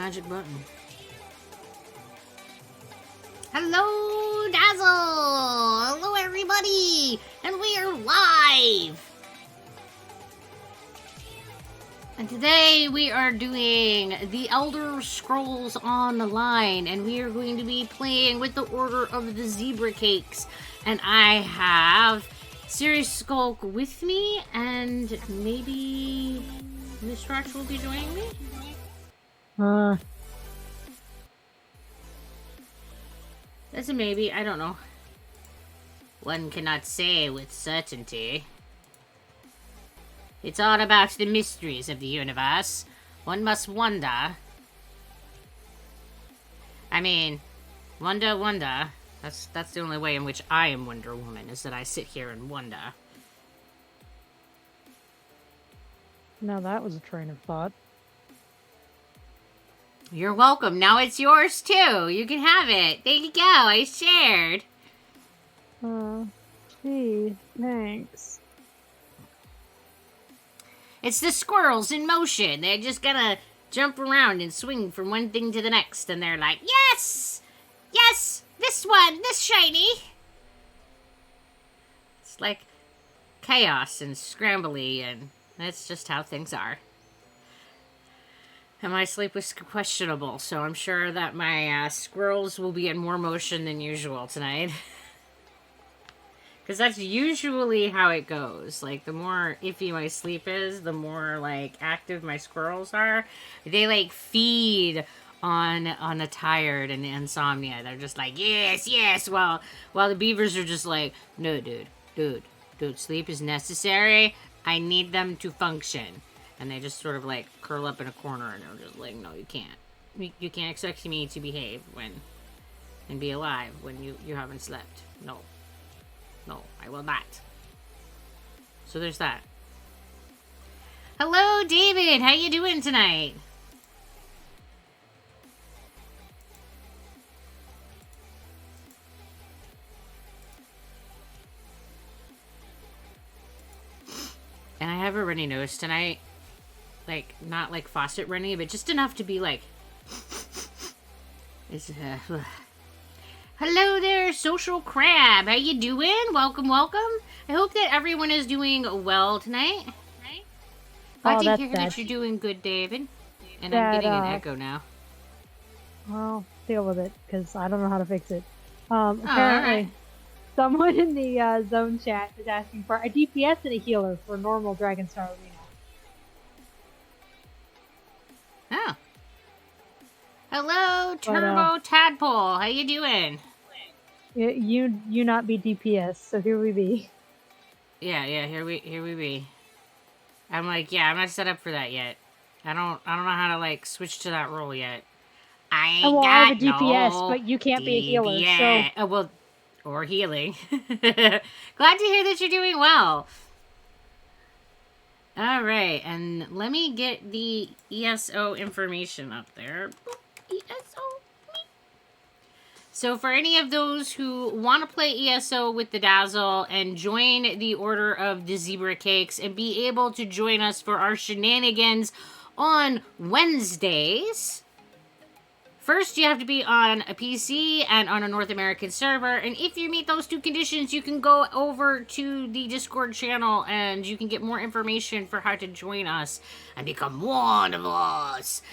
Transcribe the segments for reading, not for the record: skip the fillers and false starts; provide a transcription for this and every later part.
magic button. Hello, Dazzle! Hello, everybody! And we are live! And today we are doing The Elder Scrolls Online, and we are going to be playing with the Order of the Zebra Cakes. And I have Sirius Skulk with me, and maybe Mistratch will be joining me? That's a maybe, I don't know. One cannot say with certainty. It's all about the mysteries of the universe. One must wonder. I mean, wonder. That's the only way in which I am Wonder Woman, is that I sit here and wonder. Now that was a train of thought. You're welcome. Now it's yours too. You can have it. There you go. I shared. Gee, thanks. It's the squirrels in motion. They're just gonna jump around and swing from one thing to the next, and they're like, yes! Yes! This one! This shiny! It's like chaos and scrambly, and that's just how things are. And my sleep was questionable, so I'm sure that my squirrels will be in more motion than usual tonight. Because that's usually how it goes. Like, the more iffy my sleep is, the more, like, active my squirrels are. They, like, feed on the tired and the insomnia. They're just like, yes, while the beavers are just like, no, dude, sleep is necessary. I need them to function. And they just sort of, like, curl up in a corner, and they're just like, no, you can't. You can't expect me to behave and be alive when you haven't slept. No, I will not. So there's that. Hello, David. How you doing tonight? And I have a runny nose tonight. Like, not like faucet runny, but just enough to be like... It's, Hello there, Social Crab. How you doing? Welcome. I hope that everyone is doing well tonight. Glad to hear that you're doing good, David. And I'm getting an echo now. Well, deal with it, because I don't know how to fix it. Apparently, someone in the zone chat is asking for a DPS and a healer for normal Dragonstar Arena. Oh. Hello, Turbo Tadpole. How you doing? You not be DPS, so here we be. Yeah, here we be. I'm like, yeah, I'm not set up for that yet. I don't know how to like switch to that role yet. I have a DPS, but you can't be a healer, so or healing. Glad to hear that you're doing well. All right, and let me get the ESO information up there. ESO. So for any of those who want to play ESO with the Dazzle and join the Order of the Zebra Cakes and be able to join us for our shenanigans on Wednesdays, first you have to be on a PC and on a North American server, and if you meet those two conditions, you can go over to the Discord channel and you can get more information for how to join us and become one of us.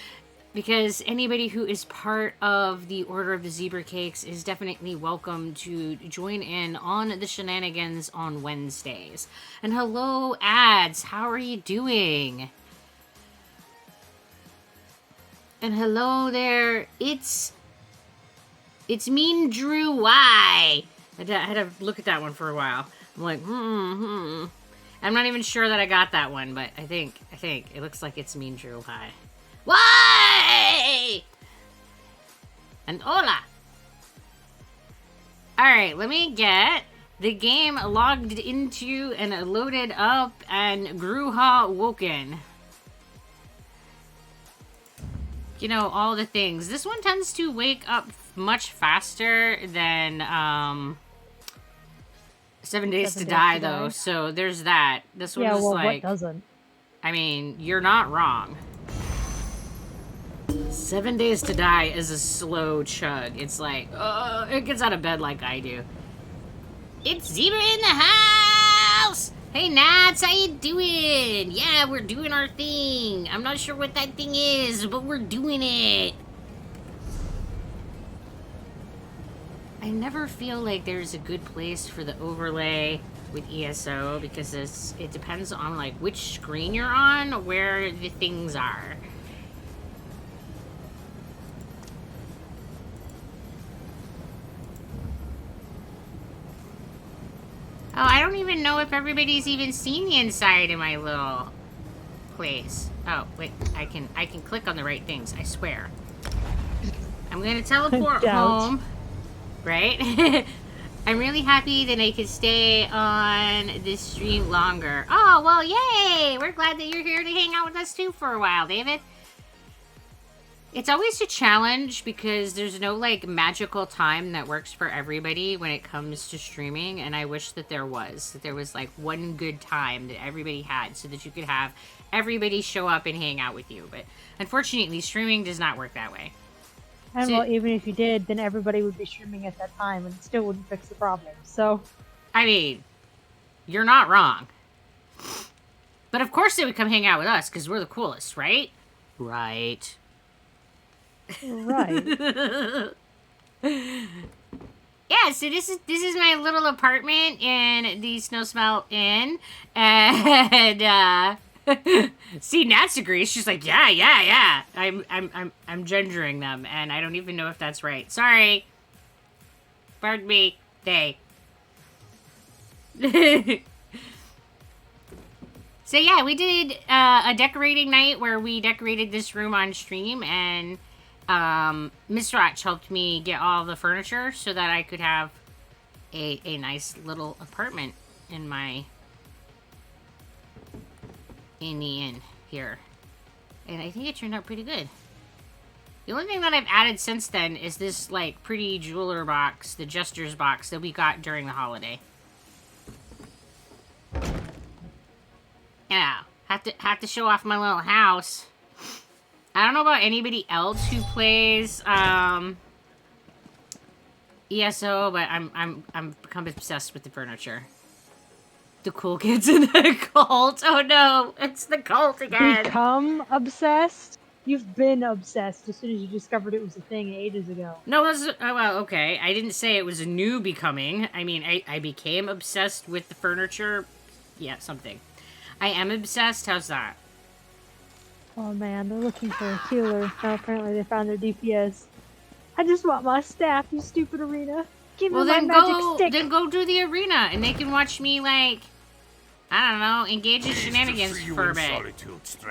Because anybody who is part of the Order of the Zebra Cakes is definitely welcome to join in on the shenanigans on Wednesdays. And hello, Ads, how are you doing? And hello there, it's Mean Drew Y. I had to look at that one for a while. I'm like, I'm not even sure that I got that one, but I think it looks like it's Mean Drew Y. Why? And hola. Alright, let me get the game logged into and loaded up and Gruha woken. You know, all the things. This one tends to wake up much faster than 7 Days to Die, though. So there's that. This one is like... what doesn't? I mean, you're not wrong. 7 Days to Die is a slow chug. It's like, it gets out of bed like I do. It's Zebra in the house! Hey, Nats, how you doing? Yeah, we're doing our thing. I'm not sure what that thing is, but we're doing it. I never feel like there's a good place for the overlay with ESO because it depends on like which screen you're on, where the things are. Oh, I don't even know if everybody's even seen the inside of my little place. Oh, wait, I can click on the right things, I swear. I'm gonna teleport home, right? I'm really happy that I could stay on this stream longer. Oh, well, yay! We're glad that you're here to hang out with us too for a while, David. It's always a challenge because there's no, like, magical time that works for everybody when it comes to streaming, and I wish that there was. That there was, like, one good time that everybody had so that you could have everybody show up and hang out with you. But unfortunately, streaming does not work that way. And well, even if you did, then everybody would be streaming at that time, and it still wouldn't fix the problem. So, I mean, you're not wrong. But of course they would come hang out with us, because we're the coolest, right? Right. Right. Yeah, so this is my little apartment in the Snowsmelt Inn, and see, Nats agrees. She's like, yeah. I'm gendering them, and I don't even know if that's right. Sorry. Pardon me. They. So yeah, we did a decorating night where we decorated this room on stream, and Miss Rotch helped me get all the furniture so that I could have a nice little apartment in the inn here. And I think it turned out pretty good. The only thing that I've added since then is this, like, pretty jeweler box, the Jester's box that we got during the holiday. Yeah, have to show off my little house. I don't know about anybody else who plays ESO, but I'm become obsessed with the furniture. The cool kids in the cult. Oh no, it's the cult again. Become obsessed? You've been obsessed as soon as you discovered it was a thing ages ago. No, that's well, okay. I didn't say it was a new becoming. I mean, I became obsessed with the furniture. Yeah, something. I am obsessed. How's that? Oh man, they're looking for a healer. Now apparently they found their DPS. I just want my staff, you stupid arena. Give me my magic stick. Then go do the arena, and they can watch me, like, I don't know, engage in shenanigans for a bit.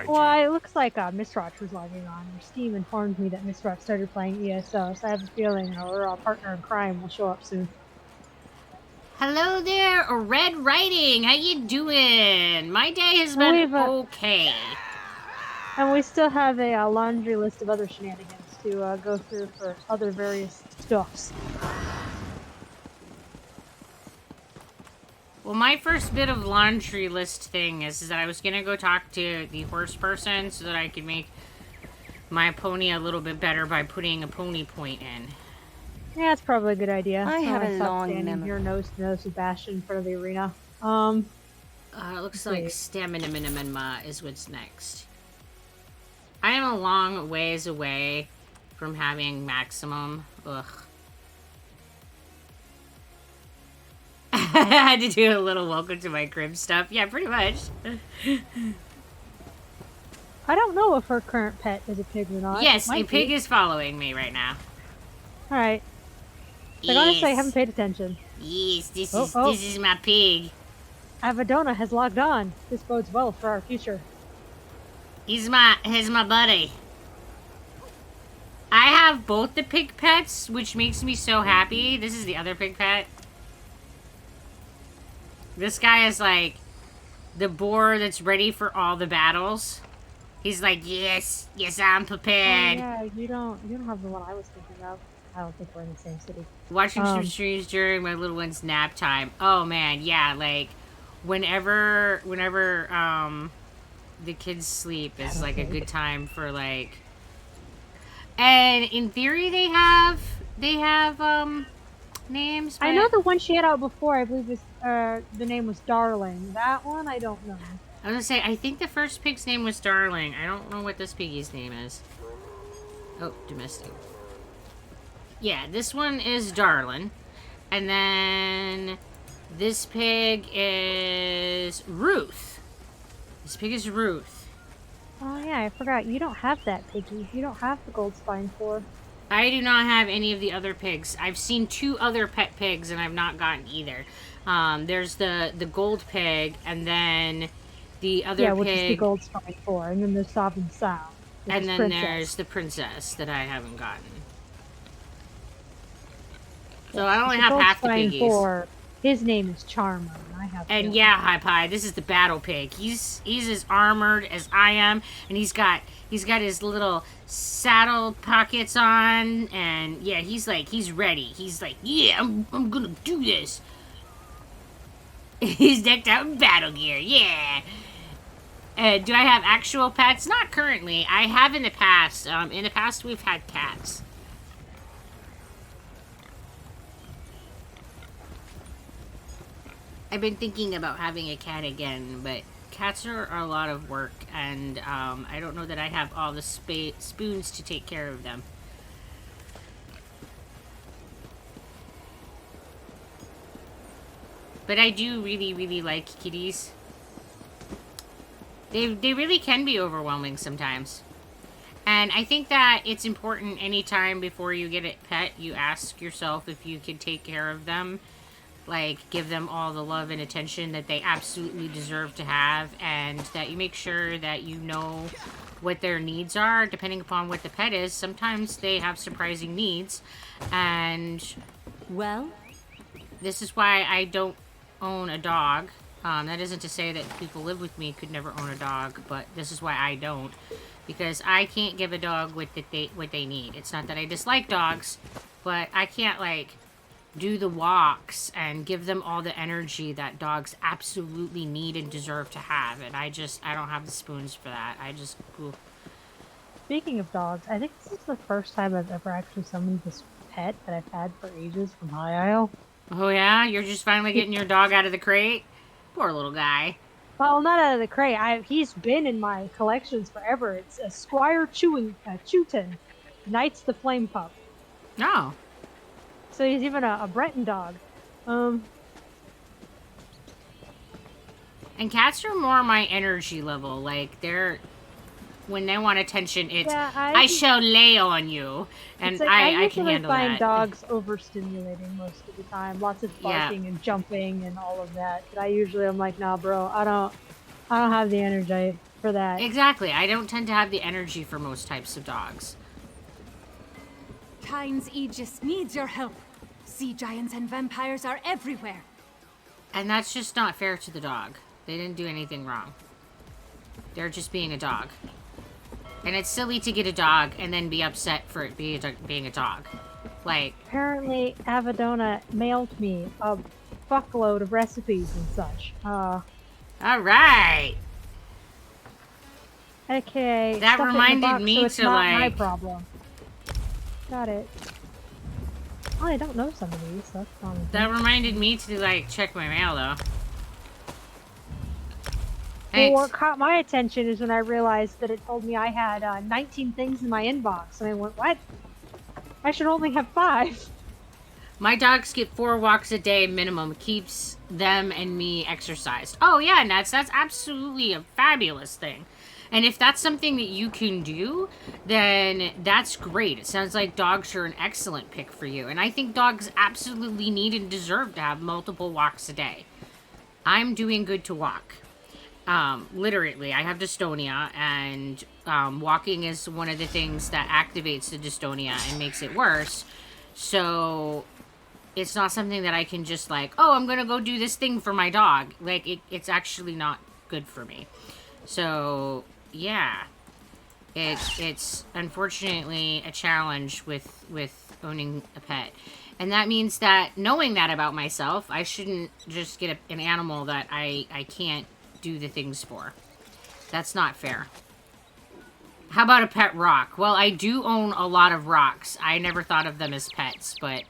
Well, it looks like Miss Rotch was logging on. Her Steam informed me that Miss Rotch started playing ESO, so I have a feeling our partner in crime will show up soon. Hello there, Red Riding. How you doing? My day has been okay. And we still have a laundry list of other shenanigans to go through for other various stuffs. Well, my first bit of laundry list thing is that I was going to go talk to the horse person so that I could make my pony a little bit better by putting a pony point in. Yeah, that's probably a good idea. I have a long memory. Here nose to nose with Bastion in front of the arena. It looks like Stamina Minima is what's next. I am a long ways away from having maximum. Ugh. I had to do a little welcome to my crib stuff. Yeah, pretty much. I don't know if her current pet is a pig or not. Yes, a pig is following me right now. Alright. Like, honestly, I haven't paid attention. Yes, this is my pig. Avadona has logged on. This bodes well for our future. He's my buddy. I have both the pig pets, which makes me so happy. This is the other pig pet. This guy is like the boar that's ready for all the battles. He's like, yes, I'm prepared. Oh, yeah, you don't have the one I was thinking of. I don't think we're in the same city. Watching some streams during my little one's nap time. Oh man, yeah, like whenever the kids sleep is like a good time for like And in theory, they have names. I know But the one she had out before. I believe the name was Darling. That one I don't know. I was gonna say, I think the first pig's name was Darling. I don't know what this piggy's name is. Oh, domestic. Yeah, this one is Darlin. And then this pig is Ruth. This pig is Ruth. Oh yeah, I forgot. You don't have that piggy. You don't have the gold spine for. I do not have any of the other pigs. I've seen 2 other pet pigs and I've not gotten either. There's the gold pig and then the other which is the pig. gold spine for, and then there's Sovereign Sow. And then there's the princess that I haven't gotten. So I only have half the piggies. For, his name is Charmer. I have. And yeah, Hi Pie, this is the battle pig. He's as armored as I am, and he's got his little saddle pockets on, and yeah, he's ready. He's like, yeah, I'm gonna do this. He's decked out in battle gear, yeah. Do I have actual pets? Not currently. I have in the past. In the past, we've had cats. I've been thinking about having a cat again, but cats are a lot of work, and I don't know that I have all the spoons to take care of them. But I do really, really like kitties. They really can be overwhelming sometimes. And I think that it's important anytime before you get a pet, you ask yourself if you can take care of them. Like, give them all the love and attention that they absolutely deserve to have, and that you make sure that you know what their needs are, depending upon what the pet is. Sometimes they have surprising needs, and well, this is why I don't own a dog. That isn't to say that people live with me could never own a dog, but this is why I don't, because I can't give a dog what they need. It's not that I dislike dogs, but I can't, like, do the walks and give them all the energy that dogs absolutely need and deserve to have. And I don't have the spoons for that. Ooh. Speaking of dogs, I think this is the first time I've ever actually summoned this pet that I've had for ages from High Isle. Oh yeah? You're just finally getting your dog out of the crate? Poor little guy. Well, not out of the crate. He's been in my collections forever. It's a Squire Chewton, Knights the Flame Pup. Oh. So he's even a Breton dog. And cats are more my energy level. Like, when they want attention, it's, I shall lay on you. And like, I can handle that. I find dogs overstimulating most of the time. Lots of barking and jumping and all of that. But I'm like, nah, bro, I don't have the energy for that. Exactly. I don't tend to have the energy for most types of dogs. Kyne's Aegis needs your help. Sea giants and vampires are everywhere. And that's just not fair to the dog. They didn't do anything wrong. They're just being a dog. And it's silly to get a dog and then be upset for it being a dog. Like, apparently Avadona mailed me a fuckload of recipes and such. Alright! Okay. That reminded me to not my problem. Got it. Oh, I don't know some of these. So that's fun. That reminded me to, like, check my mail, though. Well, what caught my attention is when I realized that it told me I had 19 things in my inbox. And I went, what? I should only have 5. My dogs get 4 walks a day minimum. Keeps them and me exercised. Oh, yeah, Nats. That's absolutely a fabulous thing. And if that's something that you can do, then that's great. It sounds like dogs are an excellent pick for you. And I think dogs absolutely need and deserve to have multiple walks a day. I'm doing good to walk. Literally, I have dystonia, and walking is one of the things that activates the dystonia and makes it worse. So it's not something that I can just like, oh, I'm gonna go do this thing for my dog. Like, it's actually not good for me. So yeah, it's unfortunately a challenge with owning a pet. And that means that, knowing that about myself, I shouldn't just get an animal that I can't do the things for. That's not fair. How about a pet rock? Well, I do own a lot of rocks. I never thought of them as pets, but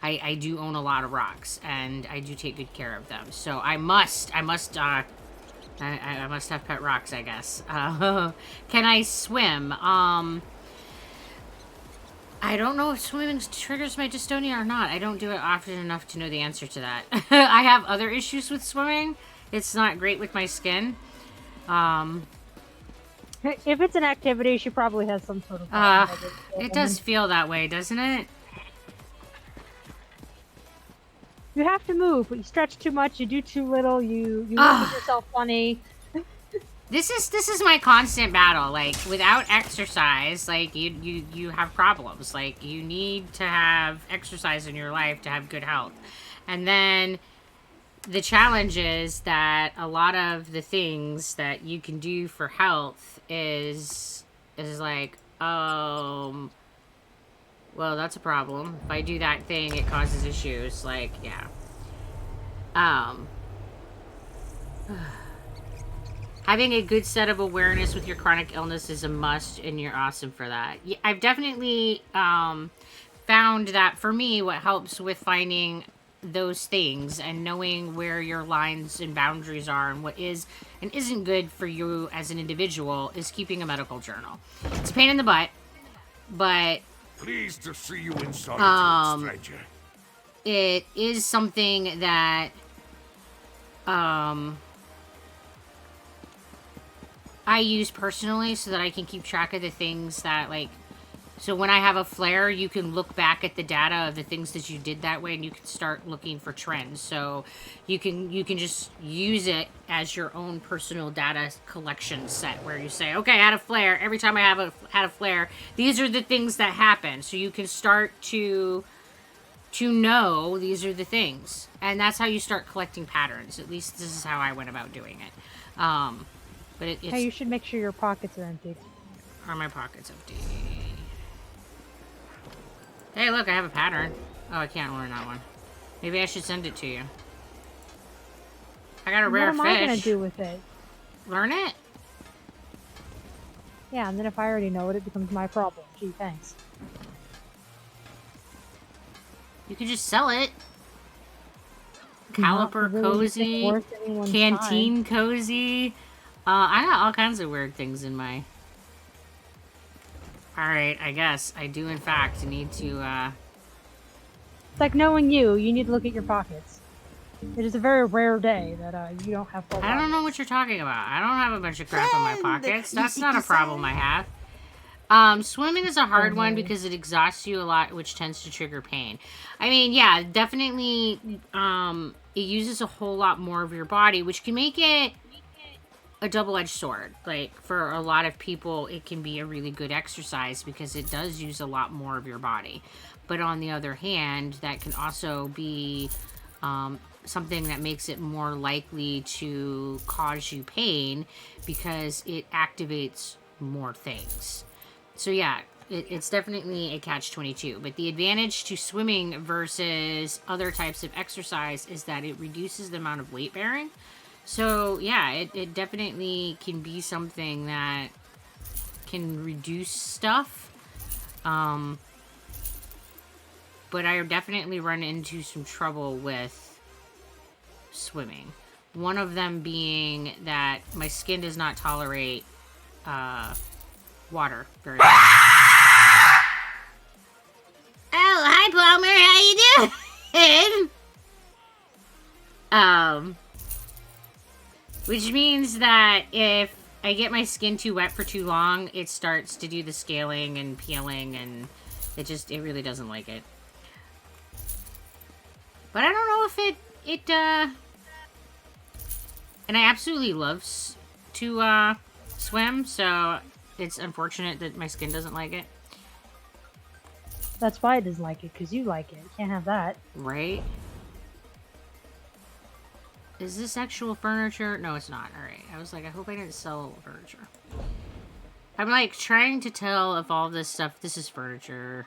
I do own a lot of rocks, and I do take good care of them. So I must have pet rocks, I guess. Can I swim? I don't know if swimming triggers my dystonia or not. I don't do it often enough to know the answer to that. I have other issues with swimming. It's not great with my skin. If it's an activity, she probably has some sort of... It does feel that way, doesn't it? You have to move, but you stretch too much, you do too little, you look at yourself funny. This is my constant battle. Like, without exercise, like, you have problems. Like, you need to have exercise in your life to have good health. And then the challenge is that a lot of the things that you can do for health is like, well, that's a problem. If I do that thing, it causes issues. Like, yeah. Having a good set of awareness with your chronic illness is a must, and you're awesome for that. Yeah, I've definitely found that for me, what helps with finding those things and knowing where your lines and boundaries are and what is and isn't good for you as an individual is keeping a medical journal. It's a pain in the butt, but pleased to see you in solitude, stranger. It is something that I use personally so that I can keep track of the things that, like, so when I have a flare, you can look back at the data of the things that you did that way, and you can start looking for trends. So you can just use it as your own personal data collection set, where you say, okay, I had a flare. Every time I had a flare, these are the things that happen. So you can start to know these are the things, and that's how you start collecting patterns. At least this is how I went about doing it. But it's... Hey, you should make sure your pockets are empty. Are my pockets empty? Hey, look, I have a pattern. Oh, I can't learn that one. Maybe I should send it to you. I got a rare fish. What am I gonna do with it? Learn it? Yeah, and then if I already know it, it becomes my problem. Gee, thanks. You could just sell it. Caliper cozy. Canteen cozy. I got all kinds of weird things in my... Alright, I guess. I do, in fact, need to, It's like knowing you need to look at your pockets. It is a very rare day that, you don't have full I don't know what you're talking about. I don't have a bunch of crap in my pockets. That's not a problem I have. Swimming is a hard one because it exhausts you a lot, which tends to trigger pain. I mean, yeah, definitely, it uses a whole lot more of your body, which can make it a double-edged sword. Like, for a lot of people, it can be a really good exercise because it does use a lot more of your body. But on the other hand, that can also be something that makes it more likely to cause you pain because it activates more things. So yeah, it's definitely a catch-22. But the advantage to swimming versus other types of exercise is that it reduces the amount of weight bearing. So, yeah, it definitely can be something that can reduce stuff. But I definitely run into some trouble with swimming. One of them being that my skin does not tolerate water very well. Oh, hi, Palmer. How you doing? Which means that if I get my skin too wet for too long, it starts to do the scaling and peeling, and it really doesn't like it. But I don't know if and I absolutely love to swim, so it's unfortunate that my skin doesn't like it. That's why it doesn't like it, because you like it. You can't have that. Right? Is this actual furniture? No, it's not. Alright. I was like, I hope I didn't sell furniture. I'm like trying to tell if all this stuff, this is furniture.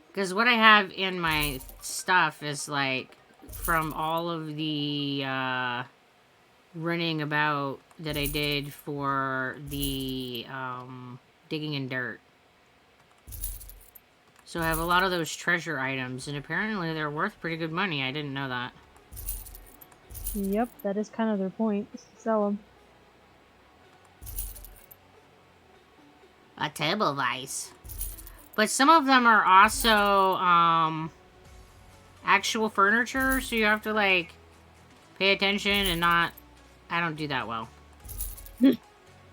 Because what I have in my stuff is like from all of the running about that I did for the digging in dirt. So I have a lot of those treasure items, and apparently they're worth pretty good money. I didn't know that. Yep, that is kind of their point. Is to sell them. A table vice. But some of them are also actual furniture, so you have to like pay attention and not. I don't do that well.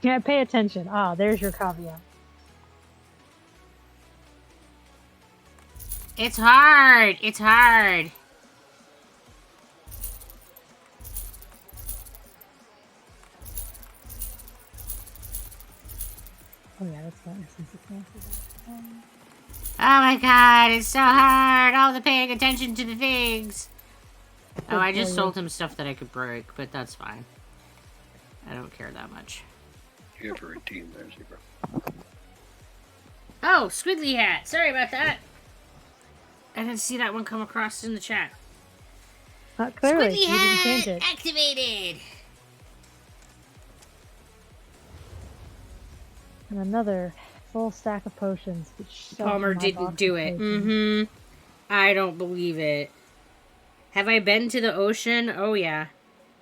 Yeah, pay attention. Ah, there's your caveat. It's hard. It's hard. Oh yeah, that's not since it's not Oh my god, it's so hard. All the paying attention to the things. Oh, I just sold him stuff that I could break, but that's fine. I don't care that much. You have a routine there, Zebra. Oh, squiggly hat. Sorry about that. I didn't see that one come across in the chat. Not clearly. Squiggly You didn't change hat it. activated. And another full stack of potions. Palmer didn't do it. Mm-hmm. I don't believe it. Have I been to the ocean? Oh, yeah.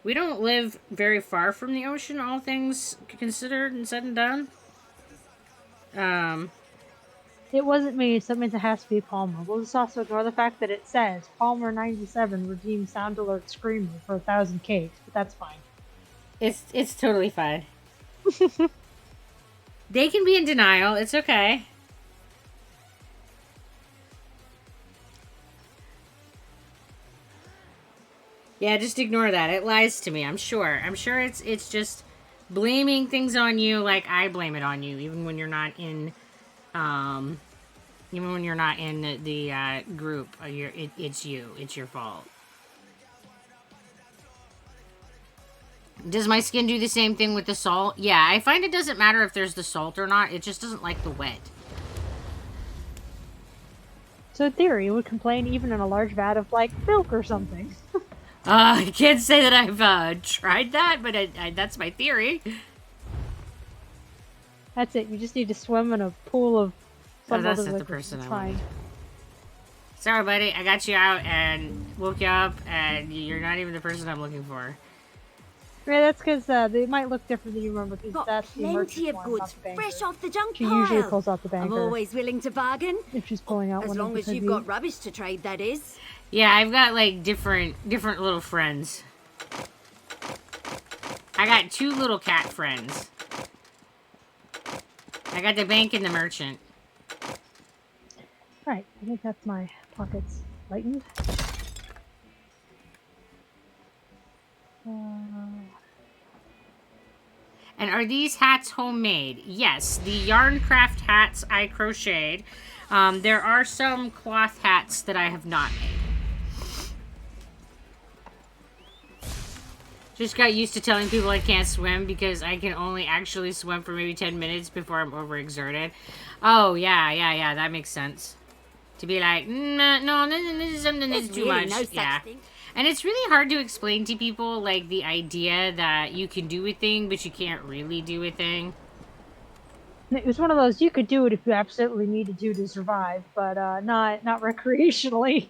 We don't live very far from the ocean, all things considered and said and done. It wasn't me, so it means it has to be Palmer. We'll just also ignore the fact that it says Palmer 97 redeemed Sound Alert Screamer for 1,000 cakes, but that's fine. It's totally fine. They can be in denial. It's okay. Yeah, just ignore that. It lies to me. I'm sure. I'm sure it's just blaming things on you like I blame it on you, even when you're not in, even when you're not in the group. It's you. It's your fault. Does my skin do the same thing with the salt? Yeah, I find it doesn't matter if there's the salt or not. It just doesn't like the wet. So in theory, it would complain even in a large vat of, like, milk or something. I can't say that I've tried that, but that's my theory. That's it. You just need to swim in a pool of some that's other not the liquid. person It's I fine. wanted. Sorry, buddy. I got you out and woke you up, and you're not even the person I'm looking for. Yeah, that's because they might look different than you remember, because Got that's the plenty merchant of one, goods not the banker. fresh off the junk She pile. usually pulls out the banker. I'm always willing to bargain. If she's pulling out As one long of as the you've got rubbish to trade, that is. Yeah, I've got like different little friends. I got 2 little cat friends. I got the bank and the merchant. Right, I think that's my pockets lightened. And are these hats homemade? Yes, the Yarncraft hats I crocheted. There are some cloth hats that I have not made. Just got used to telling people I can't swim because I can only actually swim for maybe 10 minutes before I'm overexerted. Oh, yeah, that makes sense. To be like, no, this is something that's There's too really much. no such Yeah. thing. And it's really hard to explain to people, like, the idea that you can do a thing, but you can't really do a thing. It was one of those, you could do it if you absolutely needed to survive, but not recreationally.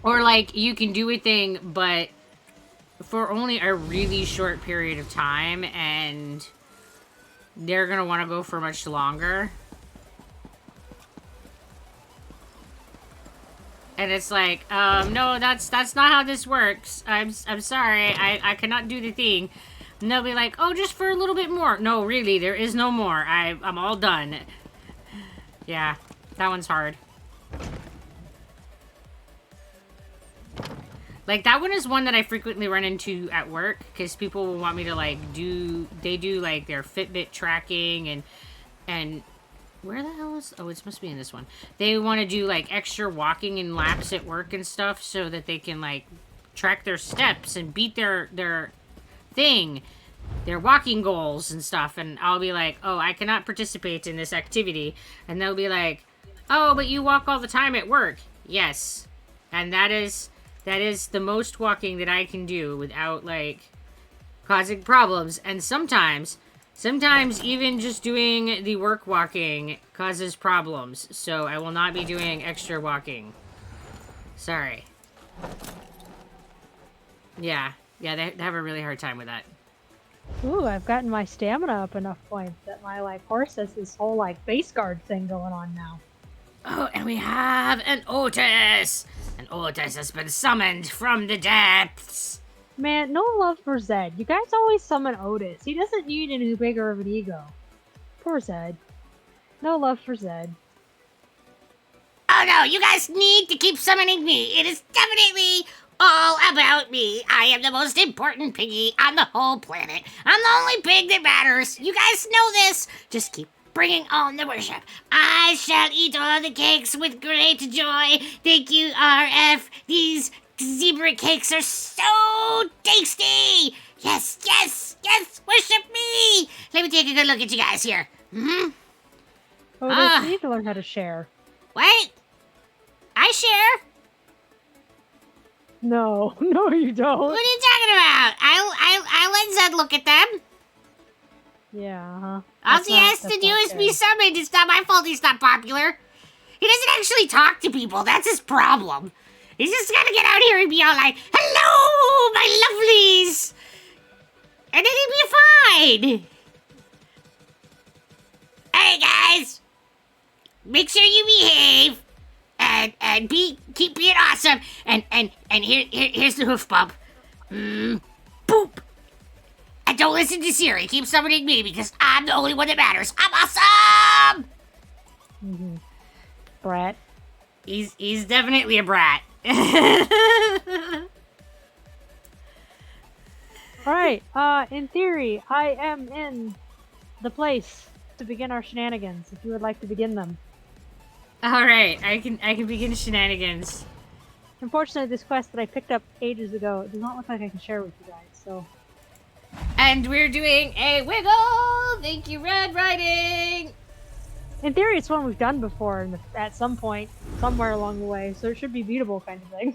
Or, like, you can do a thing, but for only a really short period of time, and they're gonna want to go for much longer. And it's like, no, that's not how this works. I'm sorry, I cannot do the thing. And they'll be like, oh, just for a little bit more. No, really, there is no more. I'm all done. Yeah, that one's hard. Like, that one is one that I frequently run into at work, because people will want me to, like, they do, like, their Fitbit tracking, and, where the hell is, oh, it must be in this one. They want to do, like, extra walking and laps at work and stuff, so that they can, like, track their steps and beat their thing, their walking goals and stuff, and I'll be like, oh, I cannot participate in this activity, and they'll be like, oh, but you walk all the time at work. Yes, and that is That is the most walking that I can do without, like, causing problems. And sometimes even just doing the work walking causes problems. So I will not be doing extra walking. Sorry. Yeah, they have a really hard time with that. Ooh, I've gotten my stamina up enough points that my, like, horse has this whole, like, base guard thing going on now. Oh, and we have an Otis! An Otis has been summoned from the depths! Man, no love for Zed. You guys always summon Otis. He doesn't need any bigger of an ego. Poor Zed. No love for Zed. Oh no, you guys need to keep summoning me. It is definitely all about me. I am the most important piggy on the whole planet. I'm the only pig that matters. You guys know this. Just keep bringing on the worship. I shall eat all the cakes with great joy. Thank you, RF. These zebra cakes are so tasty. Yes, yes, yes. Worship me. Let me take a good look at you guys here. Otis, you need to learn how to share. What? I share? No, no, you don't. What are you talking about? I let Zed look at them. Yeah, huh? All he has to do is be summoned. It's not my fault he's not popular. He doesn't actually talk to people. That's his problem. He's just gotta get out here and be all like, hello, my lovelies. And then he'd be fine. Hey, guys. Make sure you behave. And keep being awesome. And here's the hoof bump. Boop. And don't listen to Siri. Keep summoning me because I'm the only one that matters. I'm awesome. Mm-hmm. Brat. He's definitely a brat. Alright, in theory, I am in the place to begin our shenanigans, if you would like to begin them. Alright, I can begin shenanigans. Unfortunately, this quest that I picked up ages ago, it does not look like I can share with you guys, so... And we're doing a wiggle! Thank you, Red Riding! In theory, it's one we've done before at some point, somewhere along the way, so it should be beatable kind of thing.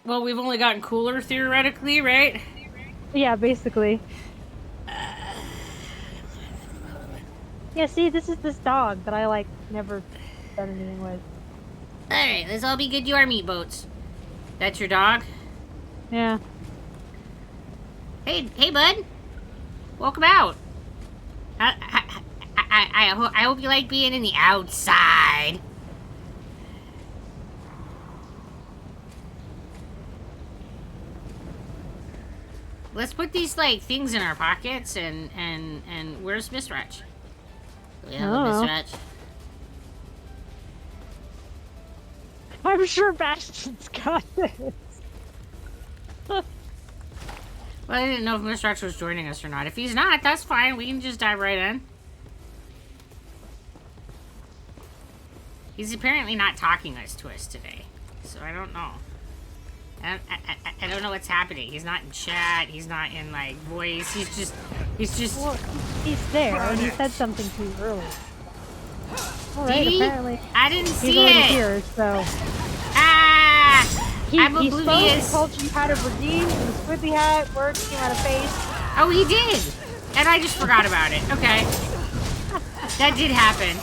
Well, we've only gotten cooler, theoretically, right? Yeah, basically. Yeah, see, this is this dog that I, like, never done anything with. Alright, let's all be good to our meat boats. That's your dog? Yeah. Hey, bud. Welcome out. I hope you like being in the outside. Let's put these, like, things in our pockets and where's Mistratch? Hello, Mistratch. I'm sure Bastion's got this. Well, I didn't know if Mistratch was joining us or not. If he's not, that's fine. We can just dive right in. He's apparently not talking to us today. So I don't know. I don't know what's happening. He's not in chat. He's not in, like, voice. He's just... Well, he's there, and he said something to you earlier. Alright, apparently... I didn't see already it! Here, so... I'm he oblivious. spoke, told you how to redeem, and the squippy hat, words came out of face. Oh, he did! And I just forgot about it. Okay. That did happen.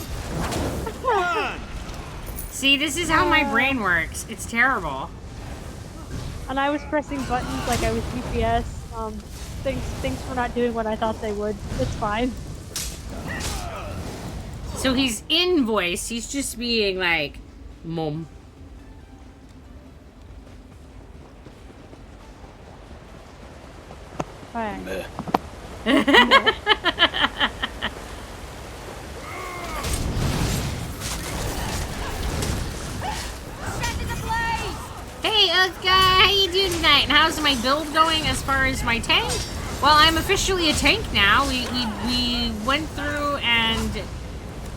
See, this is how my brain works. It's terrible. And I was pressing buttons like I was GPS. Things were not doing what I thought they would. It's fine. So he's in voice. He's just being like, mum. Fine. Meh. Hey, how you doing tonight? And how's my build going as far as my tank? Well, I'm officially a tank now. We went through and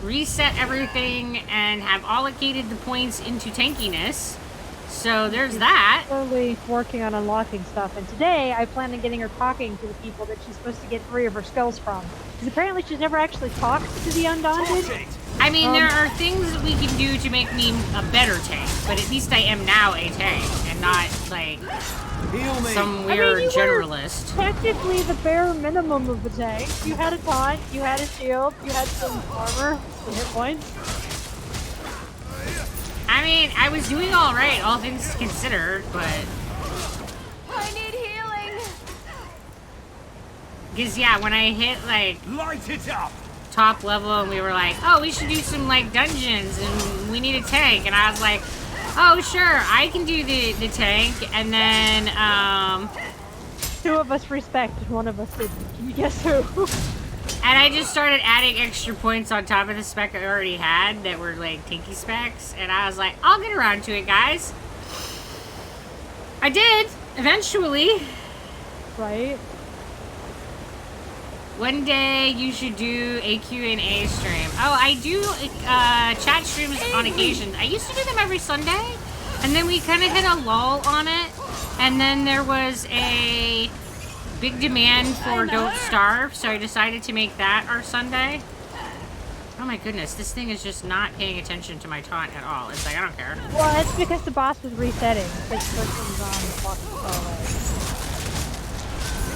reset everything and have allocated the points into tankiness. So there's that. Slowly working on unlocking stuff, and today I plan on getting her talking to the people that she's supposed to get 3 of her skills from. Because apparently she's never actually talked to the Undaunted. I mean, there are things that we can do to make me a better tank, but at least I am now a tank and not like some weird generalist. Technically, the bare minimum of a tank. You had a taunt, you had a shield, you had some armor, some hit points. I mean, I was doing all right, all things considered, but I need healing. because yeah, when I hit like Light it up! top level and we were like, oh, we should do some like dungeons and we need a tank, and I was like, oh sure, I can do the tank, and then Two of us respected, one of us didn't. Can you guess who? and I just started adding extra points on top of the spec I already had that were like tanky specs, and I was like, I'll get around to it, guys. I did eventually. Right? One day you should do a Q&A stream. Oh, I do chat streams on occasion. I used to do them every Sunday, and then we kind of hit a lull on it, and then there was a big demand for Don't Starve, so I decided to make that our Sunday. Oh my goodness, this thing is just not paying attention to my taunt at all. It's like, I don't care. Well, it's because the boss was resetting. This person's on the fucking hallway.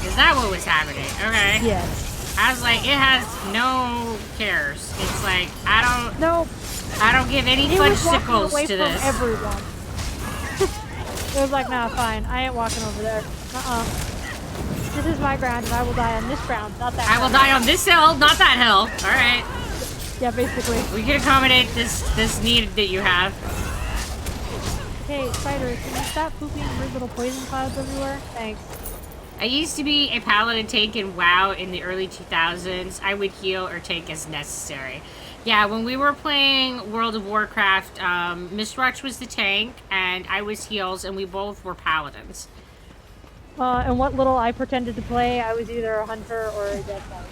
Is that what was happening? Okay. Yes. I was like, it has no cares. It's like, I don't give any He was walking fudgesicles away to from this. everyone. It was like, nah, fine. I ain't walking over there. This is my ground, and I will die on this ground, not that I will ground. die on this hill, not that hill. All right. Yeah, basically. We can accommodate this need that you have. Hey, Spider, can you stop pooping weird little poison clouds everywhere? Thanks. I used to be a paladin tank in WoW in the early 2000s. I would heal or tank as necessary. Yeah, when we were playing World of Warcraft, Mistwatch was the tank, and I was heals, and we both were paladins. And what little I pretended to play, I was either a hunter or a death knight.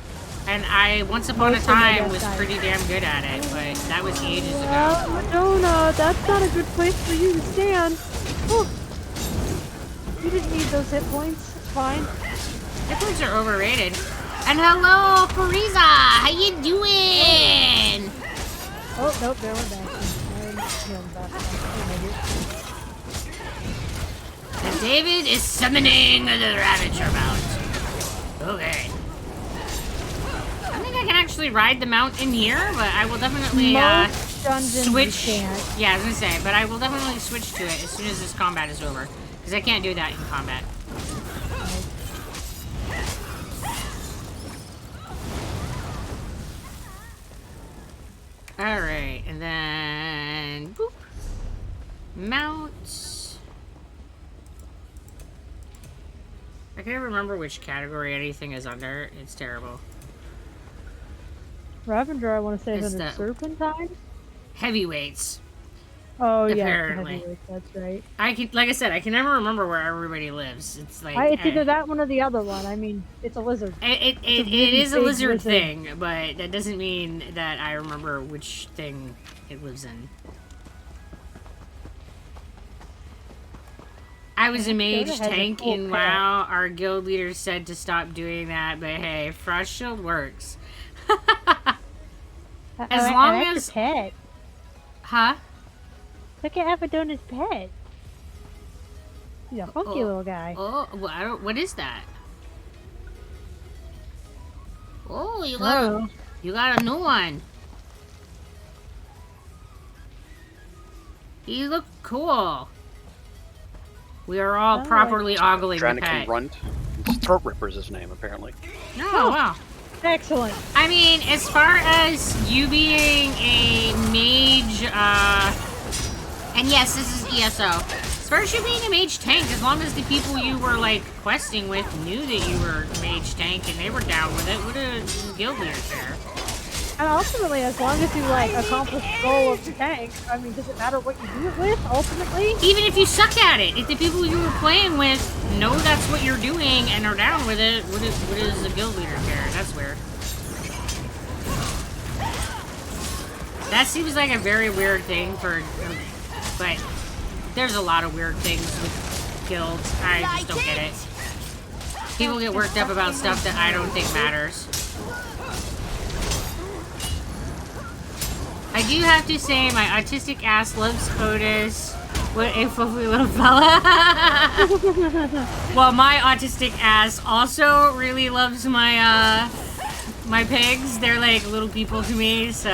And I, once upon a Most of my time, Death was Knight. pretty damn good at it, but that was ages ago. Madonna, that's not a good place for you to stand. Oh. You didn't need those hit points. It's fine. Hit points are overrated. And hello, Fariza! How you doing? Oh, nope, there went back. I'm healing back. And David is summoning the Ravager mount. Okay. I think I can actually ride the mount in here, but I will definitely Most dungeons switch. you can't. Yeah, I was gonna say, but I will definitely switch to it as soon as this combat is over, because I can't do that in combat. All right, and then boop, mount. I can't remember which category anything is under. It's terrible. Ravager, I want to say, is It's under the- Serpentine? Heavyweights. Oh, Apparently. yeah, heavyweight, that's right. I can, like I said, I can never remember where everybody lives. It's like It's either that one or the other one. I mean, it's a lizard. It really is a big lizard lizard. thing, but that doesn't mean that I remember which thing it lives in. I was a mage has a tank full in pet. WoW. Our guild leader said to stop doing that, but hey, Frost Shield works. As long I like as- your pet. Huh? Look at Abadona's pet. He's a funky Oh. little guy. Oh, well, I don't, what is that? Oh, you got a new one. You look cool. We are all Oh, properly ogling the Dranican pet. Runt. It's Throat Ripper's his name, apparently. Oh, wow. Excellent. I mean, as far as you being a mage, and yes, this is ESO. As far as you being a mage tank, as long as the people you were, like, questing with knew that you were mage tank and they were down with it, what a guild leader care? And ultimately, as long as you, like, accomplish the goal of the tank, I mean, does it matter what you do it with, ultimately? Even if you suck at it, if the people you were playing with know that's what you're doing and are down with it, what is the guild leader care? That's weird. That seems like a very weird thing for, but there's a lot of weird things with guilds. I just don't get it. People get worked up about stuff that I don't think matters. I do have to say, my autistic ass loves Otis. What a fluffy little fella. Well, my autistic ass also really loves my my pigs. They're like little people to me, so.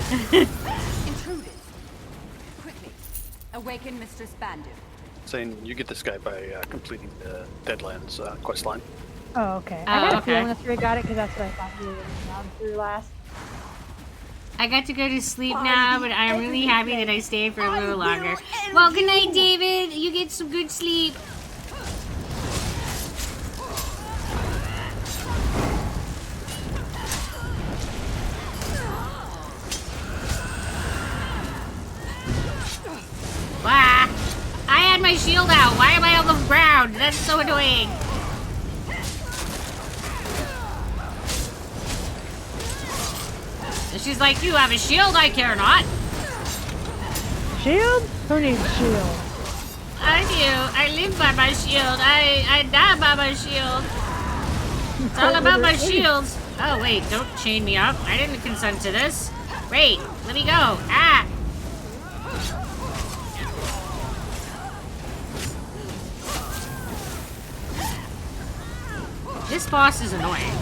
Intruders. Quickly, awaken Mistress Bandu. Saying you get this guy by completing the Deadlands quest line. Oh, okay. Oh, I got a okay. feeling that's where I got it because that's what I thought we were down through last. I got to go to sleep now, but I'm really happy that I stayed for a little longer. Well, good night, David. You get some good sleep. Wah! I had my shield out. Why am I on the ground? That's so annoying. And she's like, you have a shield, I care not. Shield? Who needs shield? I do. I live by my shield. I die by my shield. It's all about my shields. Oh, wait, don't chain me up. I didn't consent to this. Wait, let me go. Ah! This boss is annoying.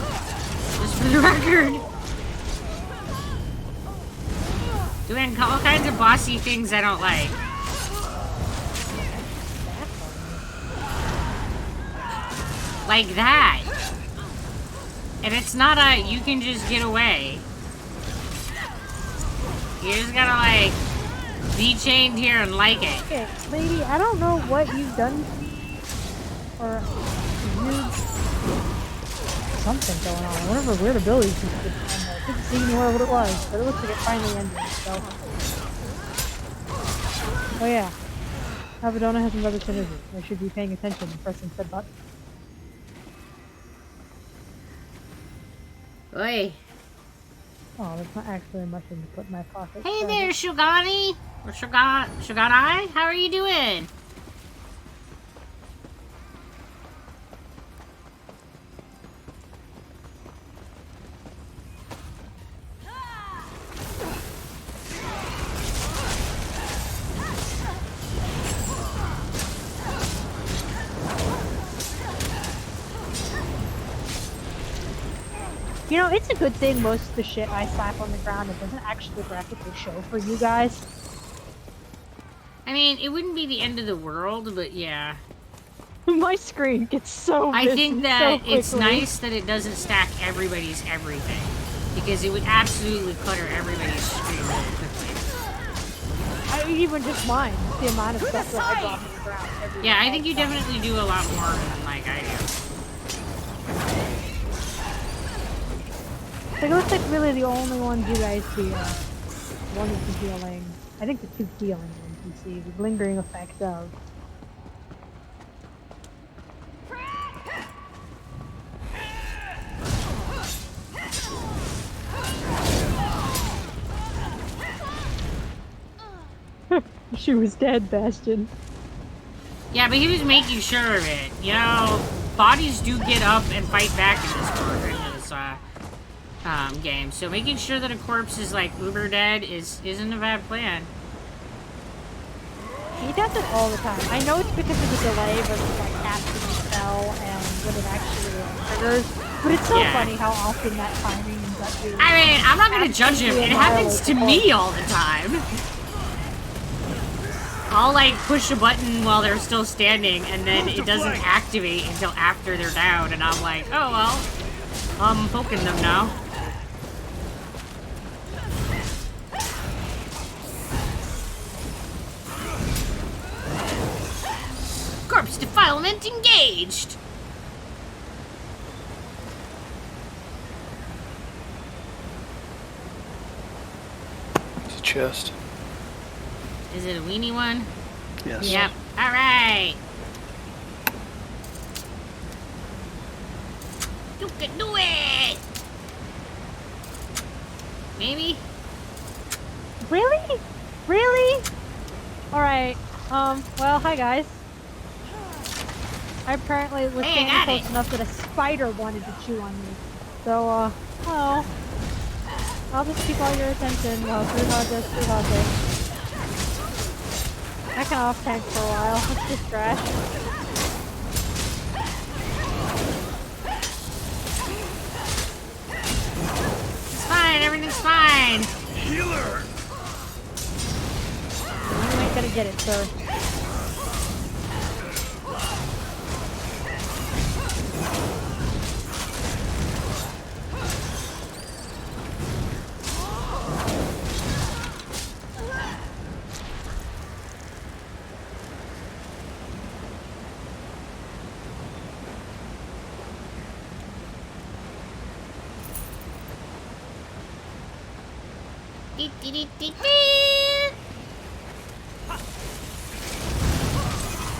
Just for the record. Doing all kinds of bossy things I don't like. Like that. And it's not a, you can just get away. You just gotta like, be chained here and like it. Okay, lady, I don't know what you've done to me. Or you... something going on. One of her weird abilities is just on there. I couldn't see anywhere what it was, but it looks like it finally ended, so... Oh yeah. Avadona has another synergy. I should be paying attention and pressing said button. Oi. Oh, there's not actually much in to put in my pocket. Hey so- there, Shogani. Or Shoganai? How are you doing? You know, it's a good thing most of the shit I slap on the ground, it doesn't actually graphically show for you guys. I mean, it wouldn't be the end of the world, but yeah. My screen gets so I busy think that so it's quickly. nice that it doesn't stack everybody's everything. Because it would absolutely clutter everybody's screen really quickly. Even just mine, the amount of stuff that I drop on the ground every Yeah, I all think you the time. definitely do a lot more than like I do. Like, it looks like really the only ones you guys see are one is the healing. I think the two healing ones you see, the lingering effect of. She was dead, Bastion. Yeah, but he was making sure of it. You know, bodies do get up and fight back in this game. So making sure that a corpse is like uber dead isn't a bad plan. He does it all the time. I know it's because of the delay versus like casting the spell and when it actually triggers, but it's so Yeah. funny how often that timing ends up being. I mean, I'm not gonna judge him. It happens to me all the time. I'll like push a button while they're still standing and then it doesn't activate until after they're down and I'm like, oh well, I'm poking them now. Corpse defilement engaged! It's a chest. Is it a weenie one? Yes. Yep. Alright. You can do it! Maybe? Really? Really? Alright, well, hi guys. I apparently was Hey, I standing got close it. enough that a spider wanted to chew on me. So, hello. I'll just keep all your attention while Bruja does Bruja. I can off tank for a while. Let's just trash. It's fine, everything's fine. Healer! You ain't gonna get it, sir.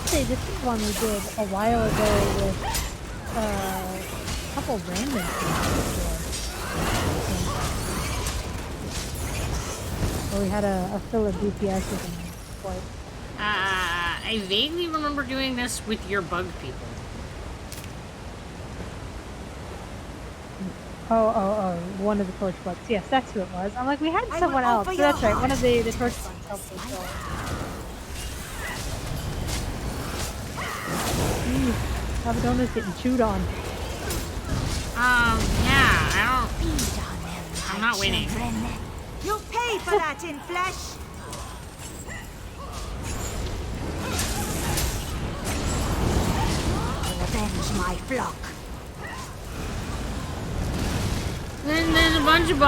Say, this is one we did a while ago with a couple random things. Where we had a fill of DPS with them. Quite. I vaguely remember doing this with your bug people. Oh, one of the torch bugs. Yes, that's who it was. I'm like, we had someone else. So that's right, one of the torch bugs helped us go. Abadona's getting chewed on. Yeah, I'm not winning. You'll pay for that in flesh. Avenge my flock. Then there's a bunch of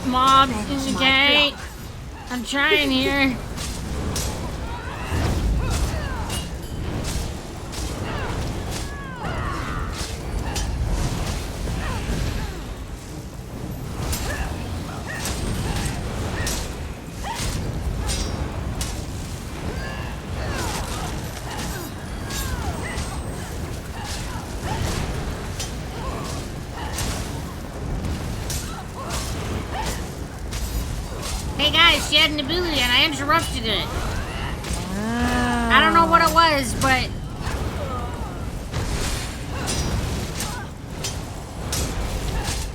mobs in the gate. I'm trying here. Hey guys, she had an ability and I interrupted it. I don't know what it was, but...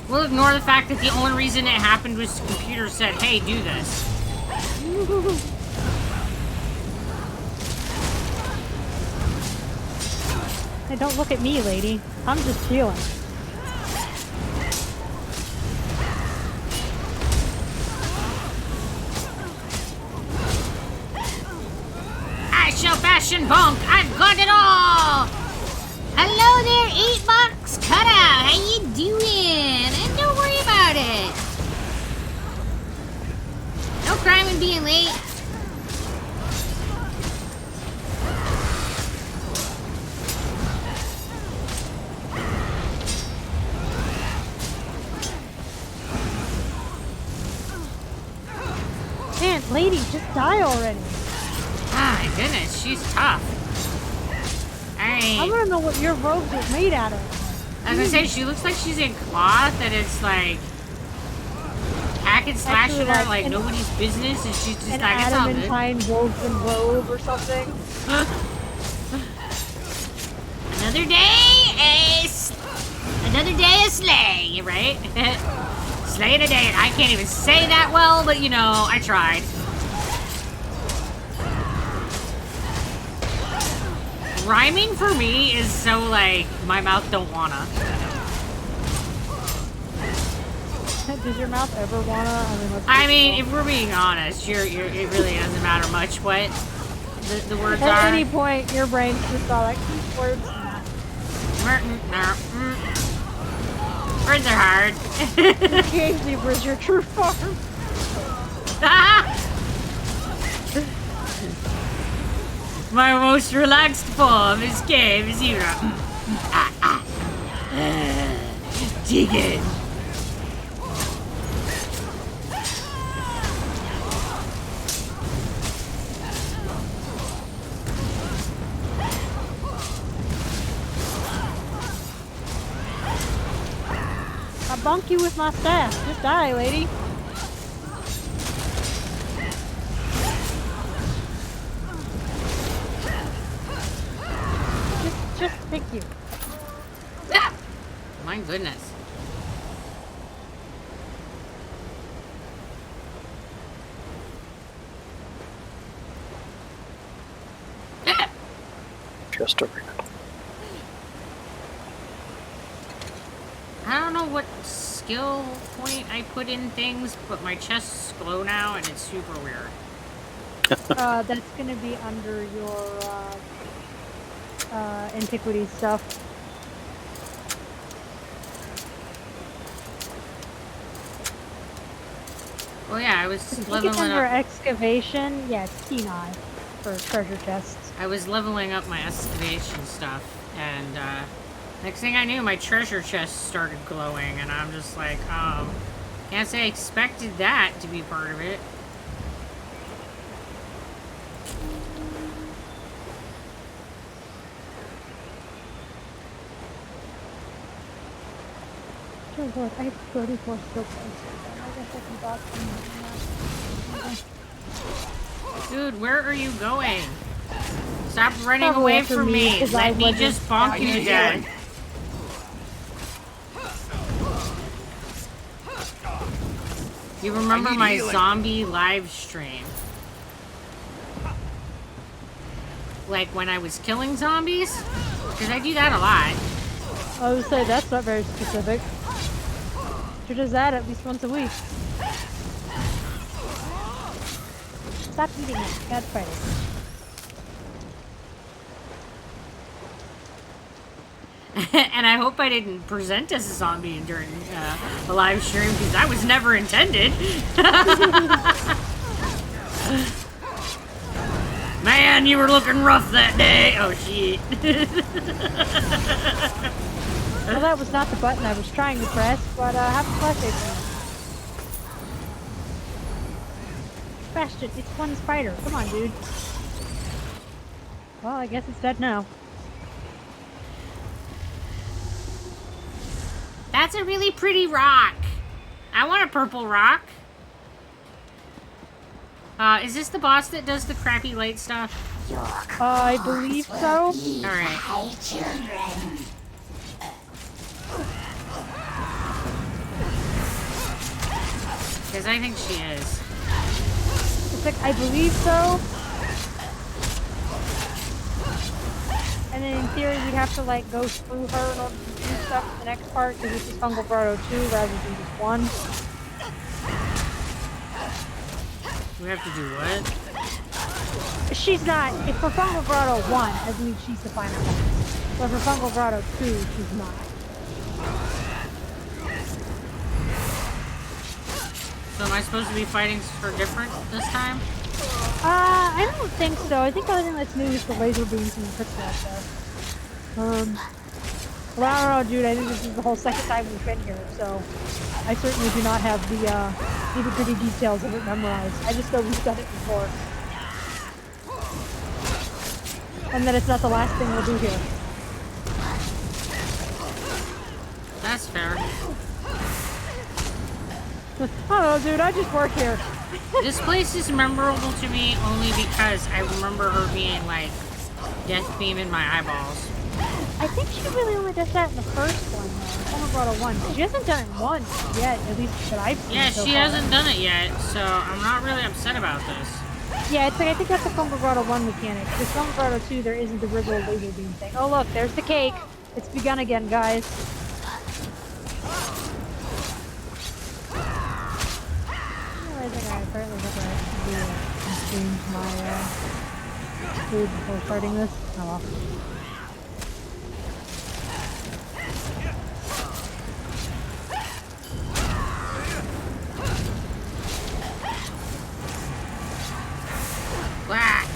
We'll ignore the fact that the only reason it happened was the computer said, hey, do this. Hey, don't look at me, lady. I'm just chilling. I shall fashion bonk. I've got it all. Hello there, 8-Box Cutout. How you doing? And don't worry about it. No crime in being late. Man, lady, just die already. Ah, my goodness, she's tough. I Alright. want to know what your robes are made out of. I was gonna say, she looks like she's in cloth and it's like hack and slash Actually, at her like like nobody's business and she's just An like, it's all good. adamantine woven robe or something. Another day, another day of slay, right? Slay a day. I can't even say that well, but you know, I tried. Rhyming for me is so like my mouth don't wanna. Does your mouth ever wanna? I mean, if we're being honest, it really doesn't matter much what the words are. At any point, your brain's just all like, words. Words are hard. Game Zebra's your true form. My most relaxed form is Game Zero. Dig it. I bonk you with my staff. Just die, lady. Just pick you. My goodness. chest over here. I don't know what skill point I put in things, but my chests glow now and it's super weird. That's gonna be under your antiquity stuff. Oh yeah, I was I think it's leveling under up. excavation. Yeah, it's T9 for treasure chests. I was leveling up my excavation stuff, and next thing I knew, my treasure chest started glowing, and I'm just like, can't say I expected that to be part of it. Oh Lord, I have 34 skill points. I guess I can bot some. Dude, where are you going? Stop running Probably away after from me, me. 'cause I Let me wasn't- just bonk you to death. You remember need my healing. zombie live stream? Like when I was killing zombies? Because I do that a lot. I would say that's not very specific. She does that at least once a week. Stop eating it. Bad fighting. And I hope I didn't present as a zombie during a live stream because that was never intended. Man, you were looking rough that day. Oh shit. Well, that was not the button I was trying to press, but have a flash agent. Bastion, it's one spider. Come on, dude. Well, I guess it's dead now. That's a really pretty rock. I want a purple rock. Is this the boss that does the crappy light stuff? I believe so. Alright. Because I think she is. It's like, I believe so. And then in theory, we'd have to like go through her in order to do stuff in the next part, because this is Fungal Grotto 2 rather than just 1. We have to do what? She's not, if for Fungal Grotto 1, I believe she's the final boss. But for Fungal Grotto 2, she's not. So am I supposed to be fighting for different this time? I don't think so. I think the only thing that's new is the laser beams and the quick stuff. Well, I don't know, dude. I think this is the whole second time we've been here, so I certainly do not have the nitty-gritty details of it memorized. I just know we've done it before. And that it's not the last thing we'll do here. That's fair. I don't know, dude. I just work here. This place is memorable to me only because I remember her being like death beam in my eyeballs. I think she really only does that in the first one, though. Fungal Grotto 1. She hasn't done it once yet, at least that I've seen Yeah, so she far. hasn't done it yet, so I'm not really upset about this. Yeah, it's like, I think that's the Fungal Grotto 1 mechanic. With Fungal Grotto 2, there isn't the Wriggle laser beam thing. Oh, look, there's the cake. It's begun again, guys. I think I apparently never actually consumed my food before starting this. Oh well. Whack!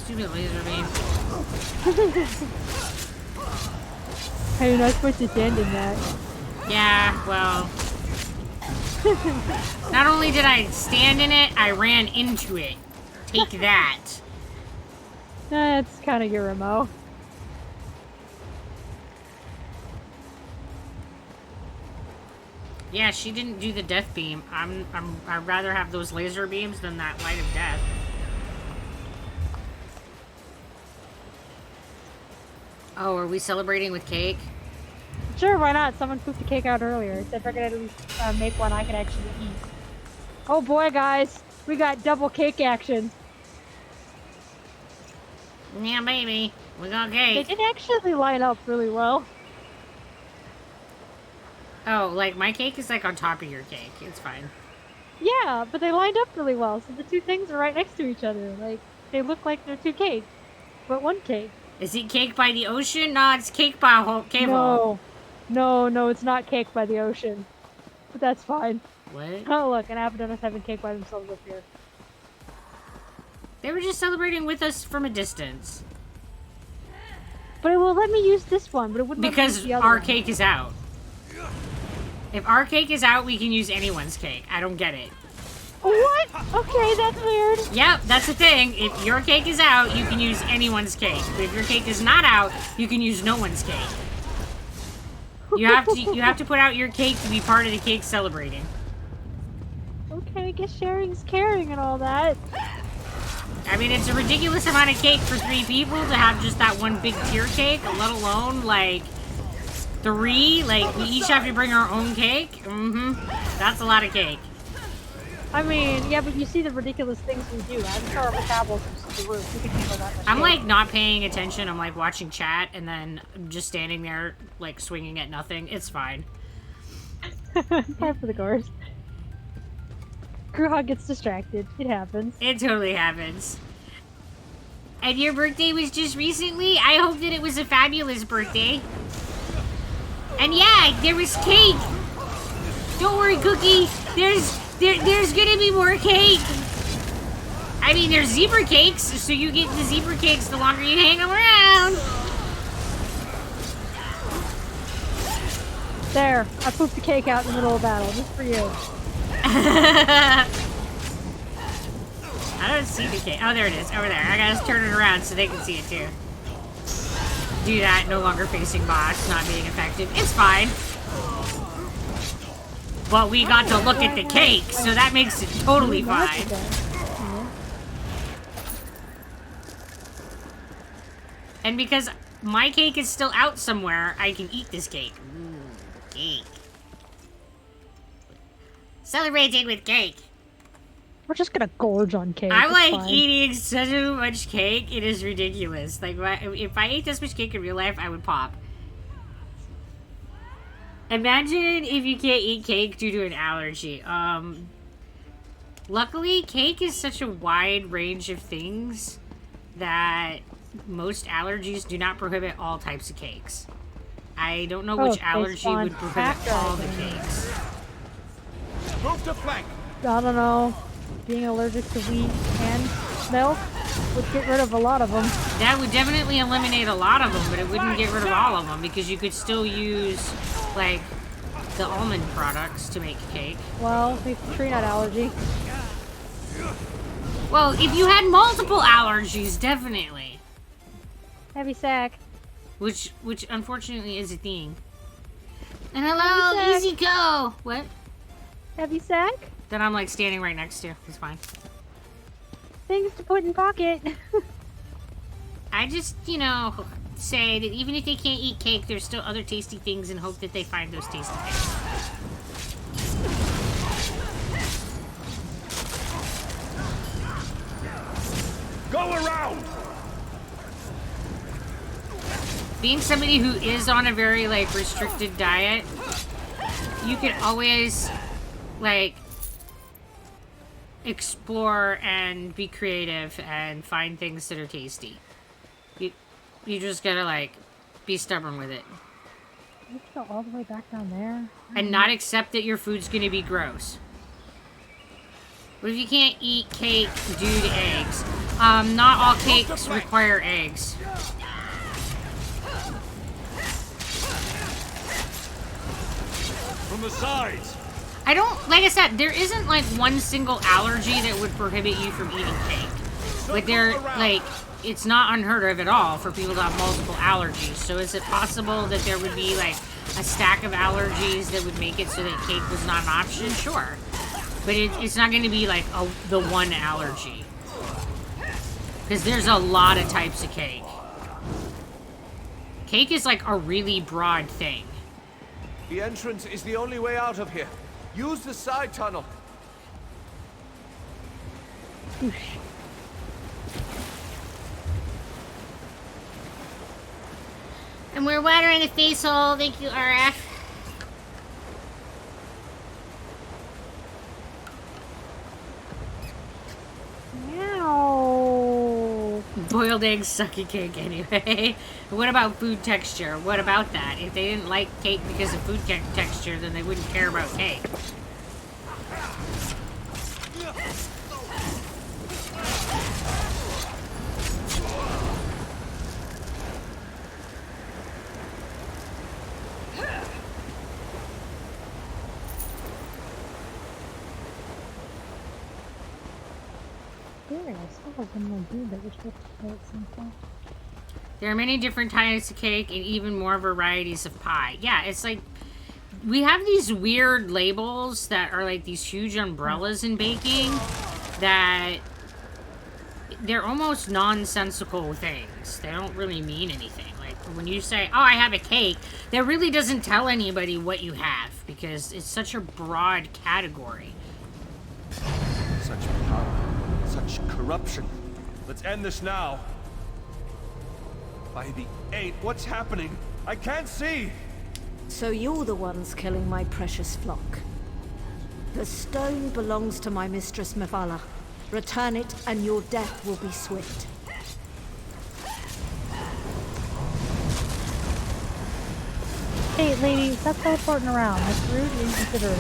Stupid laser beam. Hey, you're not supposed to stand in that. Yeah, well. Not only did I stand in it, I ran into it. Take that. That's kind of your MO. Yeah, she didn't do the death beam. I'd rather have those laser beams than that light of death. Oh, are we celebrating with cake? Sure, why not? Someone pooped the cake out earlier. It said if I could at least make one I could actually eat. Oh boy, guys. We got double cake action. Yeah, baby. We got They cake. did actually line up really well. Oh, like my cake is like on top of your cake. It's fine. Yeah, but they lined up really well, so the two things are right next to each other. Like, they look like they're two cakes, but one cake. Is it cake by the ocean? No, it's cake by a whole cave hole. No, it's not cake by the ocean. But that's fine. What? Oh, look, an Abaddon's having cake by themselves up here. They were just celebrating with us from a distance. But it will let me use this one, but it wouldn't let me use Because the other our one. cake is out. If our cake is out, we can use anyone's cake. I don't get it. What? Okay, that's weird. Yep, that's the thing. If your cake is out, you can use anyone's cake. But if your cake is not out, you can use no one's cake. You have to put out your cake to be part of the cake celebrating. Okay, I guess sharing's caring and all that. I mean, it's a ridiculous amount of cake for 3 people to have just that one big tier cake, let alone, like, 3. Like, we each have to bring our own cake. That's a lot of cake. I mean, yeah, but you see the ridiculous things we do. I'm sure our metabolism's through the roof. We can handle that much I'm, cake. like, not paying attention. I'm, like, watching chat, and then I'm just standing there, like, swinging at nothing. It's fine. Par for the course. Grewhog gets distracted. It happens. It totally happens. And your birthday was just recently? I hope that it was a fabulous birthday. And yeah, there was cake. Don't worry, Cookie. There's gonna be more cake. I mean, there's zebra cakes, so you get the zebra cakes the longer you hang around. There, I pooped the cake out in the middle of battle, just for you. I don't see the cake. Oh, there it is, over there. I gotta turn it around so they can see it too. Do that, no longer facing boss, not being effective. It's fine. But we got to look at the cake, so that makes it totally fine. And because my cake is still out somewhere, I can eat this cake. Ooh, cake. Celebrating with cake. We're just gonna gorge on cake. I'm it's like fine. eating so much cake, it is ridiculous. Like, if I ate this much cake in real life, I would pop. Imagine if you can't eat cake due to an allergy. Luckily, cake is such a wide range of things that most allergies do not prohibit all types of cakes. I don't know which allergy would prohibit all the cakes. Move to flank. I don't know. Being allergic to wheat and milk would get rid of a lot of them. That would definitely eliminate a lot of them, but it wouldn't get rid of all of them because you could still use, like, the almond products to make cake. Well, we tree nut allergy. Well, if you had multiple allergies, definitely. Heavy sack. Which unfortunately is a thing. And hello, Heavy sack. Easy Go! What? Heavy sack? That I'm, like, standing right next to. It's fine. Things to put in pocket. I just, you know, say that even if they can't eat cake, there's still other tasty things and hope that they find those tasty things. Go around. Being somebody who is on a very, like, restricted diet, you can always, like, explore and be creative and find things that are tasty. You just gotta, like, be stubborn with it. Let's go all the way back down there. And not accept that your food's gonna be gross. What if you can't eat cake due to eggs? Not all cakes require eggs. From the sides. I don't, like I said, there isn't, like, one single allergy that would prohibit you from eating cake. But there, like, it's not unheard of at all for people to have multiple allergies. So is it possible that there would be, like, a stack of allergies that would make it so that cake was not an option? Sure. But it's not going to be, like, the one allergy. Because there's a lot of types of cake. Cake is, like, a really broad thing. The entrance is the only way out of here. Use the side tunnel. And we're watering the face hole. Thank you, RF. Meow. Boiled eggs suck at cake anyway. What about food texture? What about that? If they didn't like cake because of food texture, then they wouldn't care about cake. Weird, I still have one more dude that we're supposed to play at some point. There are many different types of cake and even more varieties of pie. Yeah, it's like we have these weird labels that are like these huge umbrellas in baking that they're almost nonsensical things. They don't really mean anything. Like when you say, "Oh, I have a cake," that really doesn't tell anybody what you have because it's such a broad category. Such power, such corruption. Let's end this now. By the eight, what's happening? I can't see! So you're the ones killing my precious flock. The stone belongs to my mistress Mevala. Return it and your death will be swift. Hey, lady, stop teleporting around. That's rude and inconsiderate.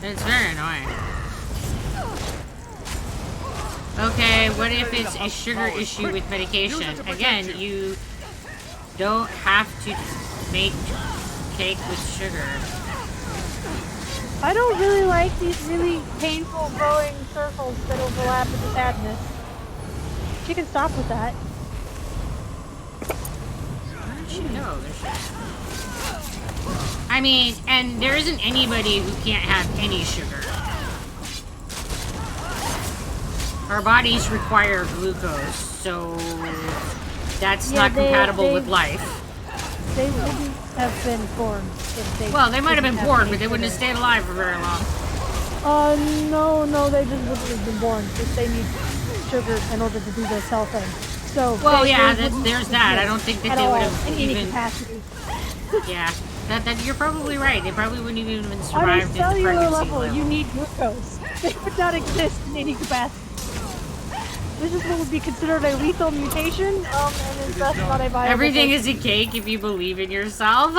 It's very annoying. Okay, what if it's a sugar issue with medication? Again, you don't have to make cake with sugar. I don't really like these really painful growing circles that overlap with the sadness. She can stop with that. Where did she go? I mean, and there isn't anybody who can't have any sugar. Our bodies require glucose, so that's not compatible with life. They wouldn't have been born if they. Well, they might have been didn't born, any but they wouldn't have sugar. stayed alive for very long. No, they just wouldn't have been born because they need sugar in order to do their cell thing. So. Well, they yeah, wouldn't there's that. I don't think that at they all would have in any even. capacity. Yeah, that you're probably right. They probably wouldn't even have On a survived in the cellular pregnancy level, you need glucose. They would not exist in any capacity. This is what would be considered a lethal mutation, and is thus not a viable. Everything is a cake if you believe in yourself.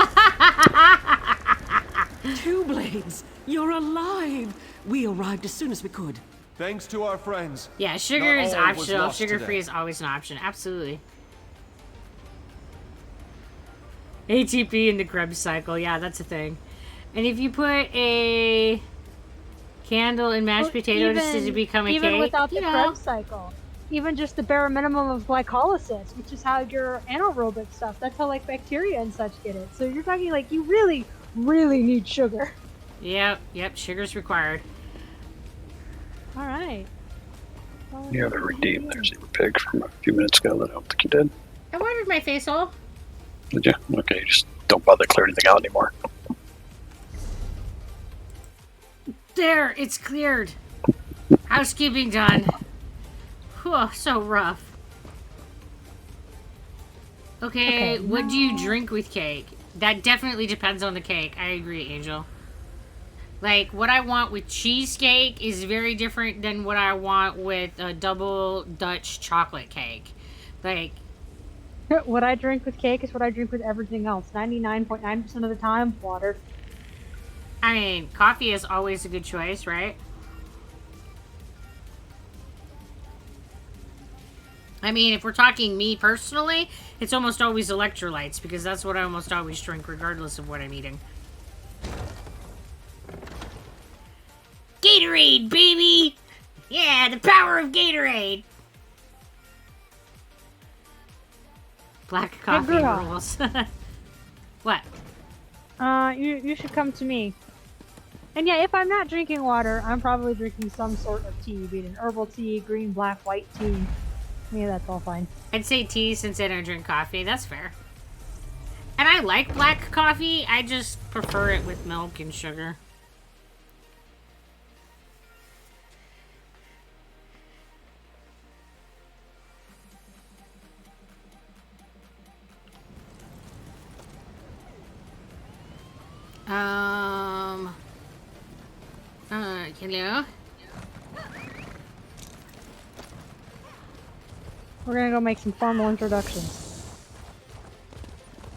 Two Blades, you're alive! We arrived as soon as we could. Thanks to our friends. Yeah, sugar Not is all was optional. lost Sugar-free today. is always an option. Absolutely. ATP in the Krebs cycle. Yeah, that's a thing. And if you put a candle in mashed potatoes to become a cake, even without the you know. Krebs cycle, even just the bare minimum of glycolysis, which is how your anaerobic stuff. That's how like bacteria and such get it. So you're talking like you really, really need sugar. Yep, sugar's required. All right. You haven't redeemed their Zebra Pig from a few minutes ago that I don't think you did. I watered my face hole. Did you? Okay, you just don't bother clearing anything out anymore. There, it's cleared. Housekeeping done. Whew, so rough. Okay, what do you drink with cake? That definitely depends on the cake. I agree, Angel. Like, what I want with cheesecake is very different than what I want with a double Dutch chocolate cake. Like, What I drink with cake is what I drink with everything else. 99.9% of the time, water. I mean, coffee is always a good choice, right? I mean, if we're talking me personally, it's almost always electrolytes because that's what I almost always drink regardless of what I'm eating. Gatorade, baby! Yeah, the power of Gatorade! Black coffee girl. rules. What? You should come to me. And yeah, if I'm not drinking water, I'm probably drinking some sort of tea, be it an herbal tea, green, black, white tea. Yeah, that's all fine. I'd say tea since I don't drink coffee. That's fair. And I like black coffee. I just prefer it with milk and sugar. Hello? We're gonna go make some formal introductions.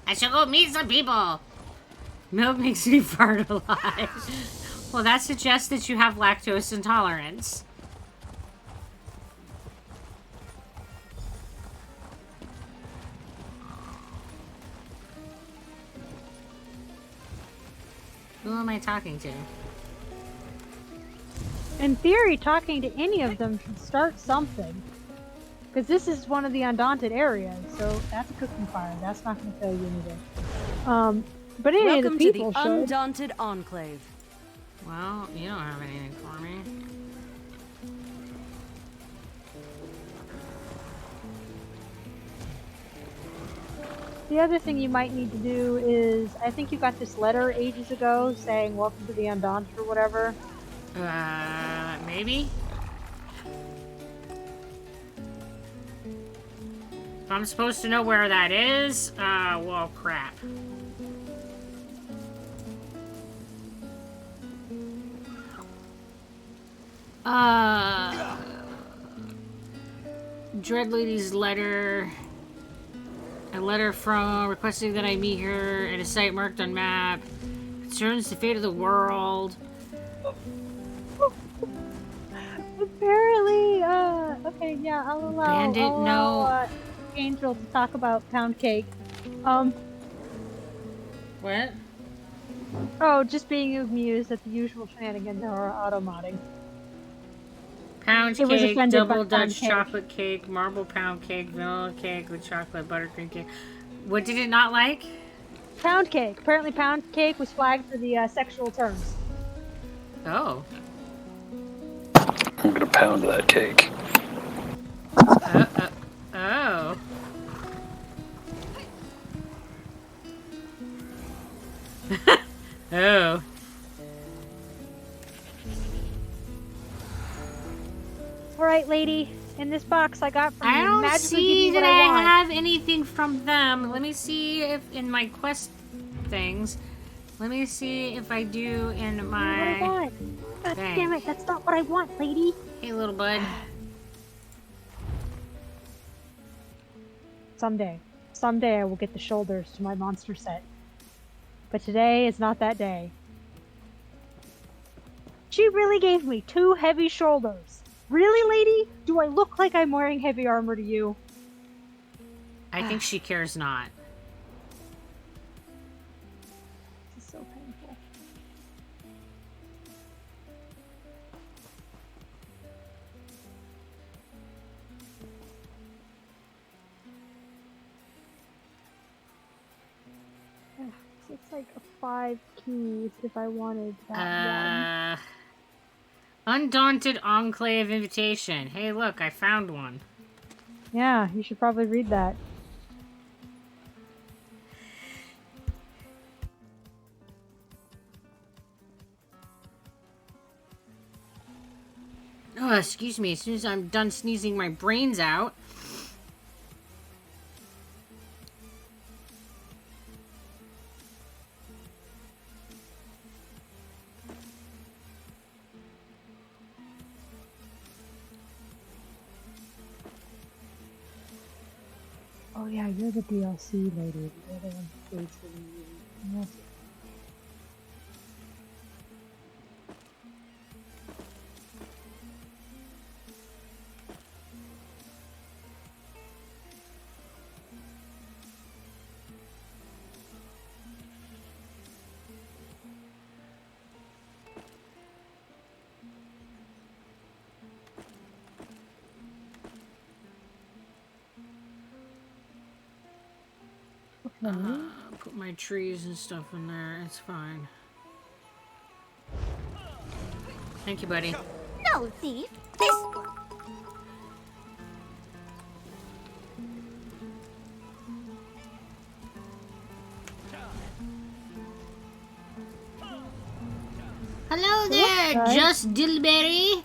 I shall go meet some people. Milk makes me fart a lot. Well, that suggests that you have lactose intolerance. Who am I talking to? In theory, talking to any of them should start something. Because this is one of the Undaunted areas, so that's a cooking fire. That's not going to tell you anything. But any Welcome of the to people the should. Undaunted Enclave. Well, you don't have anything for me. The other thing you might need to do is, I think you got this letter ages ago saying welcome to the Undaunted or whatever. Maybe? If I'm supposed to know where that is, well, crap. Dread Lady's letter. A letter from requesting that I meet her at a site marked on map. Concerns the fate of the world. Apparently, okay, yeah, I'll Bandit, allow Angel to talk about pound cake. What? Oh, just being amused at the usual shenanigans or auto-modding. Pound It was cake, offended by double pound Dutch cake. chocolate cake, marble pound cake, vanilla cake with chocolate buttercream cake. What did it not like? Pound cake. Apparently pound cake was flagged for the sexual terms. Oh. I'm gonna pound that cake. Oh. Oh. Alright, lady. In this box I got from I you, don't magically give see me that what I I want. have anything from them. Let me see if in my quest things. Let me see if I do in What I my... want. God Thanks. damn it, that's not what I want, lady. Hey, little bud. Someday. Someday I will get the shoulders to my monster set. But today is not that day. She really gave me 2 heavy shoulders. Really, lady? Do I look like I'm wearing heavy armor to you? I think she cares not. This is so painful. It's like a 5 keys if I wanted that one. Undaunted Enclave Invitation. Hey, look, I found one. Yeah, you should probably read that. Oh, excuse me. As soon as I'm done sneezing my brains out. Oh yeah, you're the DLC lady. You're the one who plays for the yes. Put my trees and stuff in there. It's fine. Thank you, buddy. No, thief. This one. Hello there, Right. Just Dillberry.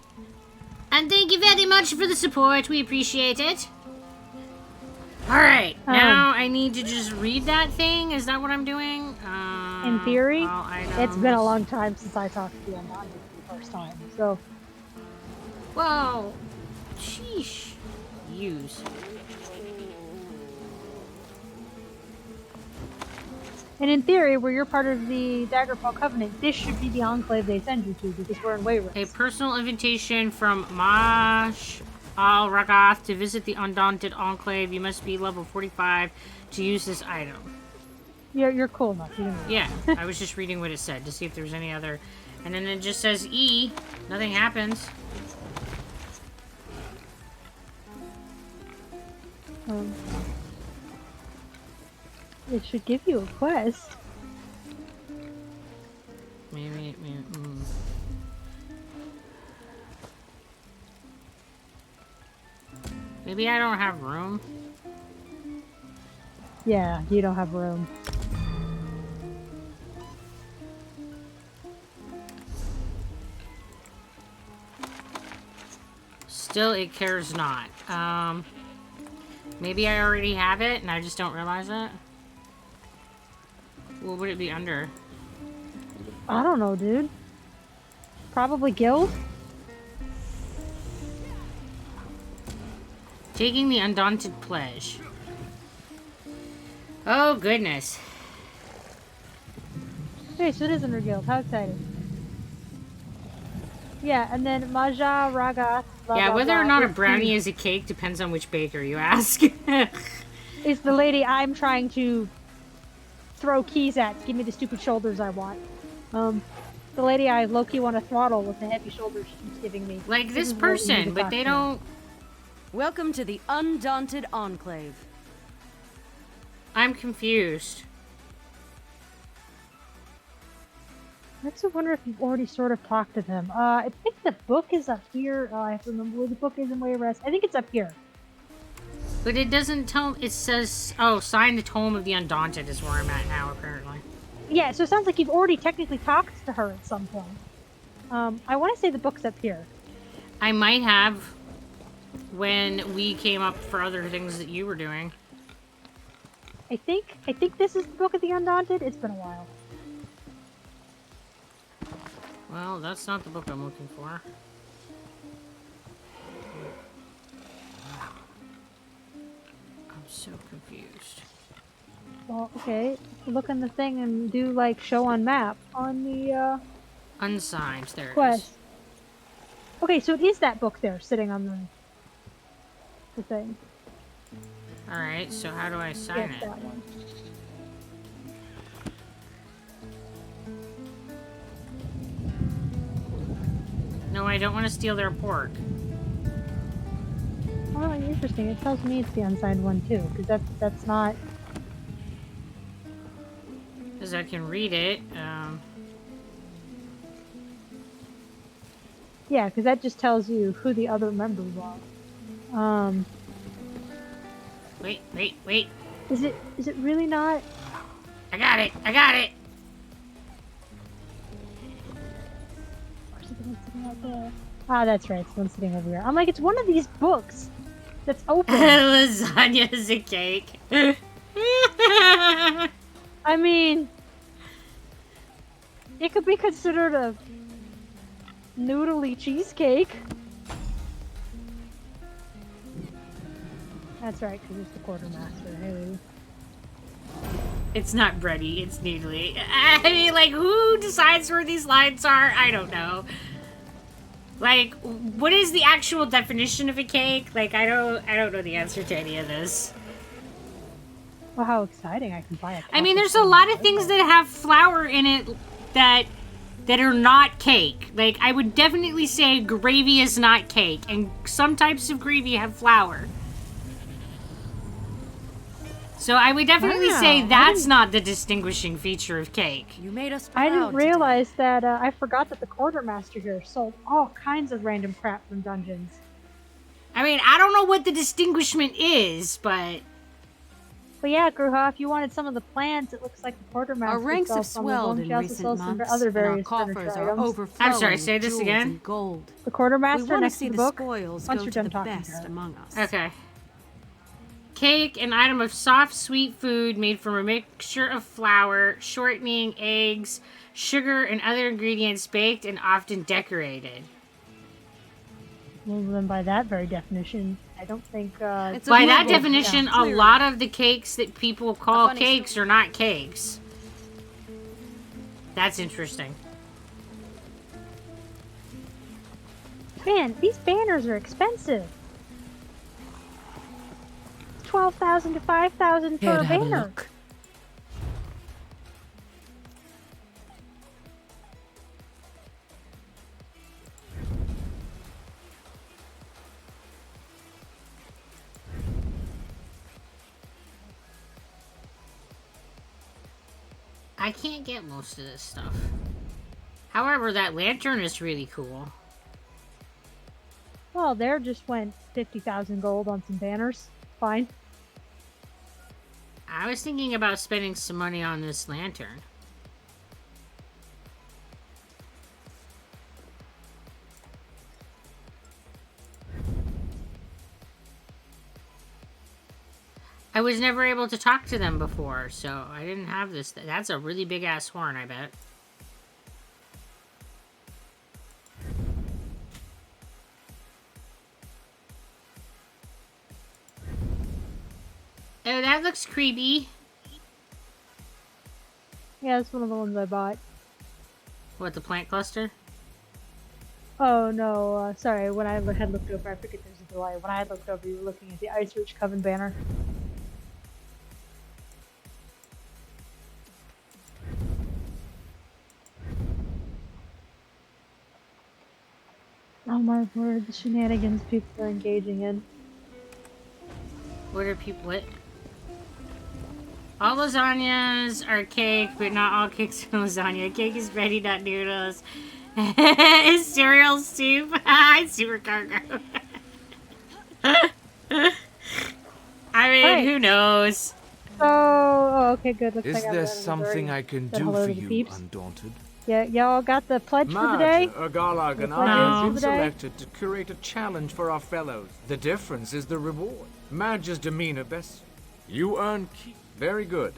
And thank you very much for the support. We appreciate it. Alright, now I need to just read that thing. Is that what I'm doing? In theory, all it's been a items. long time since I talked to the Undaunted first time. So, Well, sheesh. Use. and in theory, where you're part of the Daggerfall Covenant, this should be the enclave they send you to because we're in Wayrest. A personal invitation from Mash Al Ragath to visit the Undaunted Enclave. You must be level 45 to use this item. You're cool enough. You can read. Yeah, I was just reading what it said to see if there's any other. And then it just says E. Nothing happens. It should give you a quest. Maybe. Maybe I don't have room. Yeah, you don't have room. Still, it cares not. Maybe I already have it and I just don't realize it. What would it be under? I don't know, dude. Probably guild. Taking the Undaunted Pledge. Oh, goodness. Hey, so it is under guild. How exciting. Yeah, and then Maja Raga. Yeah, whether or not a brownie is a cake depends on which baker you ask. Is the lady I'm trying to throw keys at to give me the stupid shoulders I want. The lady I low-key want to throttle with the heavy shoulders she's giving me. Like this is what we need person, to but talk they to. don't... Welcome to the Undaunted Enclave. I'm confused. Makes me wonder if you've already sort of talked to them. I think the book is up here. I have to remember where the book is in Wayrest. I think it's up here. But it doesn't tell... It says... Oh, sign the Tome of the Undaunted is where I'm at now, apparently. Yeah, so it sounds like you've already technically talked to her at some point. I want to say the book's up here. I might have when we came up for other things that you were doing. I think this is the Book of the Undaunted. It's been a while. Well, that's not the book I'm looking for. I'm so confused. Well, okay. Look in the thing and do like show on map on the Unsigned, there it is. quest. Okay, so it is that book there sitting on the thing. Alright, so how do I sign Yes, it? that one. No, I don't want to steal their pork. Oh, interesting. It tells me it's the unsigned one too, because that's not. Because I can read it. Yeah, because that just tells you who the other members are. Wait. Is it really not? I got it! I got it! Where's the one sitting out there? Ah, that's right. It's one sitting over here. I'm like, it's one of these books that's open. Lasagna is a cake. I mean, it could be considered a noodly cheesecake. That's right, because it's the quartermaster. Hey. It's not bready, it's noodly. I mean, like, who decides where these lines are? I don't know. Like, what is the actual definition of a cake? Like, I don't know the answer to any of this. Well, how exciting! I can buy a. I mean, there's a lot of things that have flour in it that are not cake. Like, I would definitely say gravy is not cake, and some types of gravy have flour. So I would definitely say that's not the distinguishing feature of cake. You made us proud I didn't today. realize that. I forgot that the quartermaster here sold all kinds of random crap from dungeons. I mean, I don't know what the distinguishment is, but... But yeah, Gruha, if you wanted some of the plants, it looks like the quartermaster Our ranks have sells some of swelled them. in She also recent sells some months, other and our various coffers furniture are items. overflowing I'm sorry, say with this jewels again? and gold. The We quartermaster want to next see to the the book. spoils Once go you're to done the talking to best her. among us. Okay. Cake, an item of soft, sweet food made from a mixture of flour, shortening, eggs, sugar, and other ingredients baked and often decorated. Well, then by that very definition, I don't think. It's a By that global- definition, yeah, a clearly. lot of the cakes that people call funny cakes are not cakes. That's interesting. Man, these banners are expensive. 12,000 to 5,000 for Here, a have a banner. look. I can't get most of this stuff. However, that lantern is really cool. Well, there just went 50,000 gold on some banners. Fine. I was thinking about spending some money on this lantern. I was never able to talk to them before, so I didn't have this. That's a really big ass horn, I bet. Oh, that looks creepy. Yeah, that's one of the ones I bought. What, the plant cluster? Oh no, sorry. When I had looked over, I forget there's a delay. When I had looked over, you were looking at the Ice Reach Coven banner. Oh my word, the shenanigans people are engaging in. What are people? What? All lasagnas are cake, but not all cakes are lasagna. Cake is ready, not noodles. Is cereal soup? Supercargo. I mean, Right. who knows? Oh, okay, good. Looks Is like there I've something I can said do hello for to the you, peeps. Undaunted? Yeah, y'all got the pledge for the Mad, day? Urgalag and The I pledges have for been the day? selected to curate a challenge for our fellows. The difference is the reward. Madge's demeanor best. You earn keep. Very good.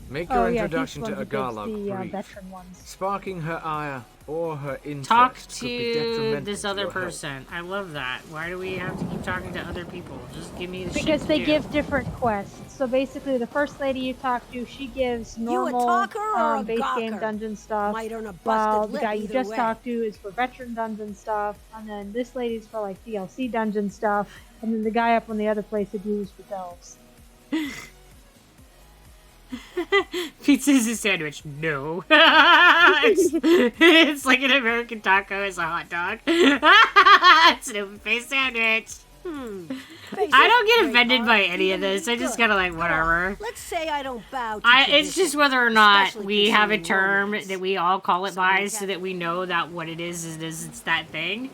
Make your Oh yeah, introduction he's to the one who gives Urgalag the brief. veteran ones. Sparking her ire or her interest Talk could be to detrimental this to other your health. person. I love that. Why do we have to keep talking to other people? Just give me the shit Because to they do. give different quests. So basically, the first lady you talk to, she gives normal talker or a base game gawker? dungeon stuff. Might earn a busted While the lip guy you either just way. talked to is for veteran dungeon stuff, and then this lady's for like DLC dungeon stuff, and then the guy up on the other place that is for delves. Pizza is a sandwich. No. it's like an American taco is a hot dog. It's an open faced sandwich. I don't get offended by any of this. I just gotta like whatever. Let's say I don't bow to It's just whether or not especially we have a concerning term romance. that we all call it by, Someone so that we know that what it is it's that thing,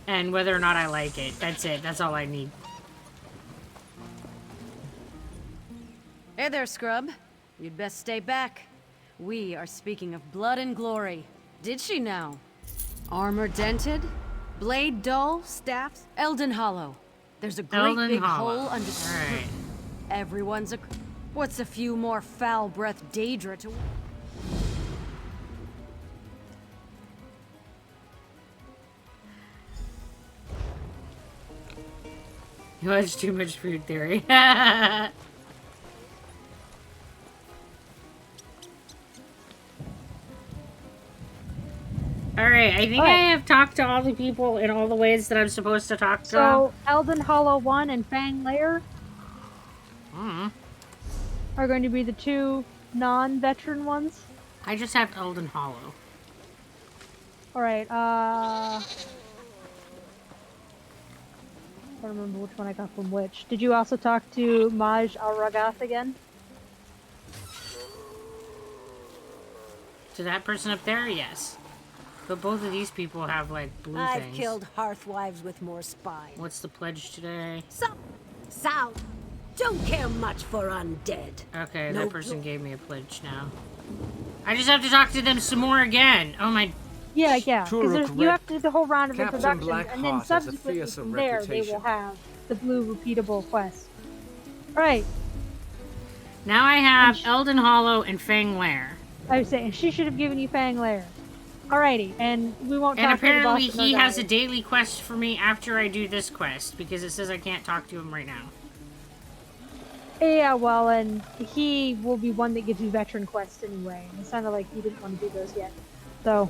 and whether or not I like it. That's it. That's all I need. Hey there, scrub. You'd best stay back. We are speaking of blood and glory. Did she now? Armor dented? Blade dull? Staffs? Elden Hollow. There's a great Elden big Hollow. hole under... Alright. Everyone's a... What's a few more foul-breathed Daedra to... You watch too much Food Theory. Alright, I think I Alright. have talked to all the people in all the ways that I'm supposed to talk to them. So Elden Hollow 1 and Fang Lair are going to be the two non-veteran ones. I just have Elden Hollow. Alright, I don't remember which one I got from which. Did you also talk to Maj Al-Ragath again? To that person up there, yes. But both of these people have like blue I've things. killed hearthwives with more spine. What's the pledge today? So, don't care much for undead. Okay, No that person gave me a pledge now. I just have to talk to them some more again. Oh my. Yeah, yeah. Because Turok you have to do the whole round of Captain introductions, and then Blackheart has a subsequently fearsome from there they reputation. will have the blue repeatable quest. Alright, Now I have And Elden Hollow and Fang Lair. I was saying she should have given you Fang Lair. Alrighty, and we won't And talk to the boss apparently of no he has a Diet. daily quest for me after I do this quest, because it says I can't talk to him right now. Yeah, well, and he will be one that gives you veteran quests anyway. And it sounded like you didn't want to do those yet. So.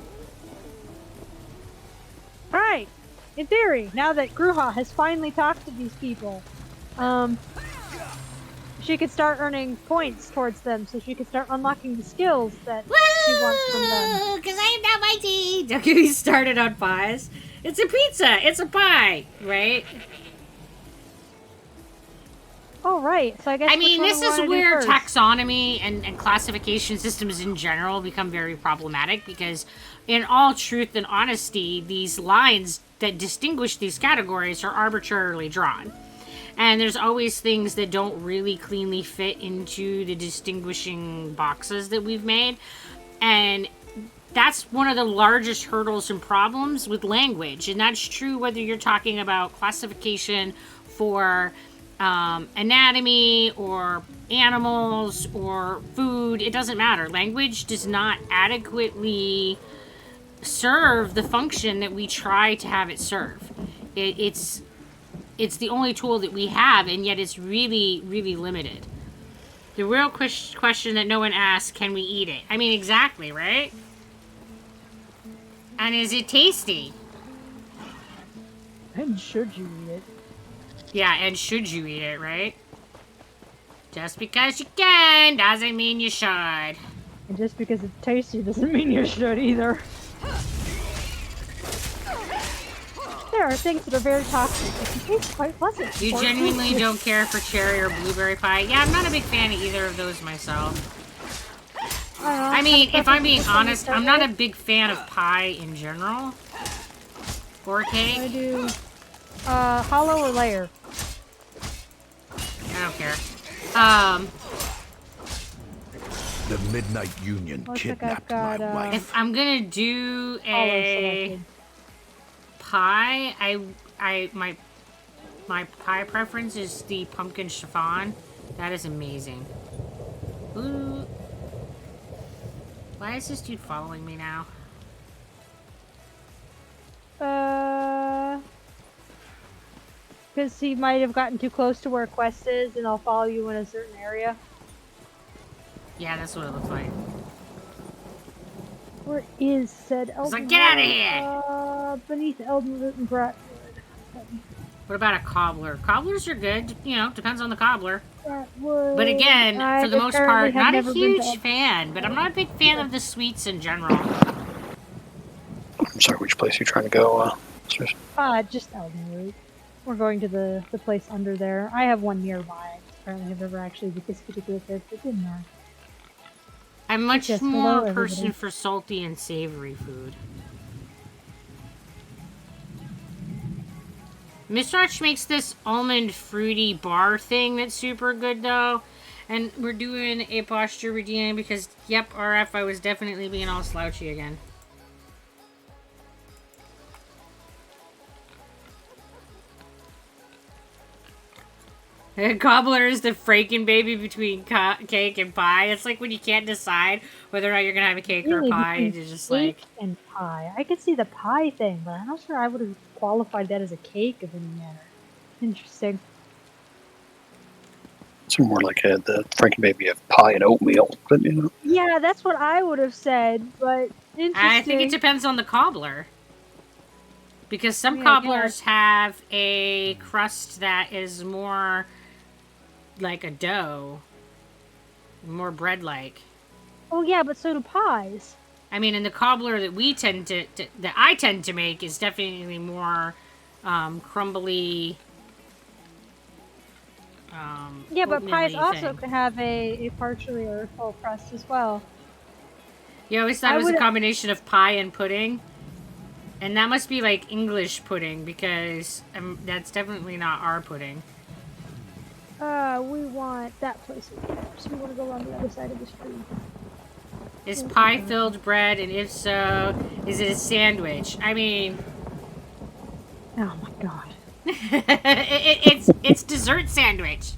Alright! In theory, now that Gruha has finally talked to these people, she could start earning points towards them, so she could start unlocking the skills that she wants from them. Because I am not mighty! Don't get me started on pies. It's a pizza! It's a pie! Right? Oh, right. So I guess I mean, which this one is do we where wanna do first? taxonomy and classification systems in general become very problematic, because in all truth and honesty, these lines that distinguish these categories are arbitrarily drawn. And there's always things that don't really cleanly fit into the distinguishing boxes that we've made. And that's one of the largest hurdles and problems with language. And that's true whether you're talking about classification for anatomy or animals or food. It doesn't matter. Language does not adequately serve the function that we try to have it serve. It's the only tool that we have, and yet it's really, really limited. The real question that no one asks, can we eat it? I mean, exactly, right? And is it tasty? And should you eat it? Yeah, and should you eat it, right? Just because you can doesn't mean you should. And just because it's tasty doesn't mean you should either. There are things that are very toxic, but they taste quite pleasant. You Or genuinely delicious. don't care for cherry or blueberry pie? Yeah, I'm not a big fan of either of those myself. I mean, if I'm being honest, I'm not a big fan of pie in general. Or I cake. do hollow or layer. I don't care. The Midnight Union Looks like I've kidnapped got, my wife. If I'm gonna do Hollow a selected. pie, my pie preference is the pumpkin chiffon. That is amazing. Ooh. Why is this dude following me now? Because he might have gotten too close to where a quest is, and I'll follow you in a certain area. Yeah, that's what it looks like. Where is said Elden like, get outta here! Beneath Elden Root and Bratwood. What about a cobbler? Cobblers are good, you know, depends on the cobbler. Bratwood. But again, I for the most apparently part, have not a never been to huge Elden- fan, but I'm not a big fan of the sweets in general. I'm sorry, which place are you trying to go? Seriously? Just Elden Root. We're going to the place under there. I have one nearby. Apparently I've never actually with this particular character didn't I? I'm much Yes, hello, more a everybody. person for salty and savory food. Miss Arch makes this almond fruity bar thing that's super good though. And we're doing a posture redeem because, yep, RF, I was definitely being all slouchy again. Cobbler is the freaking baby between cake and pie. It's like when you can't decide whether or not you're gonna have a cake or a Really, pie. between You're just cake like, and pie. I could see the pie thing, but I'm not sure I would have qualified that as a cake of any manner. Interesting. It's more like the Franken baby of pie and oatmeal, but you know. Yeah, that's what I would have said, but interesting. I think it depends on the cobbler. Because some Yeah, I cobblers have a crust that is more like a dough, more bread-like. Oh yeah, but so do pies. I mean, and the cobbler that we tend that I tend to make is definitely more crumbly. Yeah, but pies oatmeal-y also thing. can have a partially or full crust as well. You always thought I it was a would've- combination of pie and pudding, and that must be like English pudding because that's definitely not our pudding. We want that place over there, so we want to go around the other side of the street. Is pie filled bread, and if so, is it a sandwich? I mean, Oh my god. it's dessert sandwich.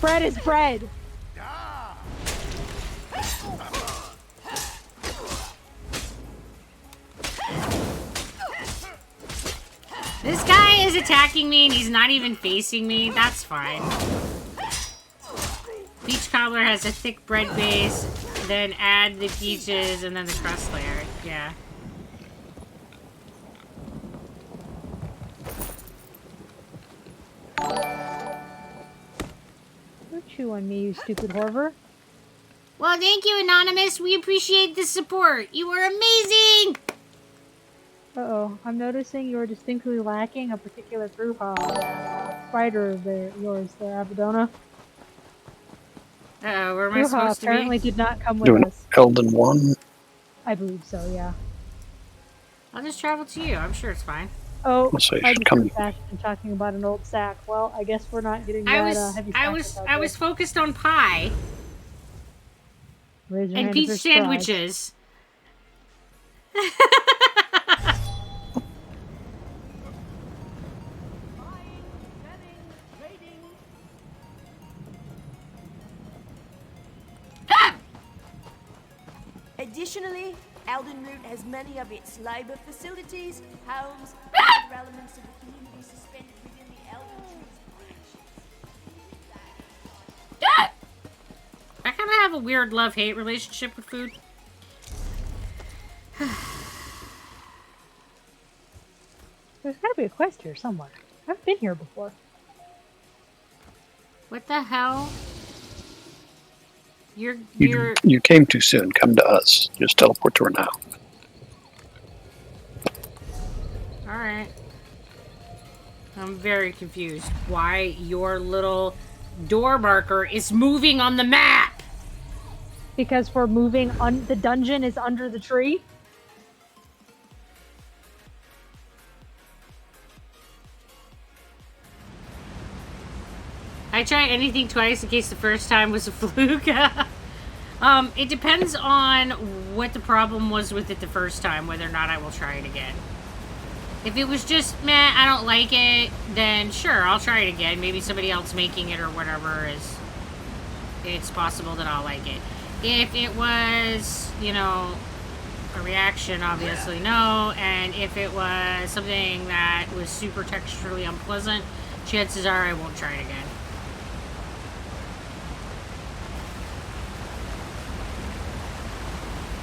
Bread is bread. This guy is attacking me and he's not even facing me. That's fine. Peach cobbler has a thick bread base, then add the peaches and then the crust layer. Yeah. Don't chew on me, you stupid Horver. Well, thank you, Anonymous. We appreciate the support. You are amazing! Uh-oh, I'm noticing you're distinctly lacking a particular Bruja spider there, yours there, Abadona. Uh-oh, where am I Bruja supposed to apparently be? did not come with Doing us. Elden 1. I believe so, yeah. I'll just travel to you. I'm sure it's fine. Oh, So you I should just come- heard Bastion talking about an old sack. Well, I guess we're not getting that heavy sack. I was focused on pie Raise your and hand if peach you're surprised. sandwiches. Additionally, Eldenroot has many of its labor facilities, homes, and other elements of the community suspended within the Eldenroot's branches. I kind of have a weird love-hate relationship with food. There's gotta be a quest here somewhere. I've been here before. What the hell? You're You came too soon. Come to us. Just teleport to her now. Alright. I'm very confused why your little door marker is moving on the map. Because we're moving the dungeon is under the tree. I tried anything twice in case the first time was a fluke. It depends on what the problem was with it the first time, whether or not I will try it again. If it was just, meh, I don't like it, then sure, I'll try it again. Maybe somebody else making it or whatever is... It's possible that I'll like it. If it was, you know, a reaction, obviously no. And if it was something that was super texturally unpleasant, chances are I won't try it again.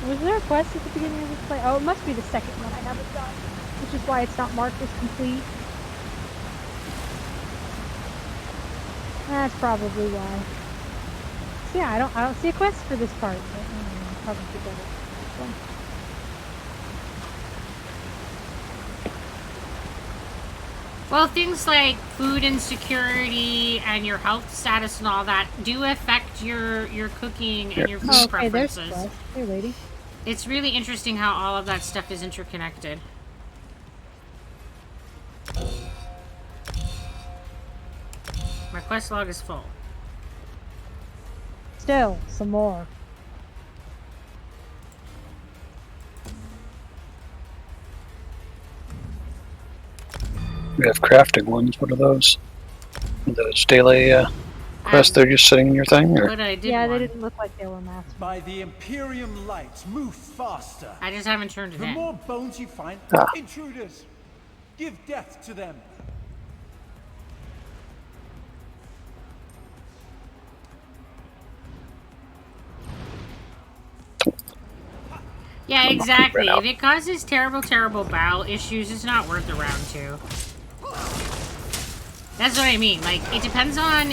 Was there a quest at the beginning of this play? Oh, it must be the second one I haven't done, which is why it's not marked as complete. That's probably why. So yeah, I don't see a quest for this part. But, I'll probably get it. Well, things like food insecurity and your health status and all that do affect your cooking and your food Oh, okay, there's preferences. the quest. Hey, lady. It's really interesting how all of that stuff is interconnected. My quest log is full. Still, some more. We have crafting ones. What are those? Those daily quests, they're just sitting in your thing? Or? But I did Yeah, one. they didn't look like they were masked. By the Imperium light, move faster. I just haven't turned it The in. more bones you find, Ah. intruders, give death to them. Yeah, I'm not exactly. right If it causes terrible, terrible bowel issues, it's not worth the round 2. That's what I mean. Like, it depends on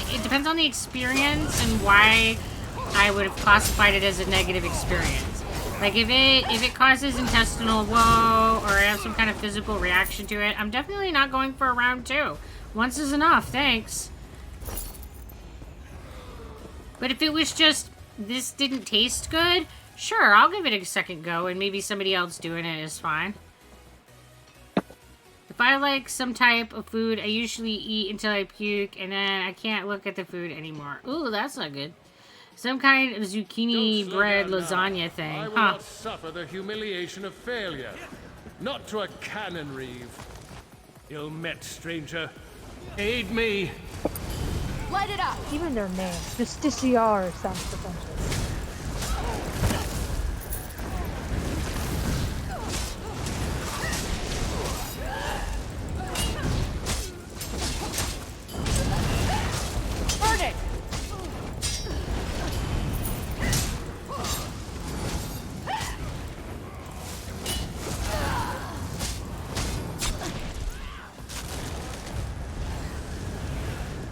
the experience and why I would have classified it as a negative experience. Like, if it causes intestinal woe or I have some kind of physical reaction to it, I'm definitely not going for a round 2. Once is enough, thanks. But if it was just, this didn't taste good, sure, I'll give it a second go, and maybe somebody else doing it is fine. If I like some type of food, I usually eat until I puke, and then I can't look at the food anymore. Ooh, that's not good. Some kind of zucchini bread lasagna thing. I will Huh. not suffer the humiliation of failure. Not to a cannon reeve. Ill met, stranger. Aid me. Light it up! Even their name, Justiciar, sounds pretentious. Burn it!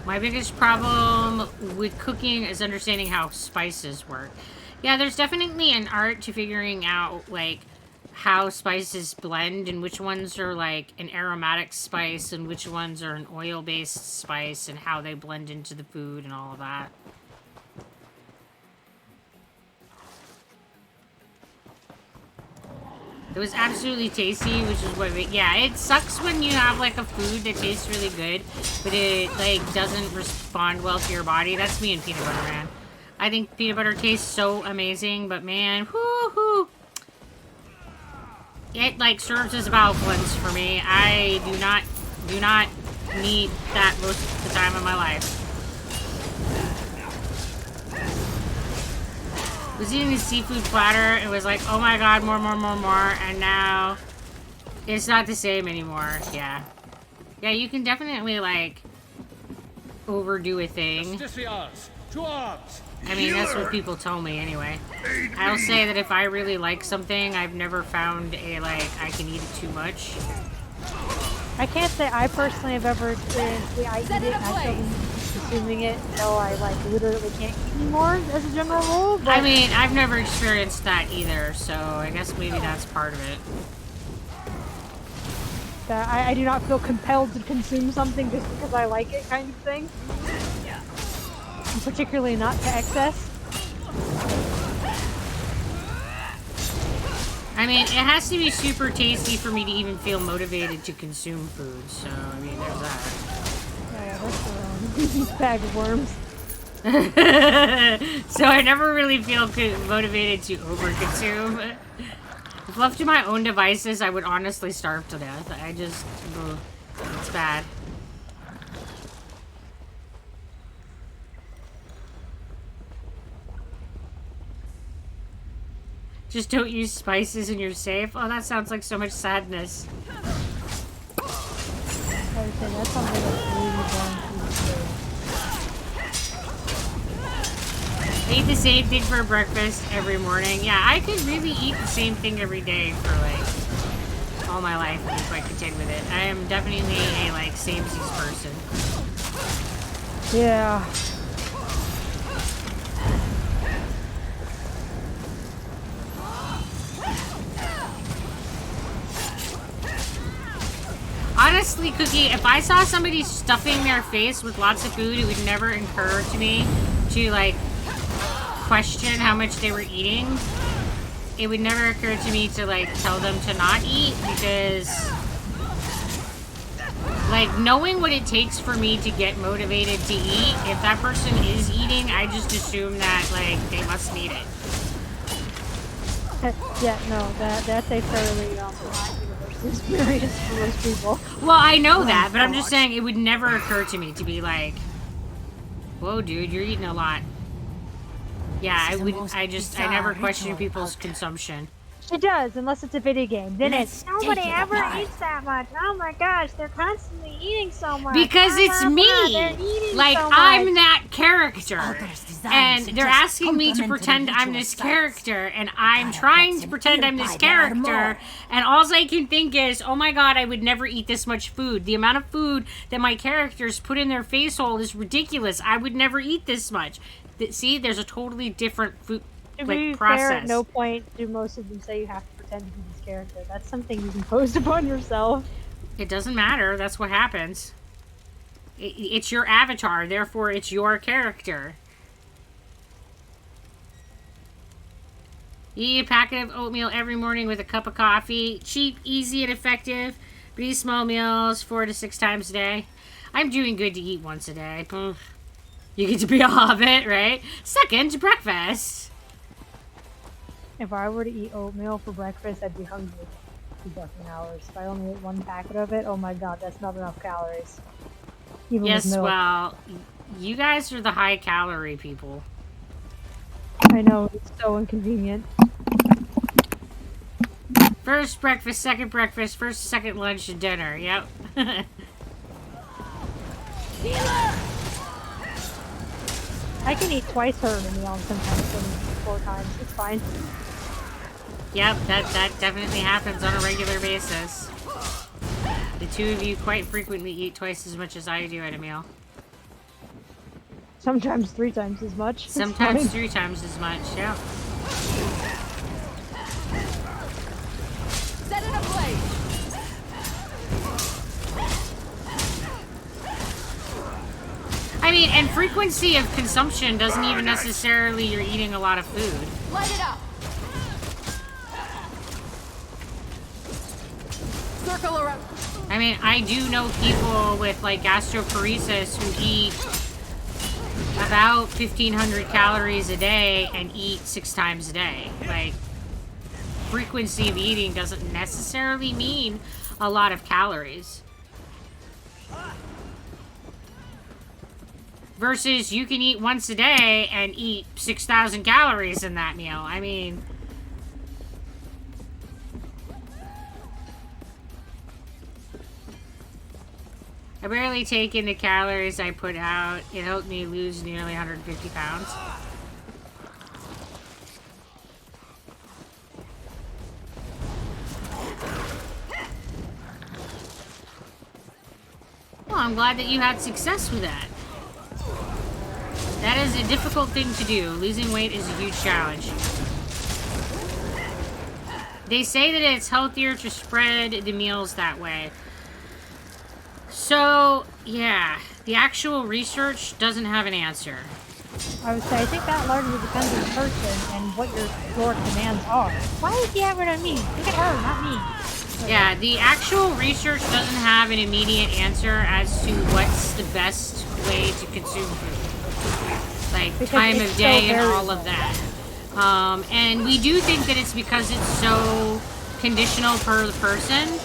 My biggest problem with cooking is understanding how spices work. Yeah, there's definitely an art to figuring out, like, how spices blend and which ones are, like, an aromatic spice and which ones are an oil-based spice and how they blend into the food and all of that. It was absolutely tasty, which is what yeah, it sucks when you have like a food that tastes really good, but it like doesn't respond well to your body. That's me and peanut butter, man. I think peanut butter tastes so amazing, but man, whoo-hoo. It like serves as a bowel cleanse for me. I do not need that most of the time in my life. Was eating a seafood platter and was like, oh my god, more, and now it's not the same anymore. Yeah. Yeah, you can definitely, like, overdo a thing. I mean, that's what people tell me anyway. I'll say that if I really like something, I've never found a, like, I can eat it too much. I can't say I personally have ever experienced the I eat it and I still consuming it until I like literally can't eat anymore as a general rule. But I mean, I've never experienced that either, so I guess maybe that's part of it. that I do not feel compelled to consume something just because I like it kind of thing. And particularly not to excess. I mean, it has to be super tasty for me to even feel motivated to consume food, so, I mean, there's that. Yeah, that's the bag of worms. So I never really feel motivated to overconsume. If left to my own devices, I would honestly starve to death. I just... ugh, it's bad. Just don't use spices and you're safe? Oh, that sounds like so much sadness. I would say that sounds like a really boring food. I eat the same thing for breakfast every morning. Yeah, I could really eat the same thing every day for, like, all my life and be quite content with it. I am definitely a, like, samesies person. Yeah. Honestly, Cookie, if I saw somebody stuffing their face with lots of food, it would never occur to me to, like, question how much they were eating. It would never occur to me to, like, tell them to not eat, because, like, knowing what it takes for me to get motivated to eat, if that person is eating, I just assume that, like, they must need it. Yeah, no, that's a fairly not universal experience for most people. Well, I know that, but I'm just saying it would never occur to me to be like, whoa, dude, you're eating a lot. Yeah, I never question people's consumption. It does, unless it's a video game. Then Let's it's nobody take it ever apart. eats that much. Oh my gosh, they're constantly eating so much. Because it's me! They're eating Like, so much. I'm that character. Others' designs And they're suggest asking me to pretend I'm complementary this styles. character, and I'm trying to pretend I'm this By there are more. character, and all I can think is, oh my god, I would never eat this much food. The amount of food that my characters put in their face hole is ridiculous. I would never eat this much. See, there's a totally different food, To be like, fair, process. at no point do most of them say you have to pretend to be this character. That's something you've imposed upon yourself. It doesn't matter. That's what happens. It's your avatar, therefore it's your character. You eat a packet of oatmeal every morning with a cup of coffee. Cheap, easy, and effective. But eat small meals 4 to 6 times a day. I'm doing good to eat once a day. You get to be a hobbit, right? Second, breakfast. If I were to eat oatmeal for breakfast, I'd be hungry for 2 fucking hours. If I only ate 1 packet of it, oh my god, that's not enough calories. Even with Yes, milk. well, You guys are the high calorie people. I know, it's so inconvenient. First breakfast, first, second lunch, and dinner. Yep. I can eat twice her in a meal, sometimes 4 times. It's fine. Yep, that definitely happens on a regular basis. The two of you quite frequently eat twice as much as I do at a meal. Sometimes 3 times as much. It's Sometimes fine. 3 times as much, yeah. Set it ablaze! I mean, and frequency of consumption doesn't even necessarily you're eating a lot of food. Light it up! Circle around. I mean, I do know people with like gastroparesis who eat about 1,500 calories a day and eat 6 times a day. Like, frequency of eating doesn't necessarily mean a lot of calories. Versus you can eat once a day and eat 6,000 calories in that meal. I mean... I barely take in the calories I put out. It helped me lose nearly 150 pounds. Well, I'm glad that you had success with that. That is a difficult thing to do. Losing weight is a huge challenge. They say that it's healthier to spread the meals that way. So, yeah, the actual research doesn't have an answer. I would say, I think that largely depends on the person and what your caloric demands are. Why is he having on me? Look at her, not me. Yeah, the actual research doesn't have an immediate answer as to what's the best way to consume food. Like, Because time it's of day so and all of that. And we do think that it's because it's so conditional per person,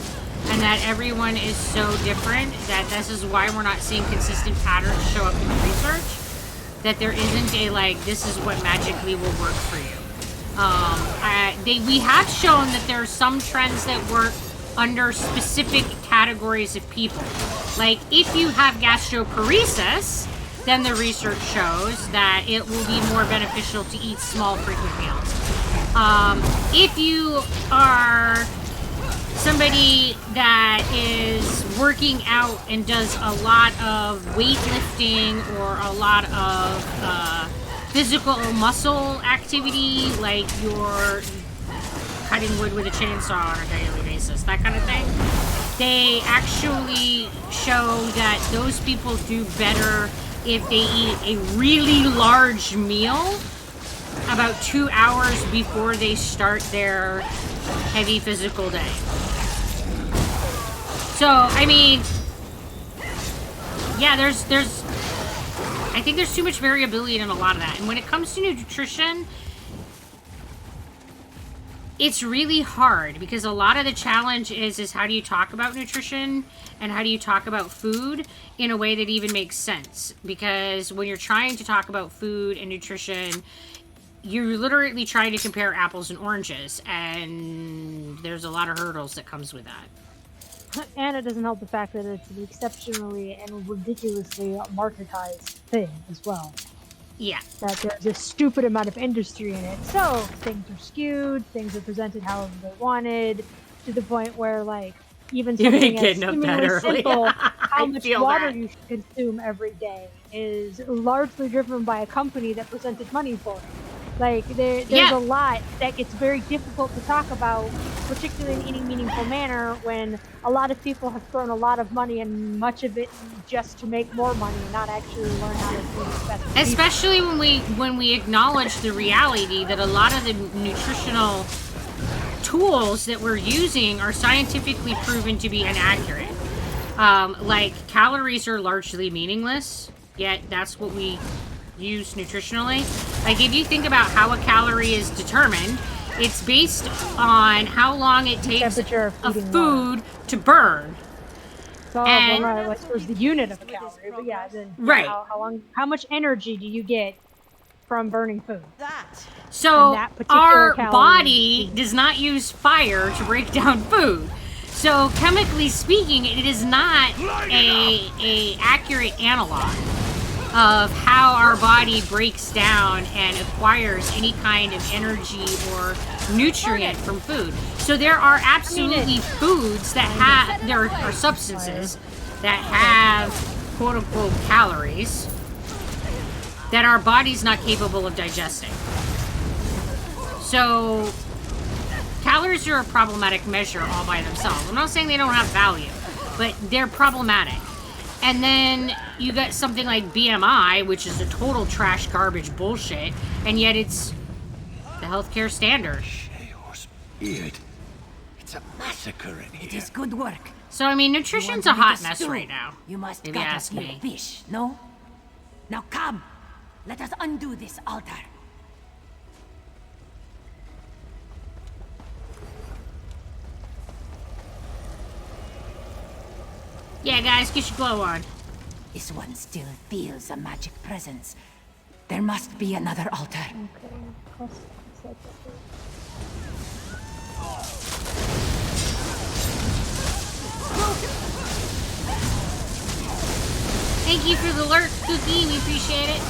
and that everyone is so different, that this is why we're not seeing consistent patterns show up in the research. That there isn't a, like, this is what magically will work for you. We have shown that there are some trends that work under specific categories of people. Like, if you have gastroparesis, then the research shows that it will be more beneficial to eat small, frequent meals. If you are somebody that is working out and does a lot of weightlifting or a lot of physical muscle activity, like you're cutting wood with a chainsaw on a daily basis, that kind of thing, they actually show that those people do better if they eat a really large meal about 2 hours before they start their heavy physical day. So, I mean, yeah, I think there's too much variability in a lot of that. And when it comes to nutrition, it's really hard because a lot of the challenge is how do you talk about nutrition and how do you talk about food in a way that even makes sense? Because when you're trying to talk about food and nutrition, you're literally trying to compare apples and oranges, and there's a lot of hurdles that comes with that. And it doesn't help the fact that it's an exceptionally and ridiculously marketized thing as well. Yeah. That there's a stupid amount of industry in it. So things are skewed, things are presented however they wanted, to the point where, like, even something as seemingly simple, how much water you should consume every day, is largely driven by a company that presented money for it. Like, there's a lot that gets very difficult to talk about, particularly in any meaningful manner, when a lot of people have thrown a lot of money, and much of it just to make more money and not actually learn how to do it best. Especially when we acknowledge the reality that a lot of the nutritional tools that we're using are scientifically proven to be inaccurate. Like, calories are largely meaningless, yet that's what we use nutritionally. Like, if you think about how a calorie is determined, it's based on how long it takes a food to burn. So, And- well, no, I suppose the unit of a calorie, but yeah, then Right. how much energy do you get from burning food? So And that particular our calorie body is- does not use fire to break down food. So chemically speaking, it is not a accurate analog of how our body breaks down and acquires any kind of energy or nutrient from food. So there are absolutely foods that have, there are substances that have quote unquote calories that our body's not capable of digesting. So calories are a problematic measure all by themselves. I'm not saying they don't have value, but they're problematic. And then you got something like BMI, which is a total trash garbage bullshit, and yet it's the healthcare standard. Weird. It's a massacre in here. It is good work. So I mean, nutrition's a You want to hot make mess stew? right now. You must if you gut us ask your me. fish, no? Now come. Let us undo this altar. Yeah, guys, get your glow on. This one still feels a magic presence. There must be another altar. Thank you for the alert, Cookie. We appreciate it.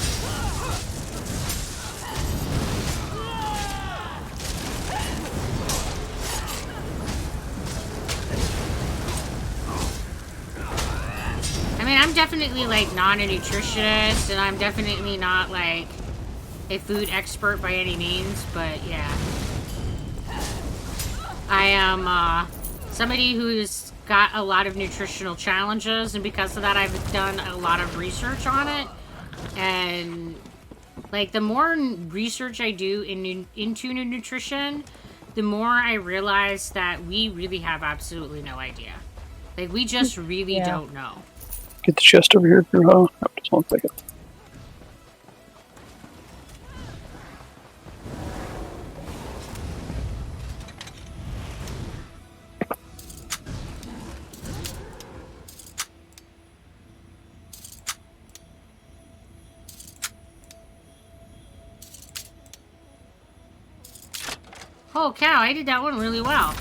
I mean, I'm definitely like not a nutritionist, and I'm definitely not like a food expert by any means, but yeah. I am somebody who's got a lot of nutritional challenges, and because of that I've done a lot of research on it. And like the more research I do into nutrition, the more I realize that we really have absolutely no idea. Like we just really don't know. Get the chest over here, Gruha. Just one second. Oh cow, I did that one really well.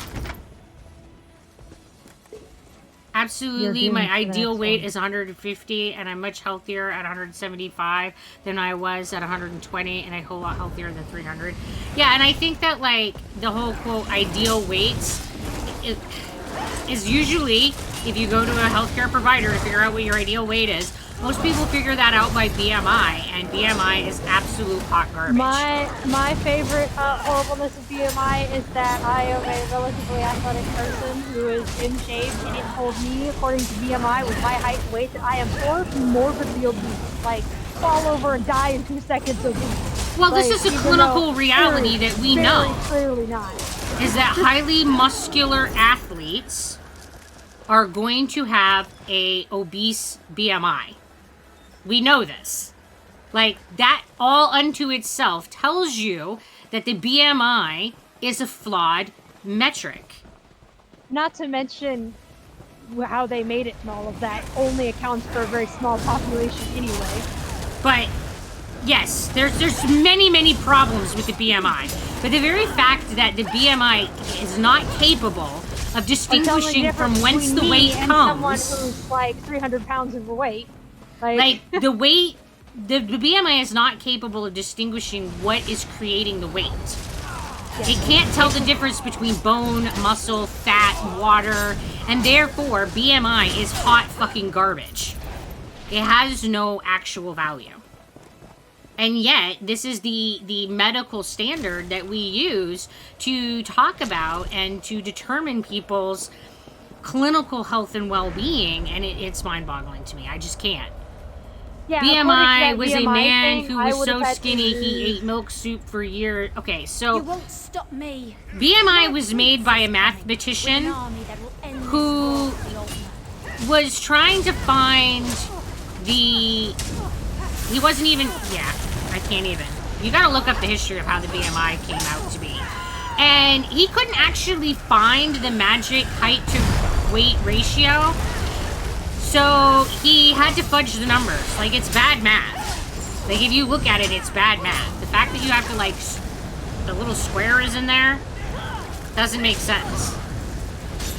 Absolutely, You're my doing the ideal next weight one. is 150, and I'm much healthier at 175 than I was at 120, and a whole lot healthier than 300. Yeah, and I think that, like, the whole, quote, ideal weights is usually, if you go to a healthcare provider to figure out what your ideal weight is, most people figure that out by BMI, and BMI is absolute hot garbage. My favorite horribleness of BMI is that I am a relatively athletic person who is in shape, and it told me, according to BMI, with my height and weight, that I am far from morbidly obese. Like, fall over and die in 2 seconds obese. Well, this Like, is a even clinical though reality very, that we very know. clearly not. Is that highly muscular athletes are going to have a obese BMI. We know this. Like, that all unto itself tells you that the BMI is a flawed metric. Not to mention how they made it and all of that only accounts for a very small population anyway. But yes, there's many problems with the BMI. But the very fact that the BMI is not capable of distinguishing from whence the weight and someone comes. who's like 300 pounds overweight. Like, the weight, the BMI is not capable of distinguishing what is creating the weight. It can't tell the difference between bone, muscle, fat, water, and therefore BMI is hot fucking garbage. It has no actual value. And yet, this is the medical standard that we use to talk about and to determine people's clinical health and well-being, and it's mind-boggling to me. I just can't. Yeah, BMI was a BMI man thing, who I was would've so had skinny to- he ate milk soup for years. Okay, so You won't stop me. BMI was made by a mathematician who was trying to find the... He wasn't even... Yeah, I can't even. You gotta look up the history of how the BMI came out to be. And he couldn't actually find the magic height to weight ratio So he had to fudge the numbers. Like, it's bad math. Like, if you look at it, it's bad math. The fact that you have to, like, the little square is in there doesn't make sense.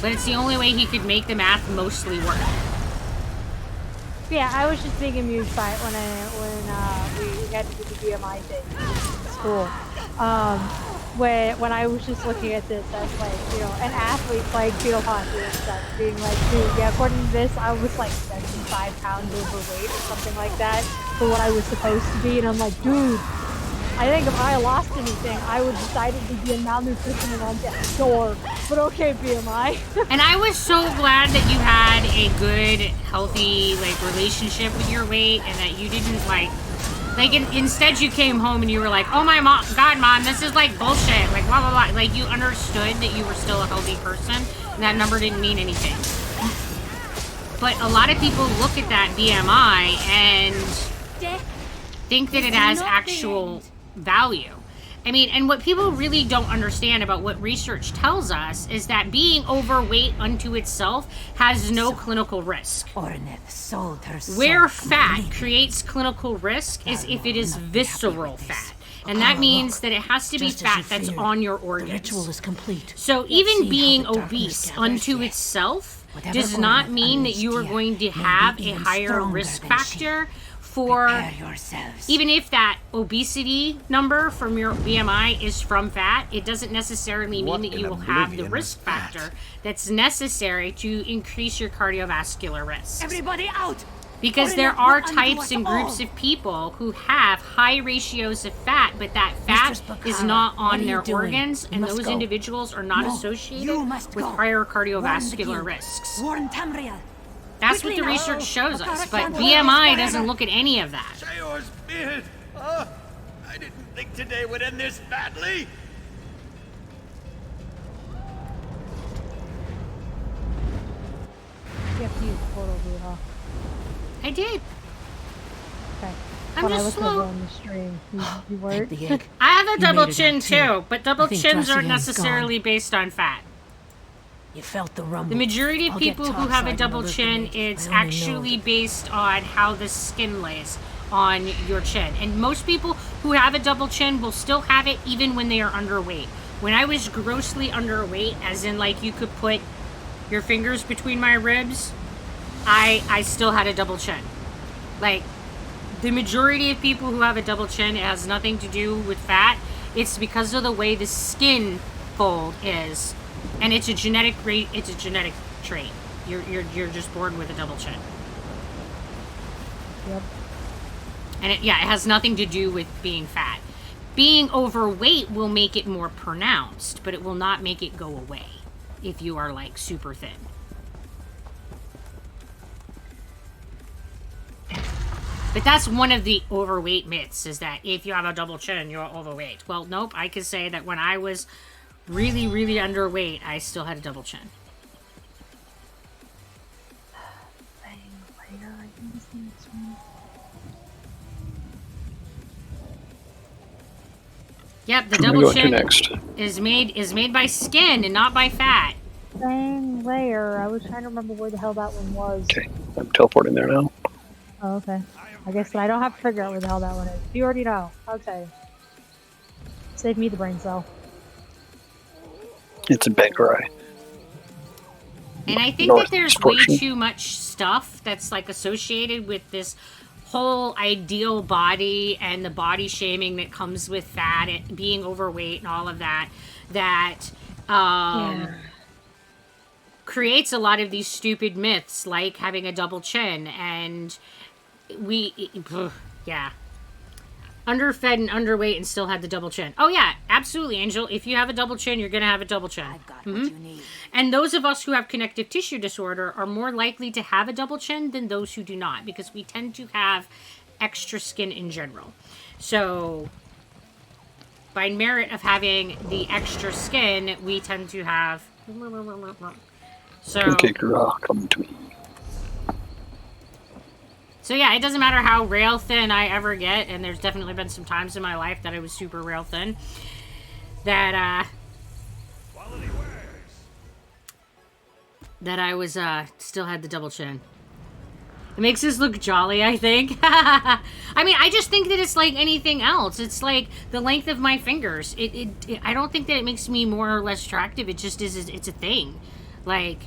But it's the only way he could make the math mostly work. Yeah, I was just being amused by it when we had to do the BMI thing in school. When I was just looking at this as like, you know, an athlete playing fetal hockey and stuff, being like, dude, yeah, according to this, I was like 75 pounds overweight or something like that for what I was supposed to be, and I'm like, dude, I think if I lost anything, I would decidedly be a malnutrition and on death's door. But okay, BMI. And I was so glad that you had a good, healthy, like, relationship with your weight, and that you didn't, like, instead you came home and you were like, oh my God, Mom, this is, like, bullshit, like, blah, blah, blah. Like, you understood that you were still a healthy person, and that number didn't mean anything. But a lot of people look at that BMI and think that it has actual value. I mean, and what people really don't understand about what research tells us is that being overweight unto itself has no clinical risk. Where fat creates clinical risk is if it is visceral fat. And that means that it has to be fat that's on your organs. So even being obese unto itself does not mean that you are going to have a higher risk factor for, even if that obesity number from your BMI is from fat, it doesn't necessarily mean that you will have the risk factor that's necessary to increase your cardiovascular risk. Everybody out! Because there are types and groups of people who have high ratios of fat, but that fat is not on their organs, and those individuals are not associated with higher cardiovascular risks. Warren Tamriel. That's what the research shows us, but BMI doesn't look at any of that. Shayor's beard! Oh, I didn't think today would end this badly! You have to use portal blue, huh? I did. Okay. I'm when just I looked slow. over on the stream, you weren't? I have a double chin too, but double chins aren't necessarily based on fat. You felt the rumble. The majority of people who have a double chin, it's actually based on how the skin lays on your chin. And most people who have a double chin will still have it even when they are underweight. When I was grossly underweight, as in like you could put your fingers between my ribs, I still had a double chin. Like, the majority of people who have a double chin, it has nothing to do with fat. It's because of the way the skin fold is. And it's a genetic trait. You're just born with a double chin. Yep. And it has nothing to do with being fat. Being overweight will make it more pronounced, but it will not make it go away if you are like super thin. But that's one of the overweight myths, is that if you have a double chin, you're overweight. Well, nope. I could say that when I was really, really underweight, I still had a double chin. Yep, the double chin is made by skin and not by fat. Same layer. I was trying to remember where the hell that one was. Okay, I'm teleporting there now. Oh, okay. I guess I don't have to figure out where the hell that one is. You already know. I'll tell you. Save me the brain cell. It's in Bangarai. And I think that there's way too much stuff that's like associated with this whole ideal body and the body shaming that comes with fat and being overweight and all of that, creates a lot of these stupid myths, like having a double chin. And underfed and underweight and still had the double chin. Oh yeah, absolutely, Angel. If you have a double chin, you're gonna have a double chin. I've got what you need. And those of us who have connective tissue disorder are more likely to have a double chin than those who do not, because we tend to have extra skin in general. So, by merit of having the extra skin, we tend to have. So. Come to me. So yeah, it doesn't matter how rail thin I ever get, and there's definitely been some times in my life that I was super rail thin, that I was still had the double chin. It makes us look jolly, I think. I mean, I just think that it's like anything else. It's like the length of my fingers. I don't think that it makes me more or less attractive. It just is, it's a thing. Like,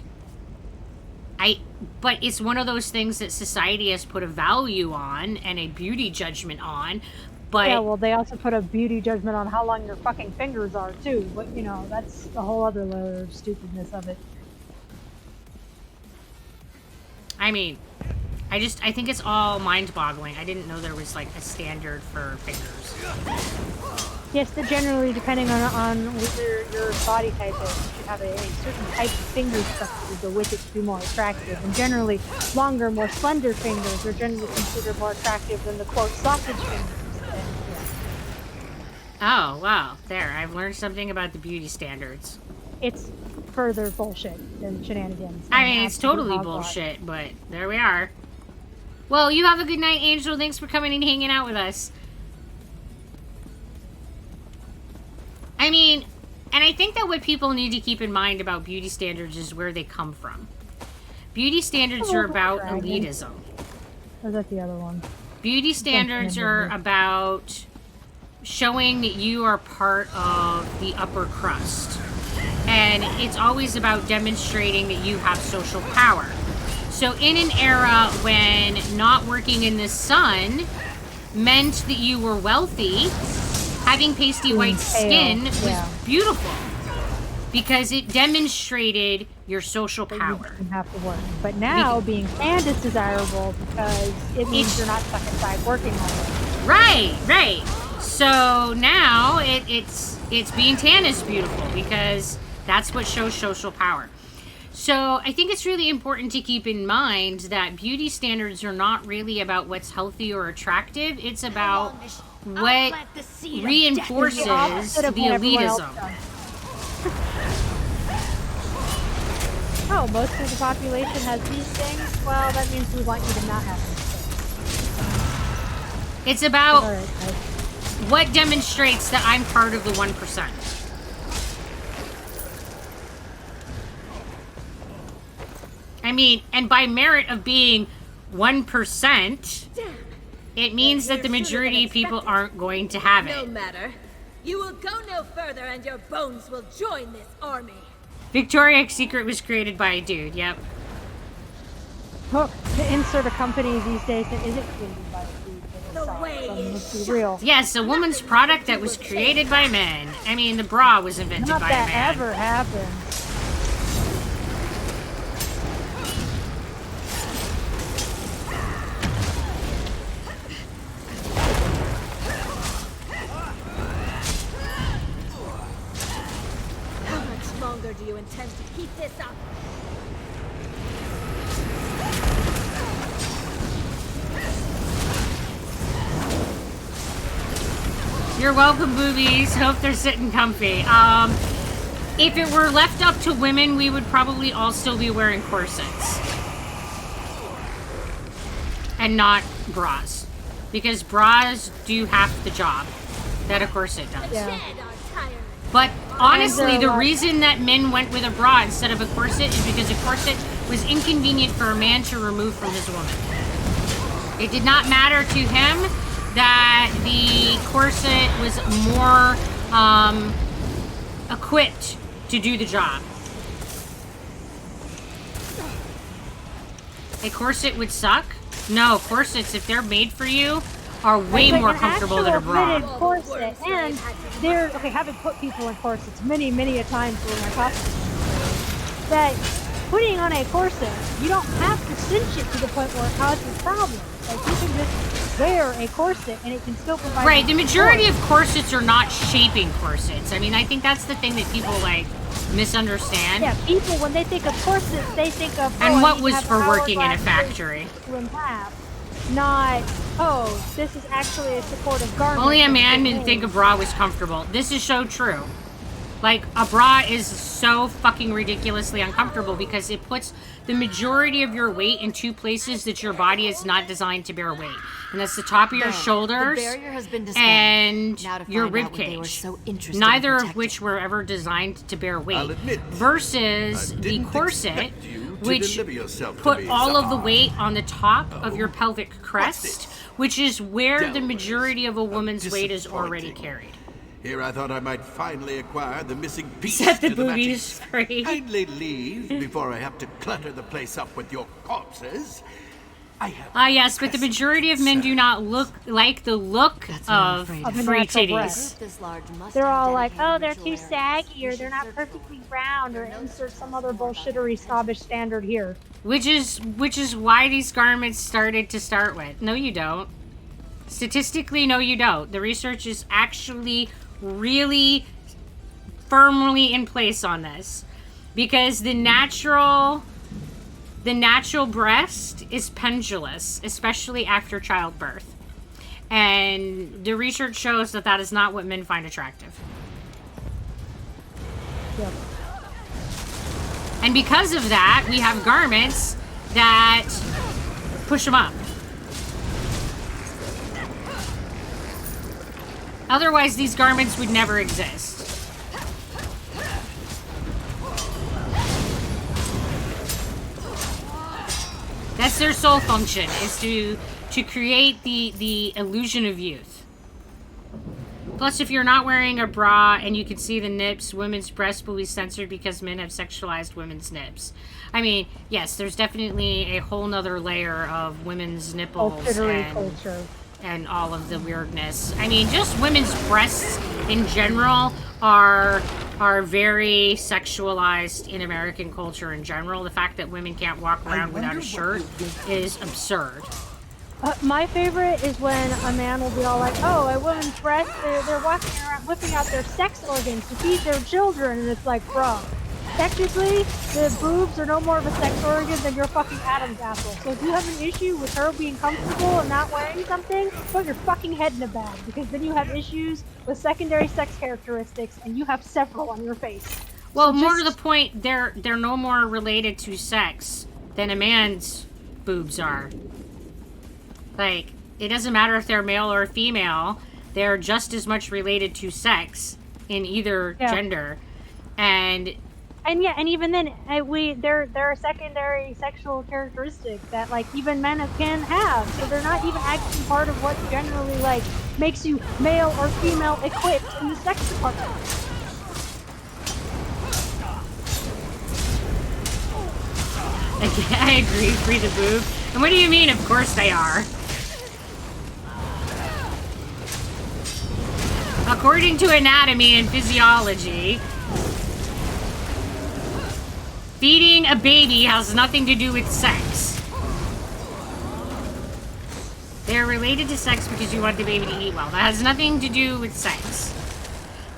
but it's one of those things that society has put a value on and a beauty judgment on. But yeah, well, they also put a beauty judgment on how long your fucking fingers are, too. But, you know, that's the whole other layer of stupidness of it. I mean, I think it's all mind-boggling. I didn't know there was, like, a standard for fingers. Yes, that generally, depending on what your body type is, you should have a certain type of finger structure to go with it to be more attractive. And generally, longer, more slender fingers are generally considered more attractive than the, quote, sausage fingers. Oh, wow. There, I've learned something about the beauty standards. It's further bullshit than shenanigans. I mean, it's totally bullshit, but there we are. Well, you have a good night, Angel. Thanks for coming and hanging out with us. I mean, and I think that what people need to keep in mind about beauty standards is where they come from. Beauty standards are about elitism. Or is that the other one? Beauty standards are about showing that you are part of the upper crust. And it's always about demonstrating that you have social power. So in an era when not working in the sun meant that you were wealthy, having pasty white skin was beautiful because it demonstrated your social power. You didn't have to work. But now being tanned is desirable because it means you're not stuck inside working all day. Right, right. So now it's being tan is beautiful because that's what shows social power. So I think it's really important to keep in mind that beauty standards are not really about what's healthy or attractive. It's about what reinforces the elitism. Oh, most of the population has these things? Well, that means we want you to not have these things. It's about what demonstrates that I'm part of the 1%. I mean, and by merit of being 1%, it means that the majority of people aren't going to have it. No matter. You will go no further and your bones will join this army. Victoria's Secret was created by a dude, yep. Oh, to insert a company these days that isn't created by a dude. Let's be real. Yes, a woman's product that was created by men. I mean, the bra was invented by a man. Not that ever happened. How much longer do you intend to keep this up? You're welcome, boobies. Hope they're sitting comfy. If it were left up to women, we would probably all still be wearing corsets. And not bras. Because bras do half the job that a corset does. Yeah. But honestly, the reason that men went with a bra instead of a corset is because a corset was inconvenient for a man to remove from his woman. It did not matter to him that the corset was more equipped to do the job. A corset would suck? No, corsets, if they're made for you, are way more comfortable than a bra. Corset, and they're, okay, having put people in corsets many, many a time during my costume, that putting on a corset, you don't have to cinch it to the point where it causes problems. Like, you can just wear a corset and it can still provide... Right, the majority of corsets are not shaping corsets. I mean, I think that's the thing that people, like, misunderstand. Yeah, people, when they think of corsets, they think of... And what was for working in a factory. Not, oh, this is actually a supportive garment. Only a man didn't think a bra was comfortable. This is so true. Like, a bra is so fucking ridiculously uncomfortable because it puts the majority of your weight in two places that your body is not designed to bear weight. And that's the top of your shoulders and your rib cage. Neither of which were ever designed to bear weight. Versus the corset, which deliver yourself to put me, all of the Zahar? weight on the top of your pelvic crest, which is where the Delvers majority of a woman's weight is disappointing. already carried. Here I thought I might finally acquire the missing piece Set the to the boobies matching. free. Kindly leave before I have to clutter the place up with your corpses. I have Ah, yes, but the majority of men do not look like the look of Of a free natural titties. breast. This large must They're have all like, dedicated oh, they're ritual too areas. saggy, or they're not perfectly round, or insert some other bullshittery snobbish standard here. Which is why these garments started to start with. No, you don't. Statistically, no, you don't. The research is actually really firmly in place on this, because the natural breast is pendulous, especially after childbirth, and the research shows that that is not what men find attractive. Yep. And because of that, we have garments that push them up. Otherwise, these garments would never exist. That's their sole function, is to create the illusion of youth. Plus, if you're not wearing a bra and you can see the nips, women's breasts will be censored because men have sexualized women's nips. I mean, yes, there's definitely a whole nother layer of women's nipples Culture. and all of the weirdness. I mean, just women's breasts in general are very sexualized in American culture in general. The fact that women can't walk around without a shirt is absurd. My favorite is when a man will be all like, oh, a woman's breast, they're walking around whipping out their sex organs to feed their children, and it's like, bro, technically, the boobs are no more of a sex organ than your fucking Adam's apple. So if you have an issue with her being comfortable and not wearing something, put your fucking head in a bag, because then you have issues with secondary sex characteristics, and you have several on your face. Well, So more just- to the point, they're no more related to sex than a man's boobs are. Like, it doesn't matter if they're male or female, they're just as much related to sex in either gender. And yeah, and even then, they're a secondary sexual characteristic that like even men can have. So they're not even actually part of what generally like makes you male or female equipped in the sex department. I agree, free the boob. And what do you mean? Of course they are. According to anatomy and physiology, feeding a baby has nothing to do with sex. They're related to sex because you want the baby to eat well. That has nothing to do with sex.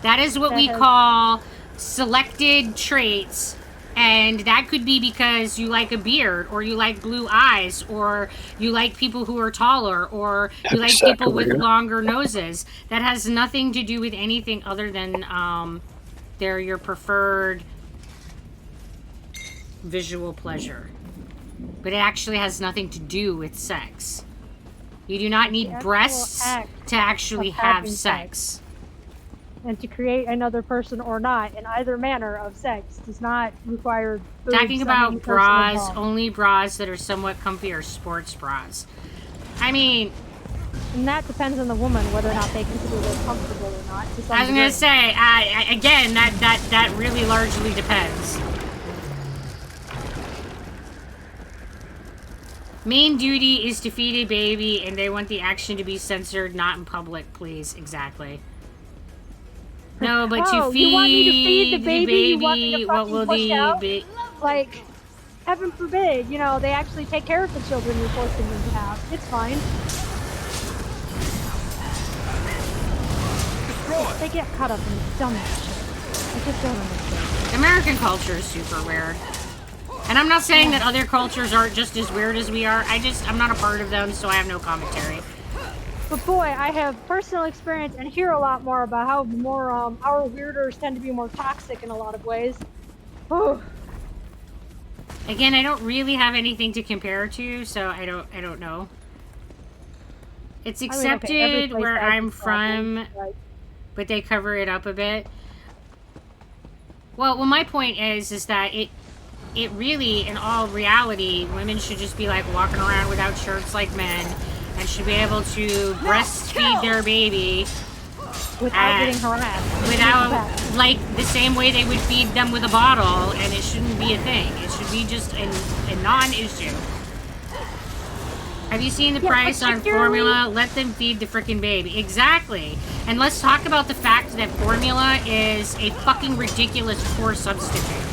That is what we call selected traits. And that could be because you like a beard, or you like blue eyes, or you like people who are taller, or you like people with longer noses. That has nothing to do with anything other than they're your preferred visual pleasure. But it actually has nothing to do with sex. You do not need breasts to actually have sex. And to create another person or not in either manner of sex does not require boobs Talking on about any person bras, involved. only bras that are somewhat comfy are sports bras. I mean, And that depends on the woman whether or not they consider those comfortable or not. To some I was gonna degree. say, again, that really largely depends. Main duty is to feed a baby, and they want the action to be censored, not in public, please. Exactly. No, but Oh, to feed you want me to feed the baby? You want me to what fucking will push the out? ba- Like, heaven forbid, you know, they actually take care of the children you're forcing them to have. It's fine. They get caught up in dumb shit. I just don't understand. American culture is super weird. And I'm not saying that other cultures aren't just as weird as we are. I'm not a part of them, so I have no commentary. But boy, I have personal experience and hear a lot more about how more our weirders tend to be more toxic in a lot of ways. Whew. Again, I don't really have anything to compare to, so I don't know. It's accepted every place where has I'm its problems, from, right? but they cover it up a bit. Well, my point is that it really, in all reality, women should just be like walking around without shirts like men, and should be able to breastfeed their baby Without getting harassed. without, like, the same way they would feed them with a bottle, and it shouldn't be a thing. It should be just a non-issue. Have you seen the price on formula? Let them feed the freaking baby. Exactly. And let's talk about the fact that formula is a fucking ridiculous poor substitute.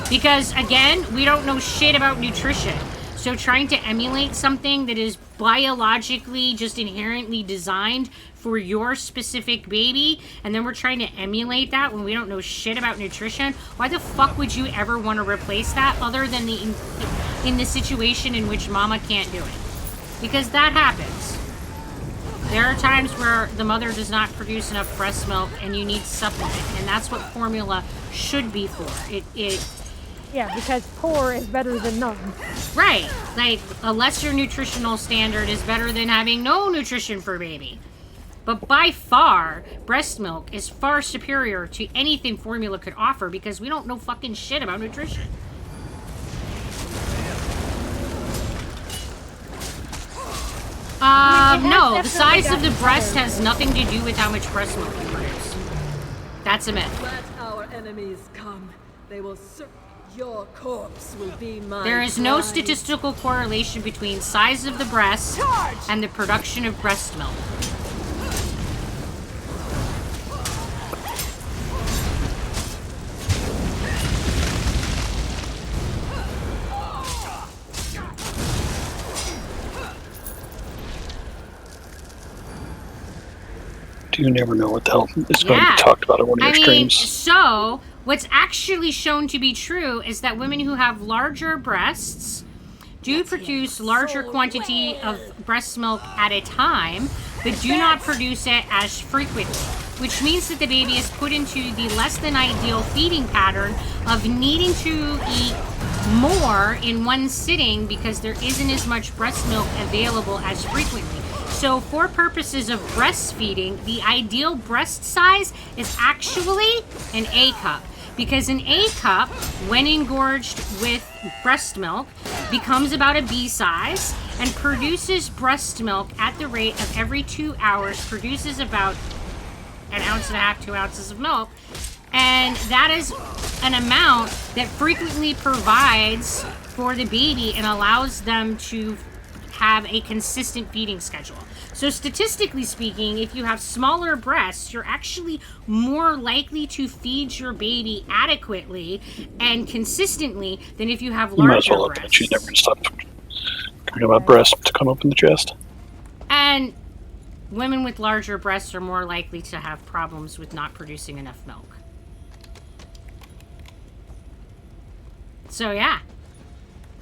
Because, again, we don't know shit about nutrition. So trying to emulate something that is biologically just inherently designed for your specific baby, and then we're trying to emulate that when we don't know shit about nutrition, why the fuck would you ever want to replace that other than in the situation in which mama can't do it? Because that happens. There are times where the mother does not produce enough breast milk and you need supplement, and that's what formula should be for. Yeah, because poor is better than none. Right. Like, a lesser nutritional standard is better than having no nutrition for baby. But by far, breast milk is far superior to anything formula could offer because we don't know fucking shit about nutrition. No, the size of the breast has nothing to do with how much breast milk you produce. That's a myth. Let our enemies come. They will your corpse will be mine. There is no statistical correlation between size of the breast and the production of breast milk. You never know what the hell is going to be talked about on one of your streams. So, what's actually shown to be true is that women who have larger breasts do produce larger quantity of breast milk at a time, but do not produce it as frequently, which means that the baby is put into the less than ideal feeding pattern of needing to eat more in one sitting because there isn't as much breast milk available as frequently. So for purposes of breastfeeding, the ideal breast size is actually an A cup. Because an A cup, when engorged with breast milk, becomes about a B size and produces breast milk at the rate of every 2 hours, produces about 1.5 ounces, 2 ounces of milk. And that is an amount that frequently provides for the baby and allows them to have a consistent feeding schedule. So statistically speaking, if you have smaller breasts, you're actually more likely to feed your baby adequately and consistently than if you have larger might as well breasts. that you never stop talking about breasts to come up in the chest. And women with larger breasts are more likely to have problems with not producing enough milk. So yeah.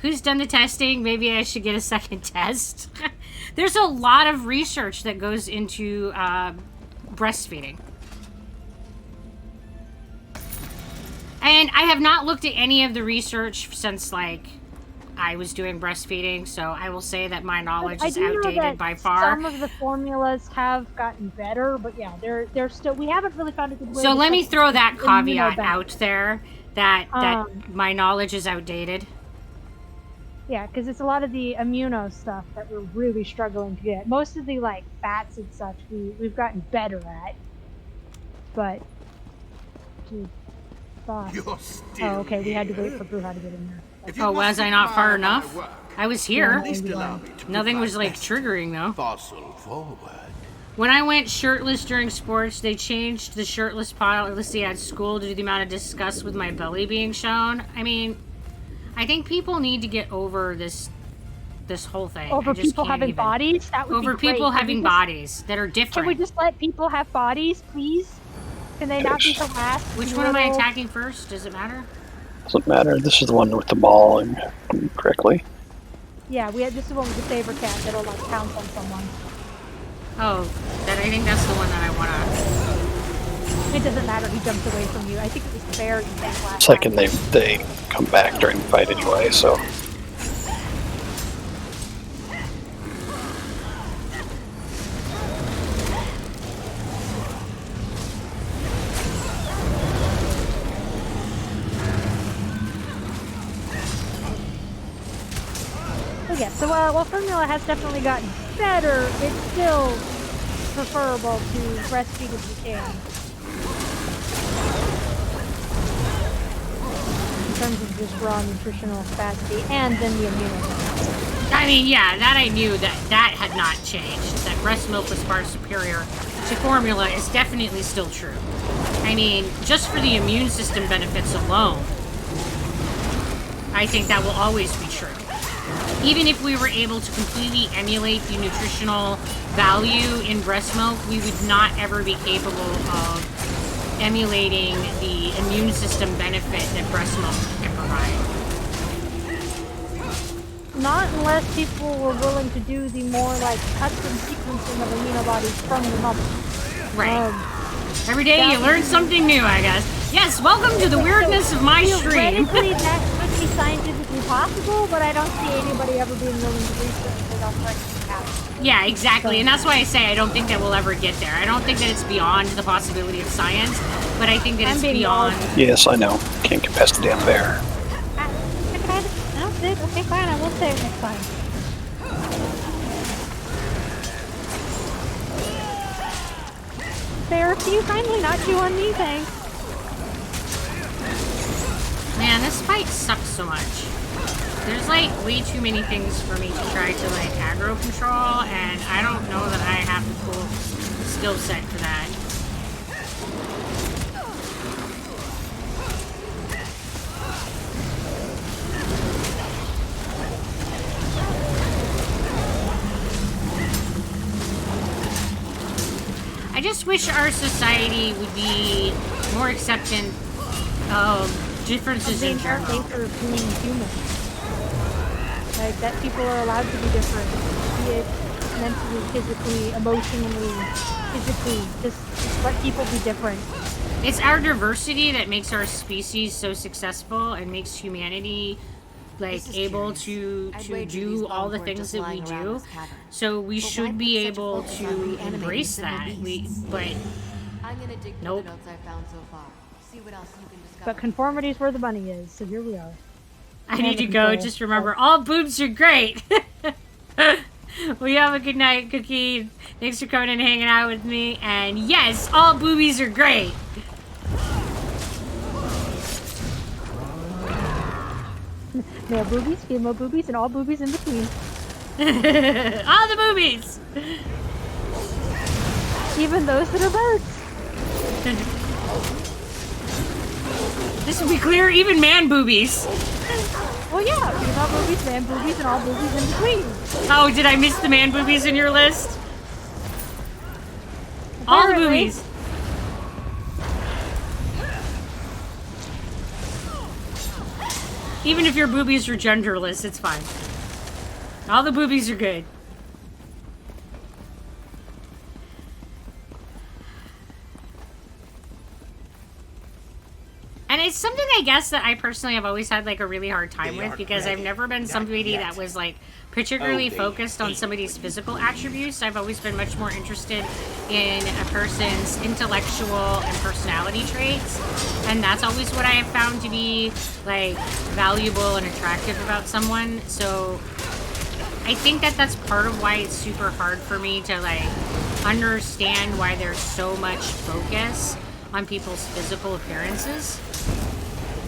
Who's done the testing? Maybe I should get a second test. There's a lot of research that goes into breastfeeding. And I have not looked at any of the research since, like, I was doing breastfeeding, so I will say that my knowledge is outdated by far. Some of the formulas have gotten better, but yeah, they're still, we haven't really found a good way. So let me throw that caveat immunobalance. out there that my knowledge is outdated. Yeah, because it's a lot of the immuno stuff that we're really struggling to get. Most of the, like, fats and such we've gotten better at. But, geez, thought. Oh, okay, we had to wait for Bruja to get in there. Oh, was I not far enough? I was here. Nothing was, like, triggering, though. Fossil forward. When I went shirtless during sports, they changed the shirtless policy at school due to the amount of disgust with my belly being shown. I mean, I think people need to get over this whole thing. Over people having bodies? That would over be great. people having bodies that are different. Can we just let people have bodies, please? Can they not be harassed? Which one am I attacking first? Does it matter? Doesn't matter. This is the one with the ball, correctly. Yeah, this is the one with the saber cat that'll, like, pounce on someone. Oh, I think that's the one that I want to... It doesn't matter, he jumped away from you. I think it was fair. It's like, and they come back during the fight anyway, so. yeah, so while formula has definitely gotten better, it's still preferable to breastfeed if you can. In terms of just raw nutritional capacity and then the immunity. I mean, yeah, that I knew that had not changed. That breast milk was far superior to formula is definitely still true. I mean, just for the immune system benefits alone, I think that will always be true. Even if we were able to completely emulate the nutritional value in breast milk, we would not ever be capable of emulating the immune system benefit that breast milk can provide. Not unless people were willing to do the more like custom sequencing of amino bodies from the mother. Right. Every day you learn something new, I guess. Yes, welcome to the weirdness of my stream. Theoretically, that could be scientifically possible, but I don't see anybody ever being willing to research it on happen. Yeah, exactly. And that's why I say I don't think that we'll ever get there. I don't think that it's beyond the possibility of science, but I think that it's beyond... Yes, I know. Can't get past the damn bear. Okay, fine, I will say it next time. Sarah, can you kindly not chew on me? Thanks. Man, this fight sucks so much. There's like way too many things for me to try to like aggro control, and I don't know that I have the full skill set for that. I just wish our society would be more accepting of differences in general. Nature of being human. Like, that people are allowed to be different. Be it mentally, physically, emotionally, physically. Just let people be different. It's our diversity that makes our species so successful and makes humanity like able to do all the things that we do. So we should be able to embrace that. But nope. But conformity is where the money is, so here we are. I need to go. Just remember, all boobs are great. Well, you have a good night, Cookie. Thanks for coming and hanging out with me. And yes, all boobies are great. Male boobies, female boobies, and all boobies in between. All the boobies! Even those that are birds. This would be clear, even man boobies. Well, yeah, female boobies, man boobies, and all boobies in between. Oh, did I miss the man boobies in your list? Apparently. All the boobies. Even if your boobies are genderless, it's fine. All the boobies are good. And it's something, I guess, that I personally have always had like a really hard time with, because I've never been somebody that was like particularly focused on somebody's physical attributes. I've always been much more interested in a person's intellectual and personality traits, and that's always what I have found to be like valuable and attractive about someone. So I think that that's part of why it's super hard for me to like understand why there's so much focus on people's physical appearances.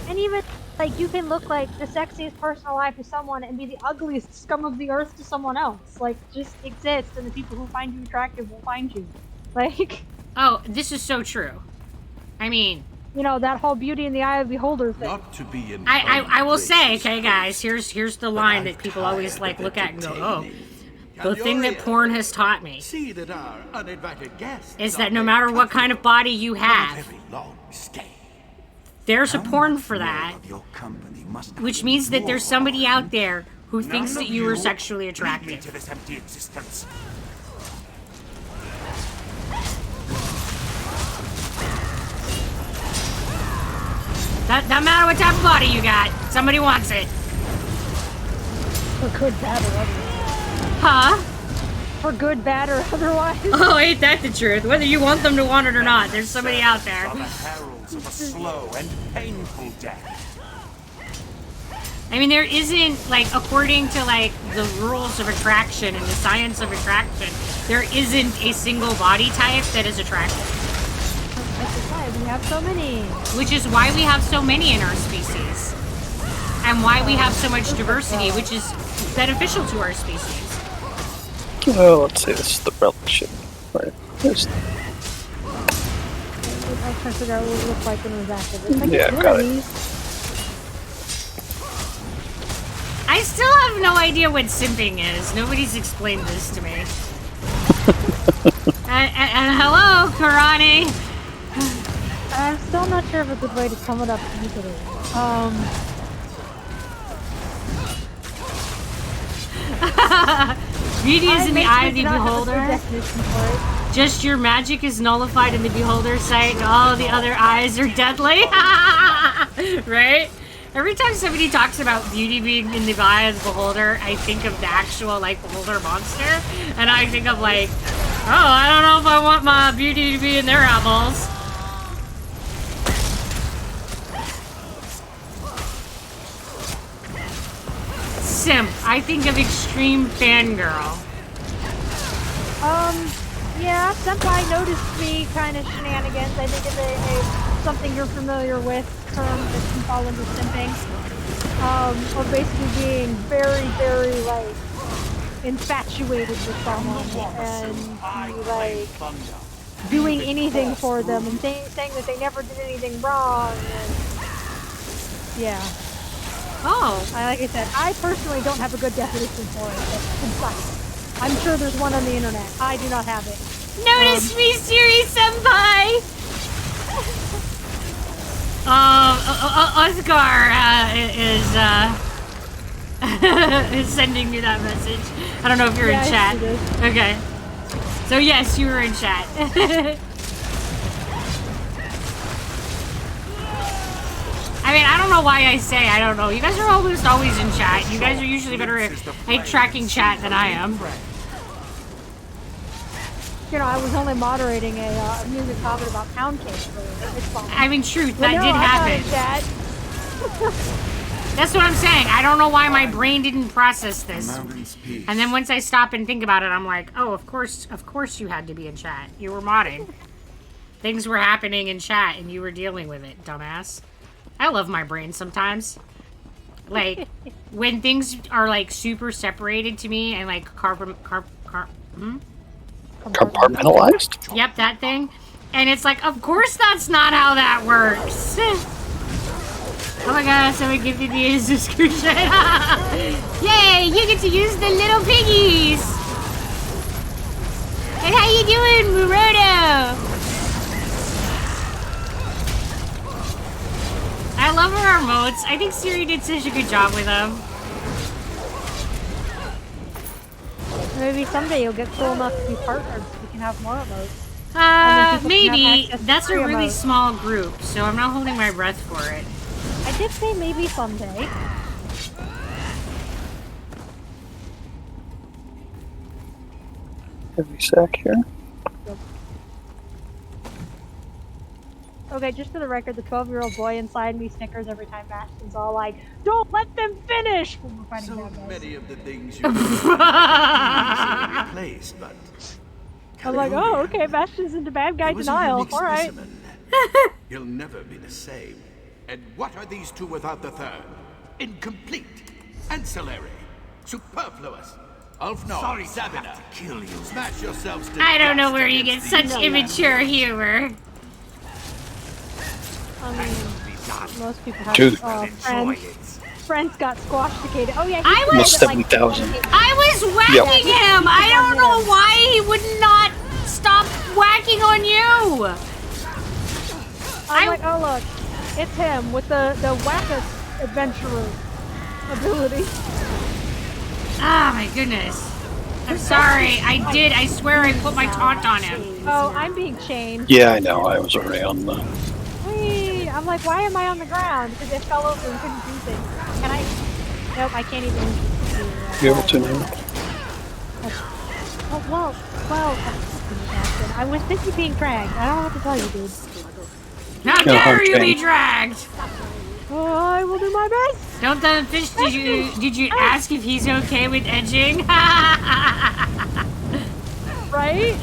And even, like, you can look like the sexiest person alive to someone and be the ugliest scum of the earth to someone else. Like, just exist, and the people who find you attractive will find you. Like... Oh, this is so true. I mean... You know, that whole beauty in the eye of the beholder thing. Not to be in I will say, okay, guys, here's the line that people always, like, look at and go, oh, the thing that porn has taught me see that our uninvited guests is that no matter what kind of body you have, there's a porn for that, which means that there's somebody out there who thinks that you are sexually attractive. to this empty existence. Doesn't matter what type of body you got, somebody wants it. For good, bad, or otherwise. Huh? For good, bad, or otherwise. Oh, ain't that the truth? Whether you want them to want it or not, there's somebody out there. Are the heralds of a slow and painful death. I mean, there isn't, like, according to, like, the rules of attraction and the science of attraction, there isn't a single body type that is attractive. That's why we have so many. Which is why we have so many in our species. And why we have so much diversity, which is beneficial to our species. Oh, let's see, this is the relic ship. Right. There's... I was trying to figure out what it looked like when it was active. It's like Yeah, one got of it. these. I still have no idea what simping is. Nobody's explained this to me. Hello, Karani. I'm still not sure of a good way to sum it up easily. Beauty is in the eye of the do not have a good beholder. definition for it. Just your magic is nullified in the beholder's sight, and all the other eyes are deadly. Right? Every time somebody talks about beauty being in the eye of the beholder, I think of the actual, like, beholder monster. And I think of, like, oh, I don't know if I want my beauty to be in their eyeballs. Simp. I think of extreme fangirl. Yeah, Senpai noticed me kind of shenanigans. I think it's something you're familiar with, term that can fall under simping. Of basically being very, very, like, infatuated with someone and, like, doing anything for them and saying that they never did anything wrong. And, yeah. Oh. Like I said, I personally don't have a good definition for it. It's concise. I'm sure there's one on the internet. I do not have it. Notice me, Siri Senpai! Oscar is sending me that message. I don't know if you're in chat. Okay. So yes, you were in chat. I mean, I don't know why I say I don't know. You guys are almost always in chat. You guys are usually better at tracking chat than I am. You know, I was only moderating a music comment about pound cake earlier. It's fine. I mean, truth, that But no, did I'm happen. not in chat. That's what I'm saying. I don't know why my brain didn't process this. And then once I stop and think about it, I'm like, oh, of course you had to be in chat. You were modding. Things were happening in chat and you were dealing with it, dumbass. I love my brain sometimes. Like, when things are, like, super separated to me and, like, Compartmentalized? Yep, that thing. And it's like, of course that's not how that works. Oh my gosh, someone gifted me a subscription. Yay, you get to use the little piggies. And how you doing, Muroto? I love her emotes. I think Siri did such a good job with them. Maybe someday you'll get cool enough to be partnered so we can have more emotes. Maybe. That's a really small group, so I'm not holding my breath for it. I did say maybe someday. Heavy sack here. Okay, just for the record, the 12-year-old boy inside me snickers every time Bastion's all like, "Don't let them finish!" when we're fighting bad guys. Many of the things you easily replaced, but I'm like, oh, okay, Bastion's into bad guy denial. All right. He'll never be the same. And what are these two without the third? Incomplete, ancillary, superfluous. Sorry, Sabina. Kill you. Smash yourselves to I don't know dust where you get against such these immature humor. I mean, most people have Dude. friends got squashed-icated. Oh yeah, I Almost 70,000. I was whacking him! I don't know why he would not stop whacking on you! I'm like, oh look, it's him with the Wackus adventurer ability. Ah, my goodness. I'm sorry. I swear I put my taunt on him. Oh, I'm being chained. Yeah, I know. I was already on the... Whee! I'm like, why am I on the ground? Because I fell over and couldn't do things. Can I? Nope, I can't even. You able to now? Oh, well, I was busy being dragged. I don't know what to tell you, dude. How dare you be dragged! Oh, I will do my best. Don't the fish, did you ask if he's okay with edging? Right?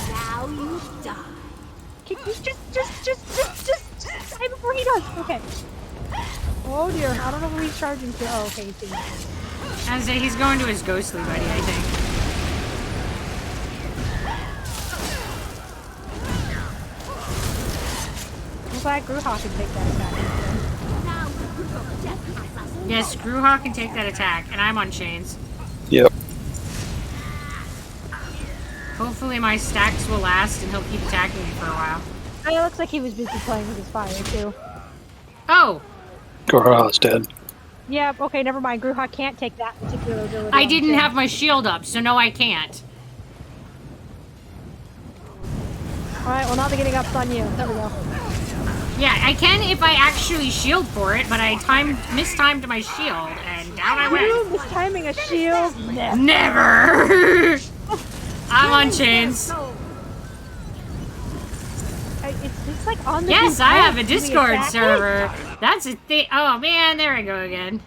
Now you die. Can you just die before he does? Okay. Oh dear, I don't know who he's charging to. Oh, okay, he's taking it. I was say he's going to his ghostly buddy, I think. I'm glad Gruha can take that attack. Yes, Gruha can take that attack, and I'm on chains. Yep. Hopefully my stacks will last and he'll keep attacking me for a while. It looks like he was busy playing with his fire too. Oh! Gora's dead. Yep, okay, never mind. Gruha can't take that particular ability. I on didn't Jin. have my shield up, so no I can't. Alright, well now they're getting ups on you. There we go. Yeah, I can if I actually shield for it, but I mistimed my shield, and down I You went. mistiming a shield? Never! I'm on chains. It's like on the Yes, I have a Can we Discord attack it? server. That's a thing. Oh man, there I go again.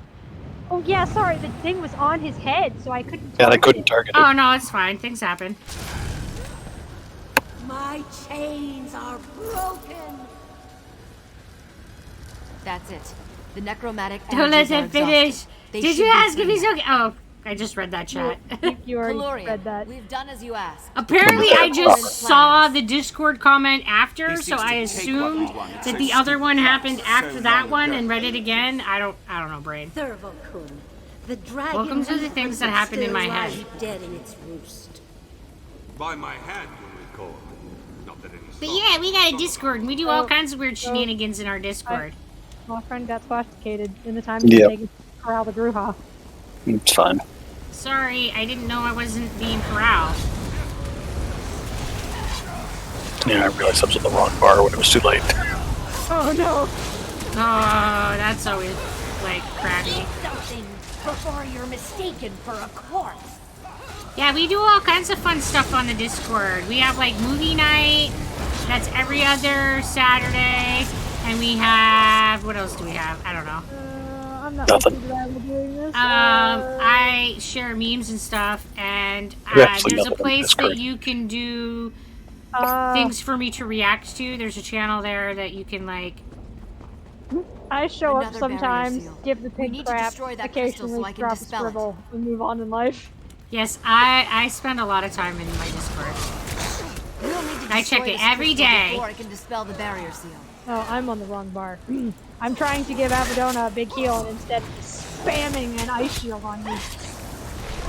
Oh yeah, sorry, the thing was on his head, so I couldn't Yeah, I target couldn't it. target it. Oh no, it's fine. Things happen. My chains are broken. That's it. The necromantic Don't let energies are him finish. exhausted. They Did should you be ask if free he's now. okay? Oh, I just read that chat. You already Valorian, read that. we've done as you asked. Apparently, I just saw the Discord comment after, He so seeks I to take assumed what we want that so the other one happened so after that long one ago. and read it again. I don't know, brain. Thurvokun, the dragon. Welcome to the things that happen in my head. lies dead in its roost. By my hand, you recall. Not that any But yeah, we got a Discord, and we do all Oh, kinds of weird shenanigans in our Discord. My friend got sophisticated in the time Yep. taken to corral the Gruha. It's fine. Sorry, I didn't know I wasn't being corralled. Yeah, I realized I was on the wrong bar when it was too late. Oh no! Oh, that's always, like, crappy. Something before you're mistaken for a corpse. Yeah, we do all kinds of fun stuff on the Discord. We have, like, movie night. That's every other Saturday. And we have... What else do we have? I don't know. I'm not Nothing. happy that I'm doing this. I share memes and stuff, and We actually there's a nothing on place Discord. that you can do Uh, things for me to react to. There's a channel there that you can, like... I show up Another barrier sometimes, seal. give the We pig need to crap, destroy that crystal so occasionally I can drop a dispel it. scribble, and move on in life. Yes, I spend a lot of time in my Discord. We'll need to I check destroy it this every crystal day. before I can dispel the barrier seal. Oh, I'm on the wrong bar. I'm trying to give Avedona a big heal, and instead spamming an ice shield on me.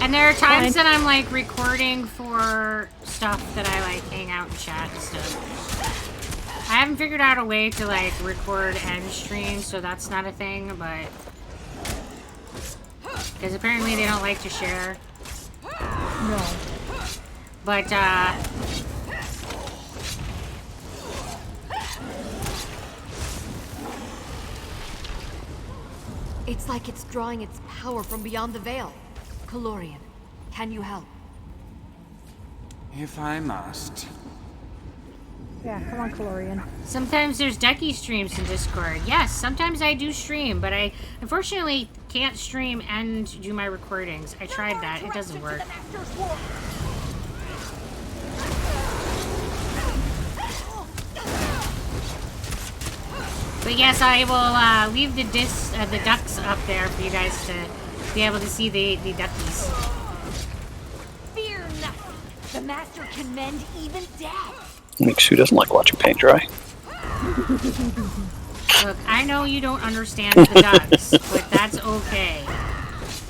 And there are times that I'm, like, recording for stuff that I, like, hang out and chat and stuff. I haven't figured out a way to, like, record and stream, so that's not a thing, but... Because apparently they don't like to share. No. But, It's like it's drawing its power from beyond the veil. Calorian, can you help? If I must. Yeah, come on, Calorian. sometimes there's Ducky streams in Discord. Yes, sometimes I do stream, but I unfortunately can't stream and do my recordings. I tried that. It doesn't work. But yes, I will leave the ducks up there for you guys to be able to see the duckies. Fear nothing. The master can mend even death. Makes who doesn't like watching paint dry. Look, I know you don't understand the ducks, but that's okay.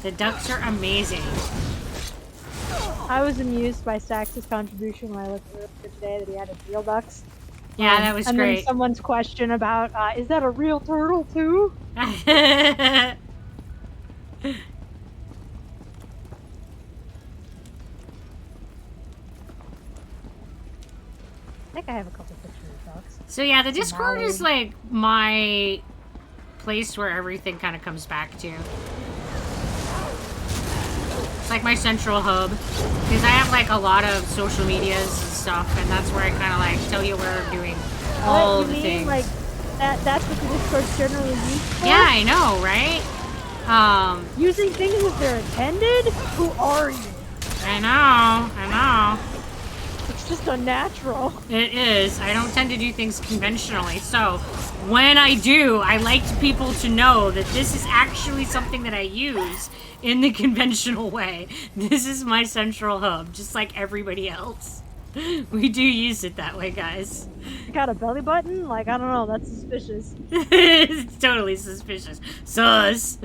The ducks are amazing. I was amused by Sax's contribution when I looked at it today that he had real ducks. Yeah, that was and great. then someone's question about, is that a real turtle too? I think I have a couple pictures of ducks. So yeah, the Discord is like my place where everything kind of comes back to. It's like my central hub. Because I have like a lot of social medias and stuff, and that's where I kind of like tell you where I'm doing all You the mean, things. like, That's what the Discord's generally used for. Yeah, I know, right? Using things as they're intended? Who are you? I know. It's just unnatural. It is. I don't tend to do things conventionally, so when I do, I like people to know that this is actually something that I use in the conventional way. This is my central hub, just like everybody else. We do use it that way, guys. You got a belly button? Like, I don't know, that's suspicious. It's totally suspicious. Sus.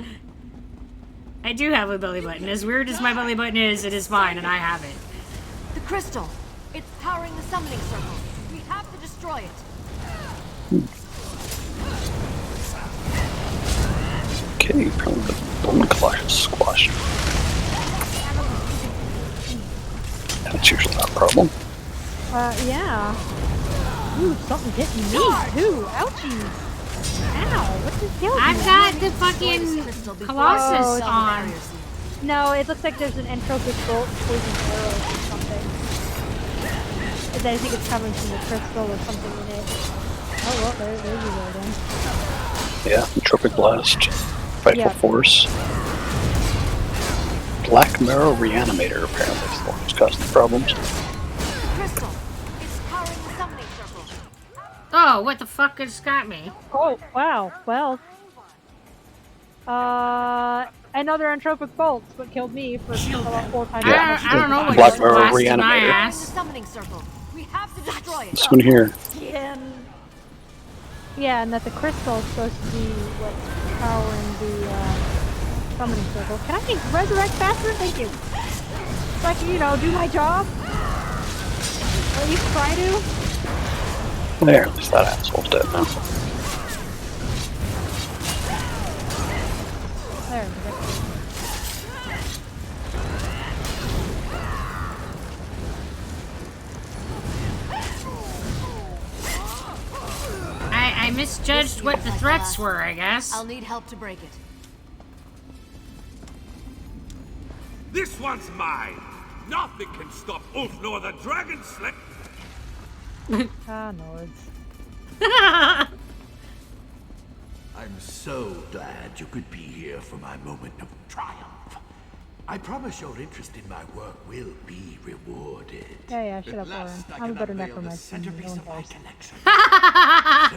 I do have a belly button. As weird as my belly button is, it is mine, and I have it. The crystal! It's powering the summoning circle. We have to destroy it. Okay, probably the bone clash is squashed. That's usually not a problem. Yeah. Ooh, something hitting me too. Ouchies. Ow, what just killed me? I've got the fucking Colossus on. No, it looks like there's an entropic bolt poison arrow or something. And I think it's coming from the crystal or something in it. Oh, well, there you go then. Yeah, Entropic Blast, Vital Force. Black Marrow Reanimator apparently is the one who's causing the problems. Crystal! It's powering the summoning circle. Oh, what the fuck just got me? Oh, wow. Well. Another entropic bolt, what killed me for about 4 times. Yeah, I don't know what Black just Marrow blasted my Reanimator. ass. Summoning circle. We have to destroy it. This one here. Yeah, and that the crystal is supposed to be what's powering the summoning circle. Can I resurrect faster? Thank you. So I can, do my job. Or at least try to. There, at least that asshole's dead now. There we go. I misjudged what the threats were, I guess. I'll need help to break it. This one's mine. Nothing can stop Ulf nor the Dragon Slayer. Nords. I'm so glad you could be here for my moment of triumph. I promise your interest in my work will be rewarded. Yeah, shut up, Lauren. I'm a better necromancer. Centerpiece of my collection.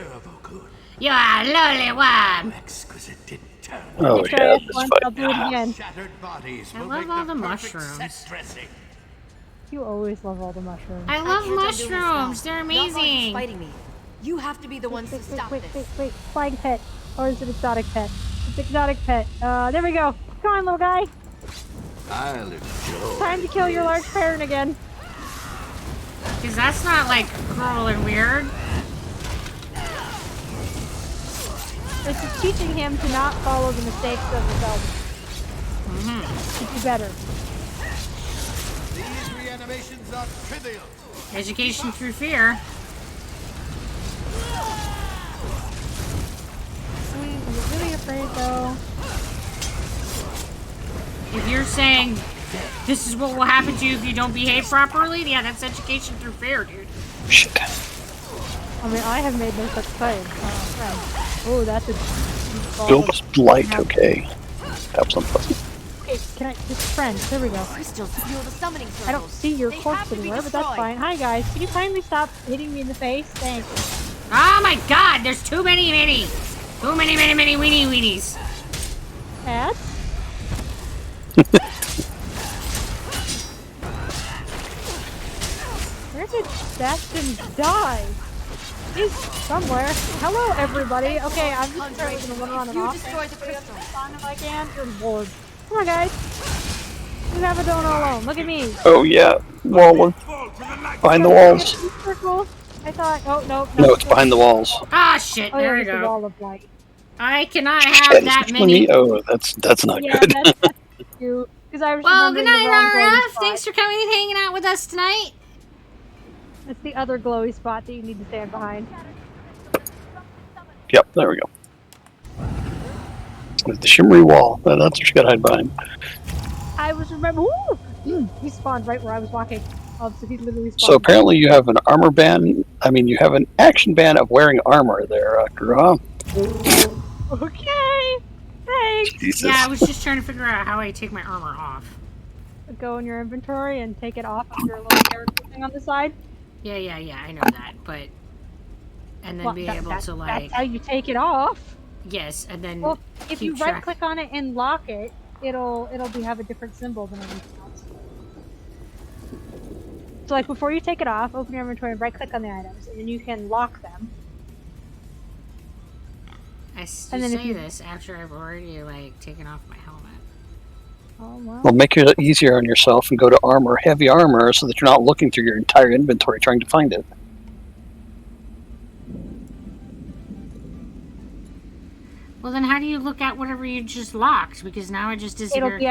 Terrible good. You are a lovely one. Exquisite didn't turn. Oh yeah, this I'll fight. do it again. Shattered bodies I will love make all the the perfect mushrooms. set dressing. You always love all the mushrooms. I love mushrooms. They're amazing. Fighting me. You have to be the ones to stop this. Wait. Flying pet. Or is it exotic pet? It's exotic pet. There we go. Come on, little guy. I'll enjoy. Time to kill your large parent again. Because that's not, like, cruel and weird. This is teaching him to not follow the mistakes of his elders. To do better. These reanimations are trivial. Education through fear. Are you really afraid, though? If you're saying this is what will happen to you if you don't behave properly, yeah, that's education through fear, dude. Shit. I mean, I have made no such claim. Friend. Oh, that's a... Build's Blight, okay. That was unpleasant. Okay, can I... Just friend. There we go. Crystals fuel the summoning circles. I don't see your They corpse have to be anywhere, but that's destroyed. fine. Hi, guys. Can you kindly stop hitting me in the face? Thanks. Oh my god, there's too many. Too many weenies. Cats? Where did Bastion die? He's somewhere. Hello, everybody. Okay, I'm just apparently gonna run around and off. Destroy the crystal. If I can. Good lord. Come on, guys. You have a donut alone. Look at me. Oh yeah, wall behind the walls. Circle. I thought. Oh no. No, it's behind the walls. Ah, shit, Oh, there yeah, we it's the go. wall of light. I cannot Shit, have is that this many. me? Oh, that's not Yeah, good. that's you. Because I was Well, remembering good the night, wrong glowy RF. spot. Thanks for coming and hanging out with us tonight. It's the other glowy spot that you need to stand behind. Yep, there we go. With the shimmery wall. That's what you gotta hide behind. I was remembering. He spawned right where I was walking. So he's literally spawned. So apparently you have an armor band I mean, you have an action ban of wearing armor there, Gruha. Okay. Thanks. Jesus. Yeah, I was just trying to figure out how I take my armor off. Go in your inventory and take it off of your little character thing on the side. Yeah, I know that, but... And then Well, be able to, like... That's how you take it off. Yes, and then Well, if you keep track. right-click on it and lock it, it'll have a different symbol than everything else. So, like, before you take it off, open your inventory and right-click on the items, and then you can lock them. I say And then if you- this after I've already, like, taken off my helmet. Oh, well. Well, make it easier on yourself and go to armor, heavy armor, so that you're not looking through your entire inventory trying to find it. Well, then how do you look at whatever you just locked? Because now I just disappeared.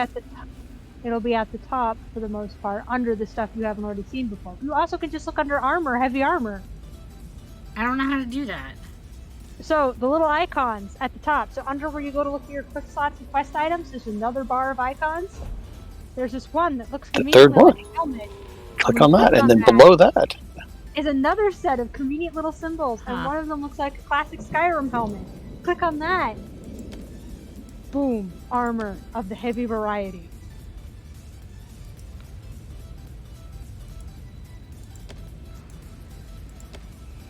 It'll be at the top for the most part, under the stuff you haven't already seen before. You also can just look under armor, heavy armor. I don't know how to do that. So the little icons at the top. So under where you go to look at your quick slots and quest items, there's another bar of icons. There's this one that looks The third conveniently like one. a helmet. Click When on you that, click and on then below that. is another set of convenient little symbols, and one of them looks like a classic Skyrim helmet. Click on that. Boom. Armor of the heavy variety.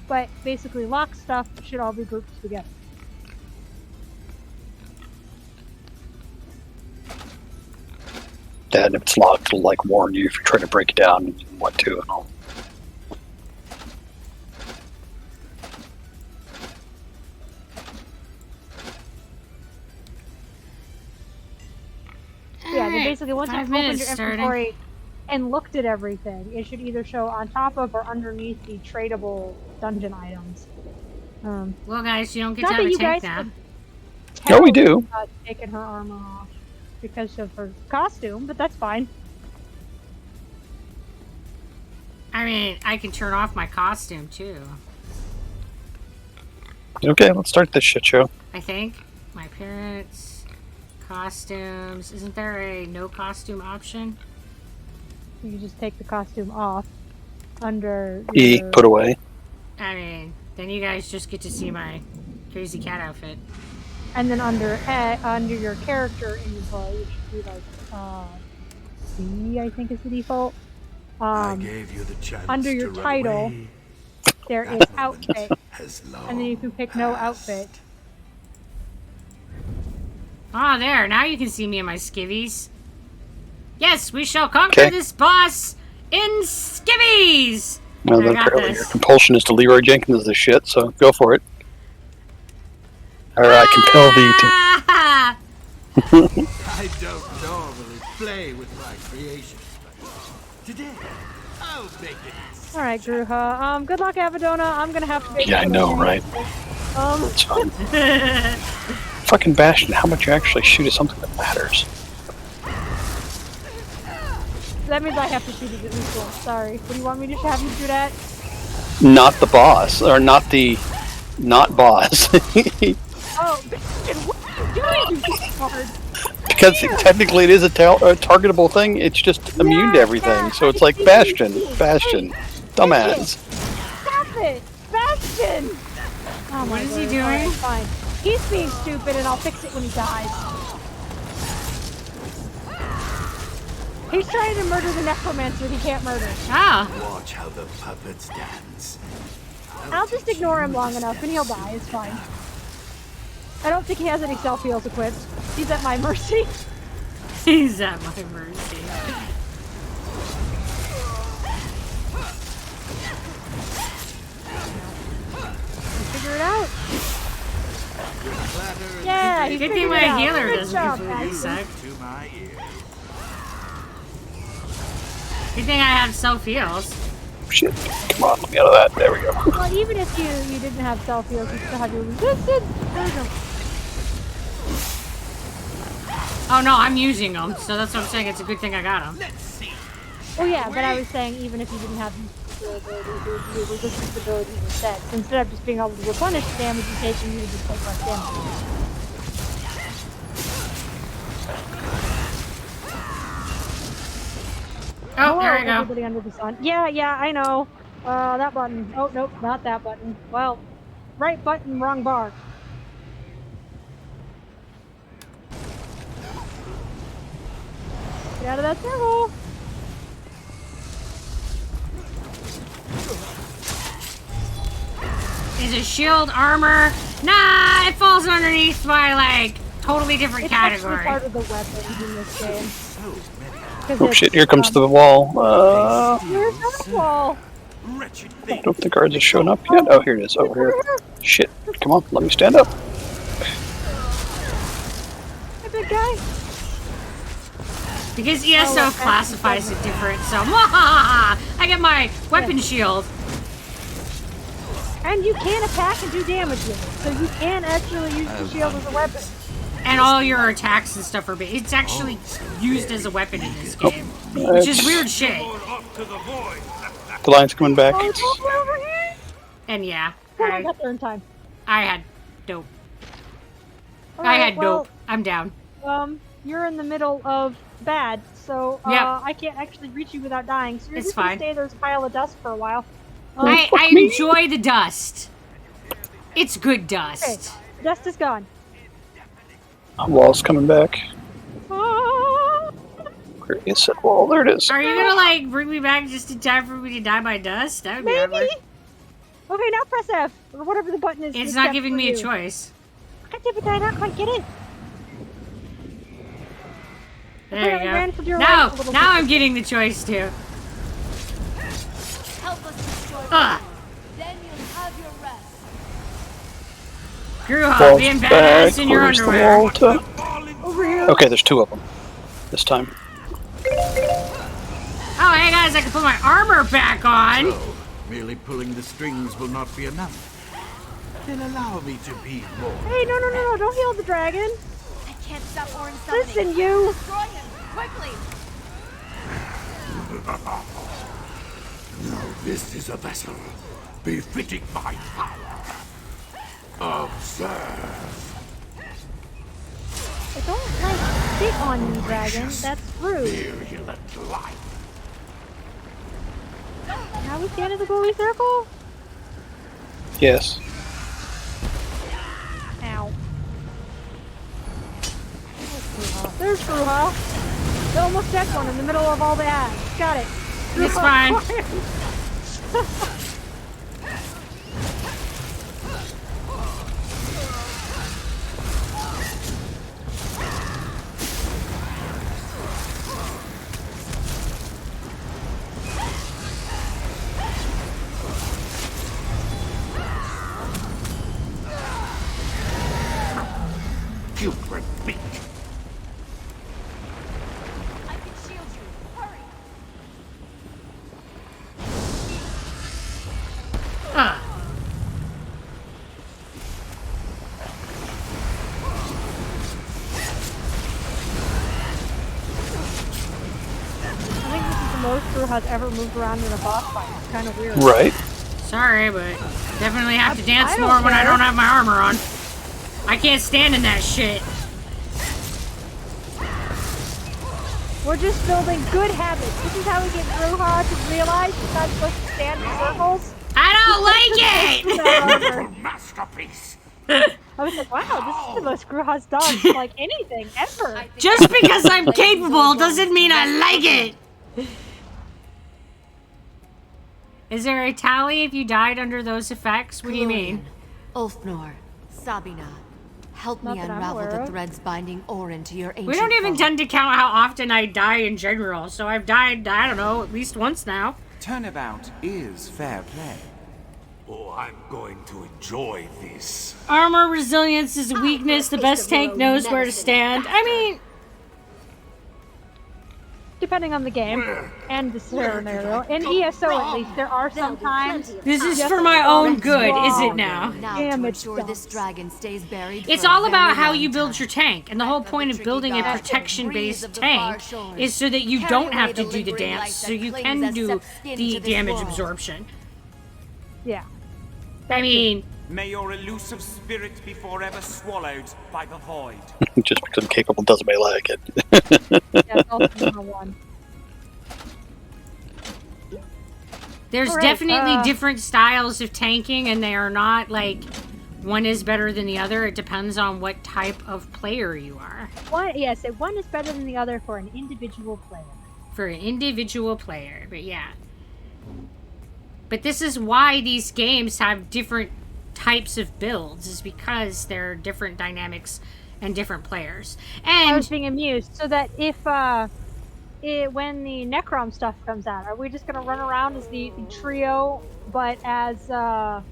But basically, lock stuff should all be grouped together. That if it's locked, it'll like warn you if you try to break it down and what to and all. Yeah, then basically once you've 5 opened minutes your starting. inventory and looked at everything, it should either show on top of or underneath the tradable dungeon items. Well, guys, you don't get Not to have that a you tank guys now. could No, we tell do. about taking her armor off because of her costume, but that's fine. I mean, I can turn off my costume, too. Okay, let's start this shit show. I think. My appearance, costumes. Isn't there a no costume option? You can just take the costume off under E, your... put away. I mean, then you guys just get to see my crazy cat outfit. And then under your character inventory, it should be like C, I think is the default. I gave you the chance Under your to run title, away. there is That outfit, has long and then you can pick no outfit. Ah, there. Now you can see me in my skivvies. Yes, we shall conquer this boss in skivvies! Well, I then got apparently your this. compulsion is to Leroy Jenkins this shit, so go for it. Or I compel thee to. I don't normally play with my creations, but today I'll make it. Alright, Gruha. Good luck, Avadona. I'm gonna have to make Yeah, I know, right? It's fine. Fucking Bastion, how much you actually shoot is something that matters. That means I have to shoot it at least once. Sorry. What do you want me to have you shoot at? Not the boss, or not the... not boss. Oh, what are you doing, you hard? Because technically it is a targetable thing, it's just immune to everything. So it's like Bastion, dumbass. Stop it! Bastion! Oh my What is he word. doing? Alright, fine. He's being stupid and I'll fix it when he dies. He's trying to murder the necromancer he can't murder. Ah. Watch how the puppets dance. I'll just ignore him long enough and he'll die, it's fine. I don't think he has any self-heals equipped. He's at my mercy. He's at my mercy. Figure it out. Yeah, he Good figured thing it out. my healer Good doesn't job, completely Bastion. suck. To my ear. Good thing I have self-heals. Shit, come on, let me out of that. There we go. Well, even if you didn't have self-heals, you still have your resistance. There we go. Oh no, I'm using them, so that's what I'm saying. It's a good thing I got them. Oh yeah, but I was saying even if you didn't have the ability, your resistance ability instead. So instead of just being able to replenish the damage you take, you need to just take less damage. Oh, there we Hello, go. everybody under the sun. Yeah, I know. That button. Oh, nope, not that button. Well, right button, wrong bar. Get out of that circle. Is it shield, armor? Nah, it falls underneath my, like, totally different It's category. actually part of the weapons in this game. Oh shit, here comes the wall. Here's the wall. I don't know if the guards have shown up yet. Oh, here it is, over here. Shit, come on, let me stand up. Hey, big guy. Because ESO classifies it different, so I get my weapon shield. And you can attack and do damage with it, so you can actually use the shield as a weapon. And all your attacks and stuff are it's actually used as a weapon in this game. Which is weird shit. The line's coming back. Oh, it's all over here. And yeah. I got there in time. I had dope. Alright, I had well, dope. I'm down. You're in the middle of bad, so Yep. I can't actually reach you without dying. So you're It's just gonna fine. stay there's a pile of dust for a while. I enjoy the dust. It's good dust. Okay, dust is gone. Wall's coming back. Ah! Where is that wall? There it is. Are you gonna like bring me back just in time for me to die by dust? That would be Maybe. awkward. Okay, now press F or whatever the button is. It's to not step giving for me a you. choice. God damn it, did I not quite get it? There Apparently ran you for go. your No, life a little now bit. I'm getting the choice too. Help us destroy Ugh. Then you'll have your rest. Gruha, Wall's being back. badass in your Where's the underwear. wall to? Over here. Okay, there's two of them. This time. Oh, hey guys, I can put my armor back on. So, merely pulling the strings will not be enough. Then allow me to be more. Hey, no, don't heal the dragon. I can't stop Orin summoning. Listen, you. Destroy him, quickly. Now this is a vessel befitting my power. Observe. I don't like sit on you, dragon. That's rude. Virulent life. Now we stand in the glowy circle? Yes. Ow. There's Gruha. The almost dead one in the middle of all the ads. Got it. It's fine. Putrid beak. I can shield you. Hurry. I think this is the most Gruha's ever moved around in a boss fight. It's kind of weird. Right. Sorry, but definitely have to dance I don't more when I care. don't have my armor on. I can't stand in that shit. We're just building good habits. This is how we get Gruha to realize he's not supposed to stand in circles. I don't like it! Masterpiece. I was like, wow, this is the most Gruha's dodge like anything ever. Just because I'm capable doesn't mean I like it. Is there a tally if you died under those effects? What do you mean? Ulfnor, Sabina, help Not me that I'm unravel aware the of. threads binding Orin to your ancient We don't even vault. tend to count how often I die in general, so I've died, I don't know, at least once now. Turnabout is fair play. Oh, I'm going to enjoy this. Armor resilience is a weakness. The best tank knows where to stand. I mean, Depending on the game and the scenario. In ESO, at least, there are some times. this is for my own good, is it now? Now Damn to it, ensure this dragon stays buried. It's for a all about very how long you build time. your tank, and the whole point of building a protection-based tank is so that you don't have to do the dance, so you can do the damage absorption. Yeah. I mean, May your elusive spirit be forever swallowed by the void. Just because I'm capable doesn't make me like it. Yeah, it's also one. There's All right, definitely different styles of tanking, and they are not like one is better than the other. It depends on what type of player you are. One is better than the other for an individual player. For an individual player, but yeah. But this is why these games have different types of builds, is because there are different dynamics and different players. And I was being amused, so that if when the Necrom stuff comes out, are we just gonna run around as the trio, but as the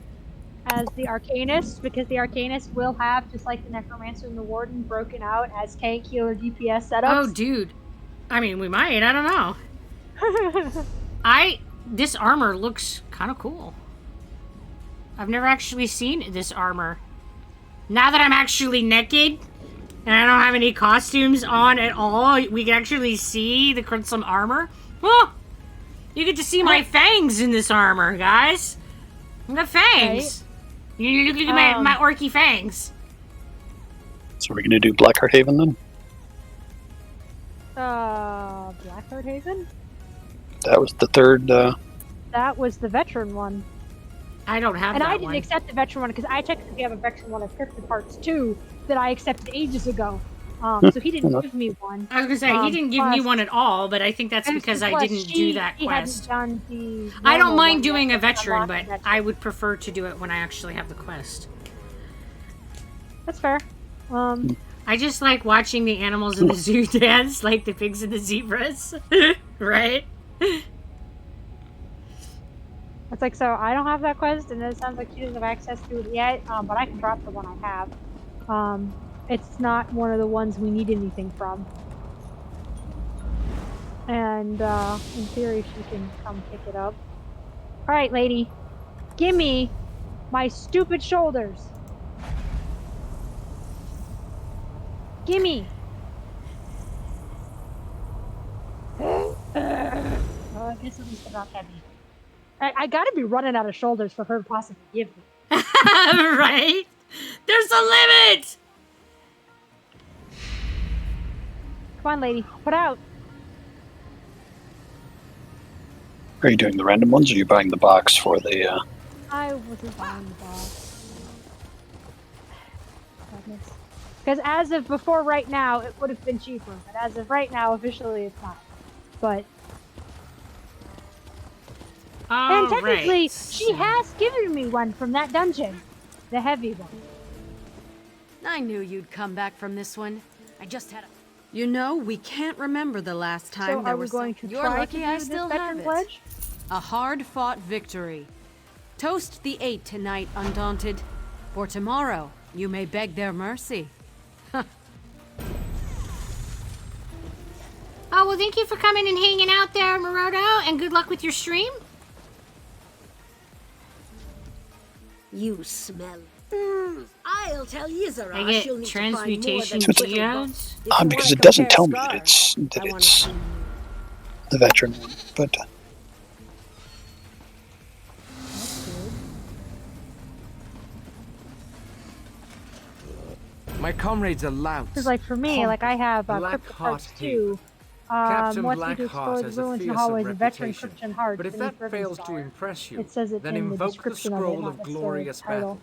Arcanist, because the Arcanist will have, just like the Necromancer and the Warden, broken out as tank, healer, DPS setups? oh, dude. I mean, we might. I don't know. This armor looks kind of cool. I've never actually seen this armor. Now that I'm actually naked and I don't have any costumes on at all, we can actually see the Crimson armor. Oh, you get to see my fangs in this armor, guys. I got fangs. Right. You look at my orky fangs. So we're gonna do Blackheart Haven then? Blackheart Haven? That was the third. That was the veteran one. I don't have and that I didn't one. accept the veteran one because I technically have a veteran one of Cryptid Hearts 2 that I accepted ages ago. So he didn't give me one. I was gonna say he didn't give me one at all, but I think that's because I didn't do that quest. Done the I don't mind normal one doing yet, a veteran, unlocked but I would prefer to do it when I actually have the quest. That's fair. I just like watching the animals in the zoo dance, like the pigs and the zebras, right? It's like, so I don't have that quest, and it sounds like she doesn't have access to it yet, but I can drop the one I have. It's not one of the ones we need anything from. And, in theory, she can come pick it up. Alright, lady. Gimme my stupid shoulders. Gimme. I guess at least they're not heavy. I gotta be running out of shoulders for her to possibly give me. Right? There's a limit! Come on, lady. Put out. Are you doing the random ones, or are you buying the box for the? I wasn't buying the box. Because as of before right now, it would have been cheaper. But as of right now, officially it's not. But... and technically, she has given me one from that dungeon. The heavy one. I knew you'd come back from this one. I just had a... You know, we can't remember the last time So there are we was going to You're try lucky to I do still this have veteran it. pledge? A hard-fought victory. Toast the 8 tonight, Undaunted. For tomorrow, you may beg their mercy. Oh, well, thank you for coming and hanging out there, Maroto, and good luck with your stream. You smell. I'll tell Yizara I she'll get need to find more transmutation than little geodes. bugs. Because it doesn't tell me that it's the veteran one, but. My comrades are louts. Because, like, for me, like, I have Cryptid Blackheart Hearts Haven. 2. Captain Wants me to explore Blackheart the has a ruins and fearsome hallways of veteran reputation. Cryptid Hearts. But if beneath that fails to Rivenstar. impress you, It says it then in the invoke the description of it, scroll not of necessarily glorious the title. battle.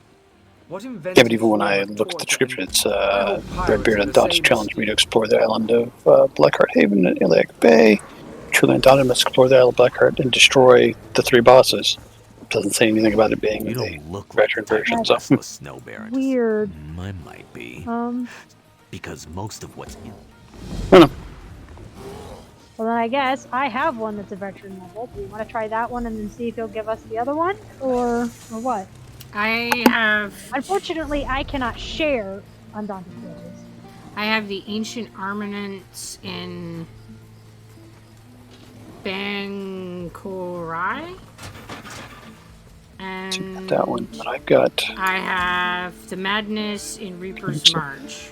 What Yeah, invented but even when I looked at the description, it's Redbeard and Undaunted challenged me to explore the island of Blackheart Haven and Iliac Bay. Truly Undaunted must explore the island of Blackheart and destroy the 3 bosses. Doesn't say anything about it being the veteran version, so. Snow Baron. Weird. I might be. Because most of what's in. Well, then I guess I have one that's a veteran level. Do you want to try that one and then see if he'll give us the other one? Or what? I have... Unfortunately, I cannot share Undaunted Builders. I have the ancient armaments in Bankorai. And That one, but I've got. I have the Madness in Reaper's March.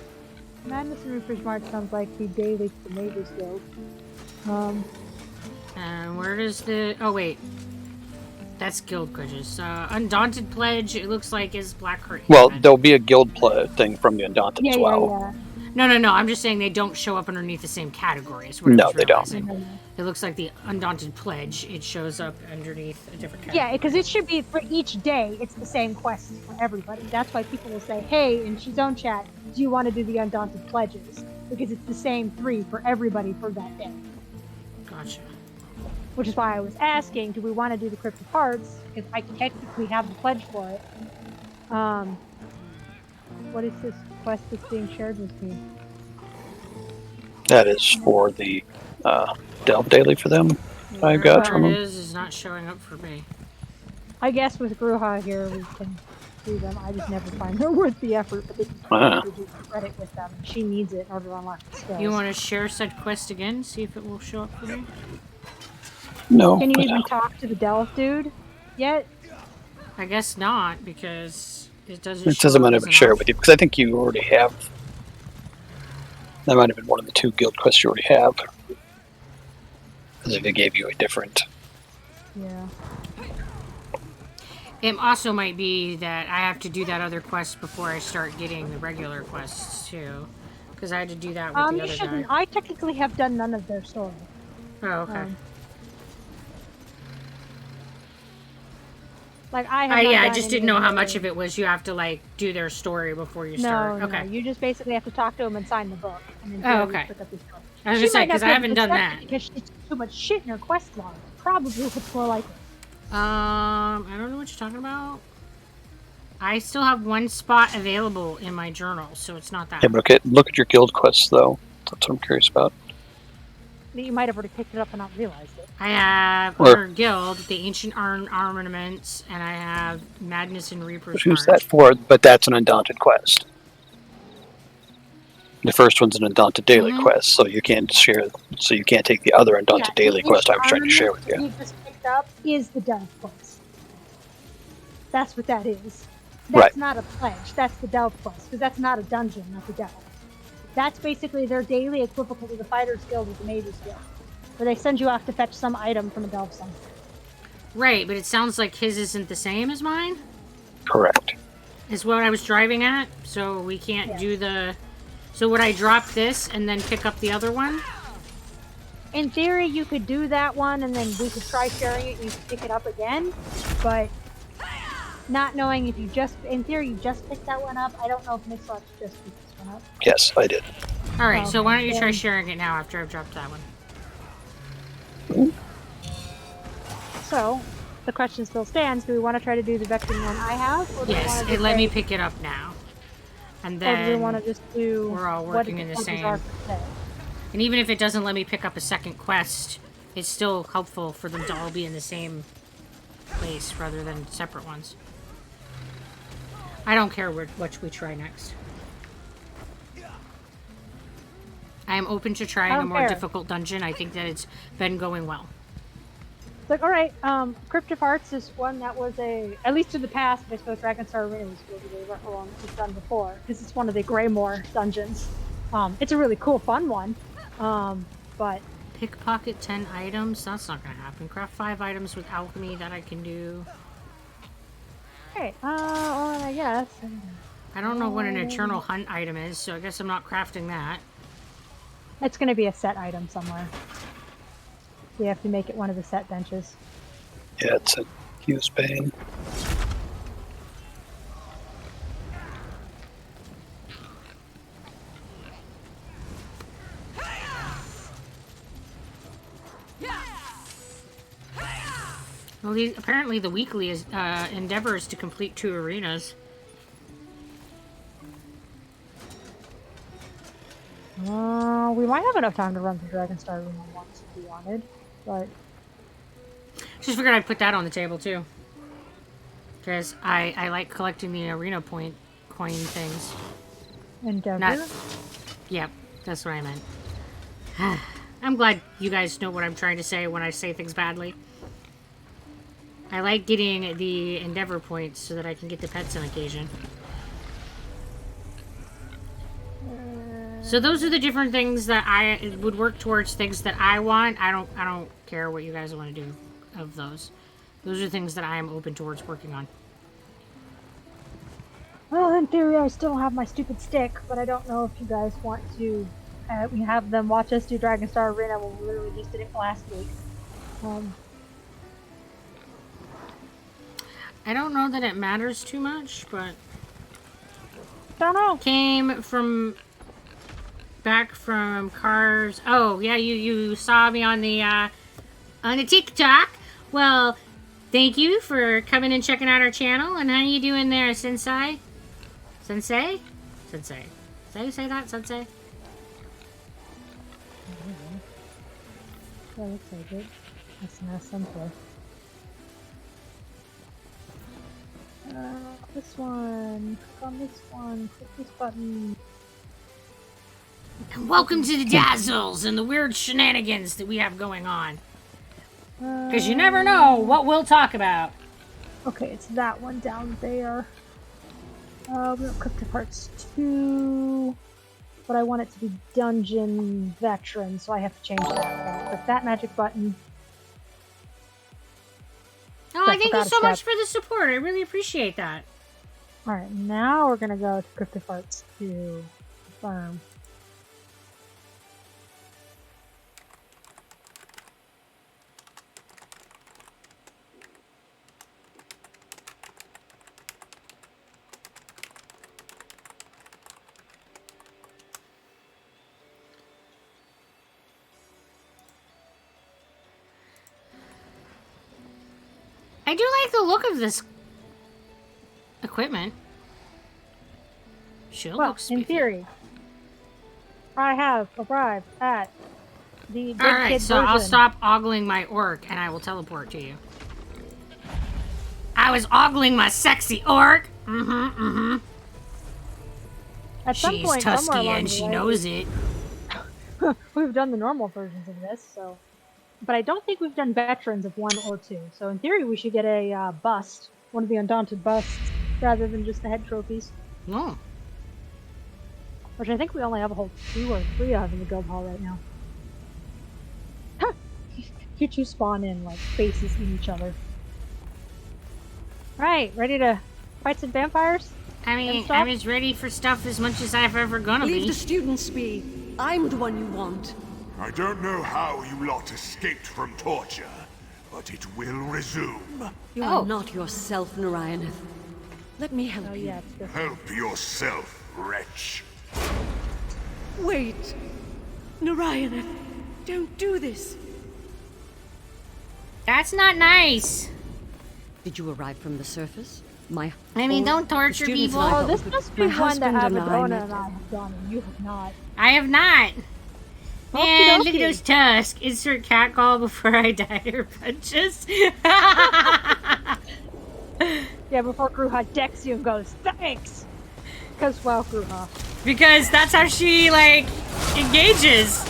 Madness and Reaper's March sounds like the daily for the Mages Guild. And where does the... Oh, wait. That's Guild Quizzes. Undaunted Pledge, it looks like, is Blackheart. Well, there'll be a guild thing from the Undaunted as well. No, I'm just saying they don't show up underneath the same category. Is what No, I was they don't. realizing. It looks like the Undaunted Pledge. It shows up underneath a different category. Yeah, because it should be for each day. It's the same quest for everybody. That's why people will say, "Hey, in Shizone chat, do you want to do the Undaunted Pledges?" Because it's the same 3 for everybody for that day. Gotcha. Which is why I was asking, do we want to do the Crypt of Hearts? Because I technically have the pledge for it. What is this quest that's being shared with me? That is for the Delve Daily for them. I've got from Where it them. is not showing up for me. I guess with Gruha here, we can do them. I just never find her worth the effort, but they Wow. can do credit with them. She needs it in order to unlock the skills. You want to share said quest again? See if it will show up for me? No. Can you but, even talk to the Delph dude yet? I guess not, because it doesn't it show doesn't up matter as if I an share it option. with you, because I think you already have. That might have been one of the 2 guild quests you already have. Because if it gave you a different. Yeah. It also might be that I have to do that other quest before I start getting the regular quests, too. Because I had to do that with the You other shouldn't. guy. I technically have done none of their story. Oh, okay. Like I have. not Yeah, I done just any didn't know how their- much of it was you have to, like, do their story before you No, start. no, Okay. you just basically have to talk to him and sign the book. And then Oh, you okay. pick up the story. I was She gonna say, might not 'cause be I able haven't to done accept that. it because she's too much shit in her quest log. Probably what's more likely. I don't know what you're talking about. I still have 1 spot available in my journal, so it's not that. Yeah, but okay, look at your guild quests, though. That's what I'm curious about. That you might have already picked it up and not realized it. I have Or- Honor Guild, the Ancient Armaments, and I have Madness and Reaper's Who's March. that for? But that's an Undaunted quest. The first one's an Undaunted Daily Mhm. quest, so you can't share. So you can't take the other Undaunted Yeah, Daily the quest I was trying to share armament with that you. you just picked up is the Delph quest. That's what that is. That's Right. not a pledge. That's the Delph quest because that's not a dungeon, not the Delph. That's basically their daily equivalent to the Fighters Guild or the Mages Guild, where they send you off to fetch some item from a Delph somewhere. Right, but it sounds like his isn't the same as mine, Correct. is what I was driving at. So we can't do the... So would I drop this and then pick up the other one? In theory, you could do that one, and then we could try sharing it. And you could pick it up again, but not knowing if you just, in theory, you just picked that one up. I don't know if Mixlock just picked this one up. Yes, I did. Alright, so why don't you try then- sharing it now after I've dropped that one? So, the question still stands: do we want to try to do the veteran one I have, or do we Yes, want to it just let me say- pick it up now. And or do we then want to just do? we're all what working the in the pledges same... are for today? And even if it doesn't let me pick up a second quest, it's still helpful for them to all be in the same place rather than separate ones. I don't care which we try next. I am open to trying a don't more care. difficult dungeon. I think that it's been going well. It's like, all right, Crypt of Hearts is one that was at least in the past, but I suppose Dragonstar Arena was really the one it's done before, because it's one of the Greymore dungeons. It's a really cool, fun one, but... Pickpocket 10 items? That's not going to happen. Craft 5 items with alchemy that I can do. Hey, well, I guess. I don't know what an Eternal Hunt item is, so I guess I'm not crafting that. It's going to be a set item somewhere. We have to make it one of the set benches. Yeah, it's a Hughes Bane. Well, apparently the weekly is endeavor is to complete 2 arenas. We might have enough time to run through Dragonstar Arena once if we wanted, but... Just figured I'd put that on the table too. Because I like collecting the arena point coin things. Endeavor? Yep, that's what I meant. I'm glad you guys know what I'm trying to say when I say things badly. I like getting the endeavor points so that I can get the pets on occasion. So those are the different things that I would work towards, things that I want. I don't care what you guys want to do of those. Those are things that I am open towards working on. Well, in theory, I still have my stupid stick, but I don't know if you guys want to we have them watch us do Dragonstar Arena when we literally just did it last week. I don't know that it matters too much, but don't know. Came from back from Cars. Oh yeah, you saw me on the TikTok. Well, thank you for coming and checking out our channel. And how you doing there, Sensei? Sensei? Sensei. Is that how you say that, Sensei? That looks like it. That's not simple. This one. Click on this one. Click this button. And welcome to the Dazzles and the weird shenanigans that we have going on. Because you never know what we'll talk about. Okay, it's that one down there. We have Cryptic Hearts 2. But I want it to be Dungeon Veteran, so I have to change that. Click that magic button. Oh, I thank you so much for the support. I really appreciate that. Alright, now we're going to go to Cryptic Hearts 2. Confirm. I do like the look of this equipment. Sure, well, looks in spiffy. theory, I have arrived at the big Alright, kid so version. I'll stop ogling my orc and I will teleport to you. I was ogling my sexy orc. At some She's point, somewhere Tusky along and the she way, knows it. We've done the normal versions of this, so. But I don't think we've done veterans of 1 or 2. So in theory, we should get a bust, one of the Undaunted busts, rather than just the head trophies. No. Which I think we only have a whole 2 or 3 of in the guild hall right now. You two spawn in like faces in each other. Right, ready to fight some vampires? I mean, I'm as ready for stuff as much as I've ever gonna Leave be. the students be. I'm the one you want. I don't know how you lot escaped from torture, but it will resume. You are not yourself, Narayaneth. Let me help you. Yeah, Help yourself, wretch. Wait. Narayaneth, don't do this. That's not nice. Did you arrive from the surface? I mean, don't torture people. Oh, this must be My one that husband and Abadona I and I have done, and you have not. I have not. Man, look at Okey-dokey. those tusks. Insert cat call before I die or punches. Yeah, before Gruha decks you and goes, thanks! Because, well, Gruha. Because that's how she, like, engages.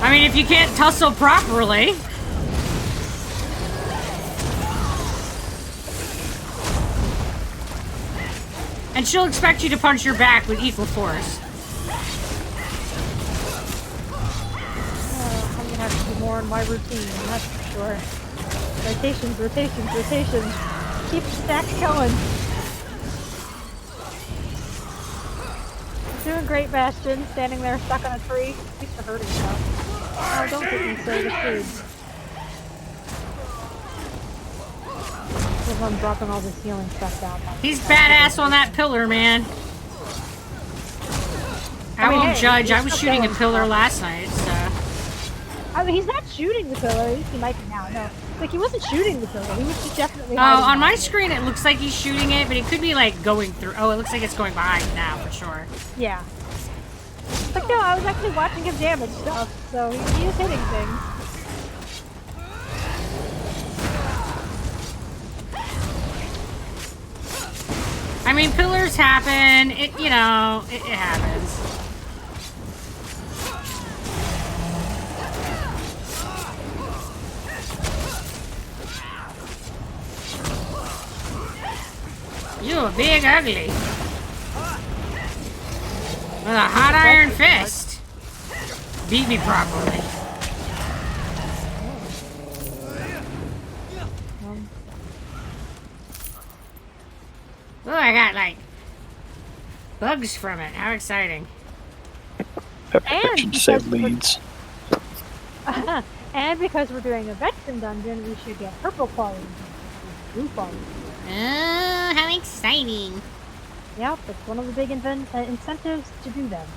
I mean, if you can't tussle properly. And she'll expect you to punch her back with equal force. I'm gonna have to do more in my routine, that's for sure. Rotations, rotations, rotations. Keep the stack going. Doing great, Bastion. Standing there stuck on a tree. Keeps the hurting stuff. Oh, don't get me so food. Because I'm dropping all this healing stuff down. He's badass on that pillar, man. I mean, won't hey, judge. I he's was still shooting a going pillar strong. last night, so. I mean, he's not shooting the pillar. At least he might be now. No. Like, he wasn't shooting the pillar. He was just definitely Oh, hiding on my behind it. screen it looks like he's shooting it, but it could be like going through. Oh, it looks like it's going behind now for sure. Yeah. But no, I was actually watching him damage stuff, so he is hitting things. I mean, pillars happen. It, you know, it happens. You a big ugly. With a hot iron fist. Beat me properly. Oh, I got like bugs from it. How exciting. have protection to save leads. And because we're doing a veteran dungeon, we should get purple quality, blue quality. Oh, how exciting! Yep, it's one of the big incentives to do them.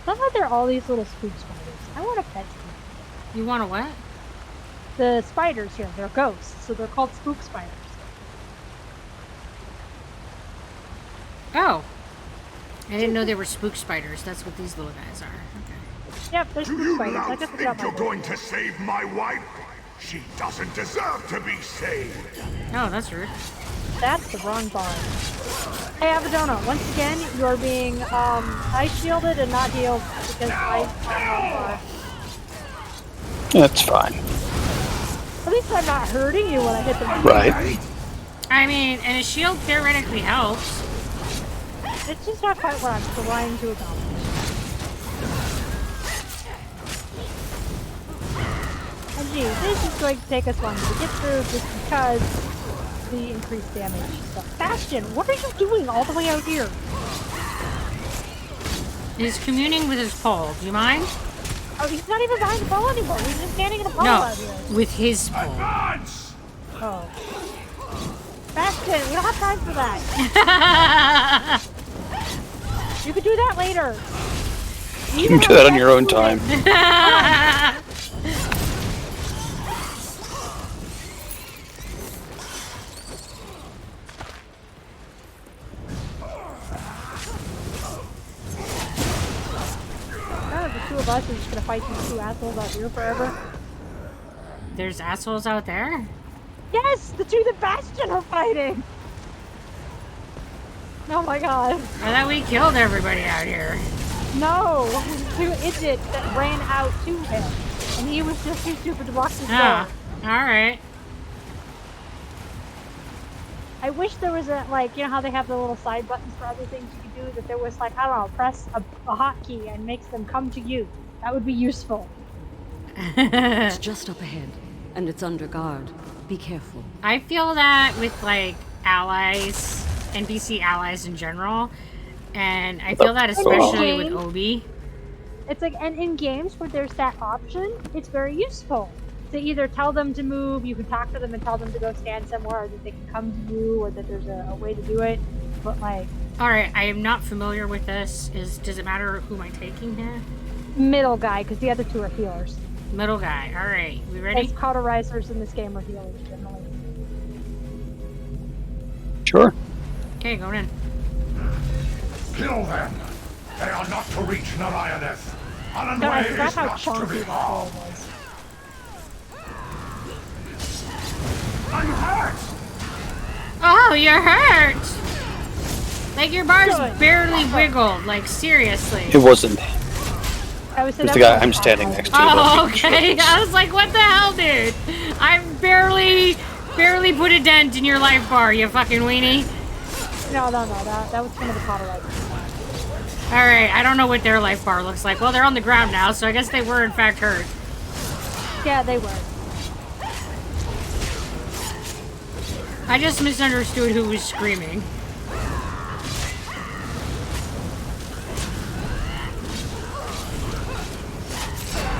Somehow there are all these little spook spiders. I want a pet spook. You want a what? The spiders here, they're ghosts, so they're called spook spiders. Oh. I didn't know they were spook spiders. That's what these little guys are. Okay. Yep, they're spook spiders. I just Think you're going to save my wife? She doesn't deserve to be saved. Oh, that's rude. That's the wrong bar. Hey, Avedona, once again, you are being ice shielded and not healed because ice is the wrong bar. That's fine. At least I'm not hurting you when I hit the Right. I mean, and a shield theoretically helps. It's just not quite what I'm trying to accomplish. And gee, this is going to take us longer to get through just because the increased damage stuff. Bastion, what are you doing all the way out here? He's communing with his pole. Do you mind? Oh, he's not even behind the pole anymore. He's just standing in a pole No, out here. with his pole. Oh. Bastion, we don't have time for that. You could do that later. You can do that on your own time. The two of us are just gonna fight these two assholes out here forever. There's assholes out there? Yes, the two that Bastion are fighting. Oh my god. I thought we killed everybody out here. No, two idiots that ran out to him, and he was just too stupid to walk through the door. Alright. I wish there was a, like, you know how they have the little side buttons for other things you can do, that there was, like, I don't know, press a hotkey and makes them come to you. That would be useful. It's just up ahead, and it's under guard. Be careful. I feel that with, like, allies, NPC allies in general, and I feel that especially with Obi. It's like, and in games where there's that option, it's very useful. To either tell them to move, you can talk to them and tell them to go stand somewhere, or that they can come to you, or that there's a way to do it. But like, alright, I am not familiar with this. Does it matter who am I taking here? Middle guy, because the other two are healers. Middle guy, alright. We ready? As cauterizers in this game are healers generally. Sure. Okay, going in. Kill them. They are not to reach Narayaneth. No, I forgot how chunky the ball was. I'm hurt. Oh, you're hurt! Like, your bars barely wiggled, like, seriously. It wasn't. It was the guy I'm standing next to. Oh, okay. I was like, what the hell, dude? I barely put a dent in your life bar, you fucking weenie. No, that was some of the cauterizers. Alright, I don't know what their life bar looks like. Well, they're on the ground now, so I guess they were in fact hurt. Yeah, they were. I just misunderstood who was screaming.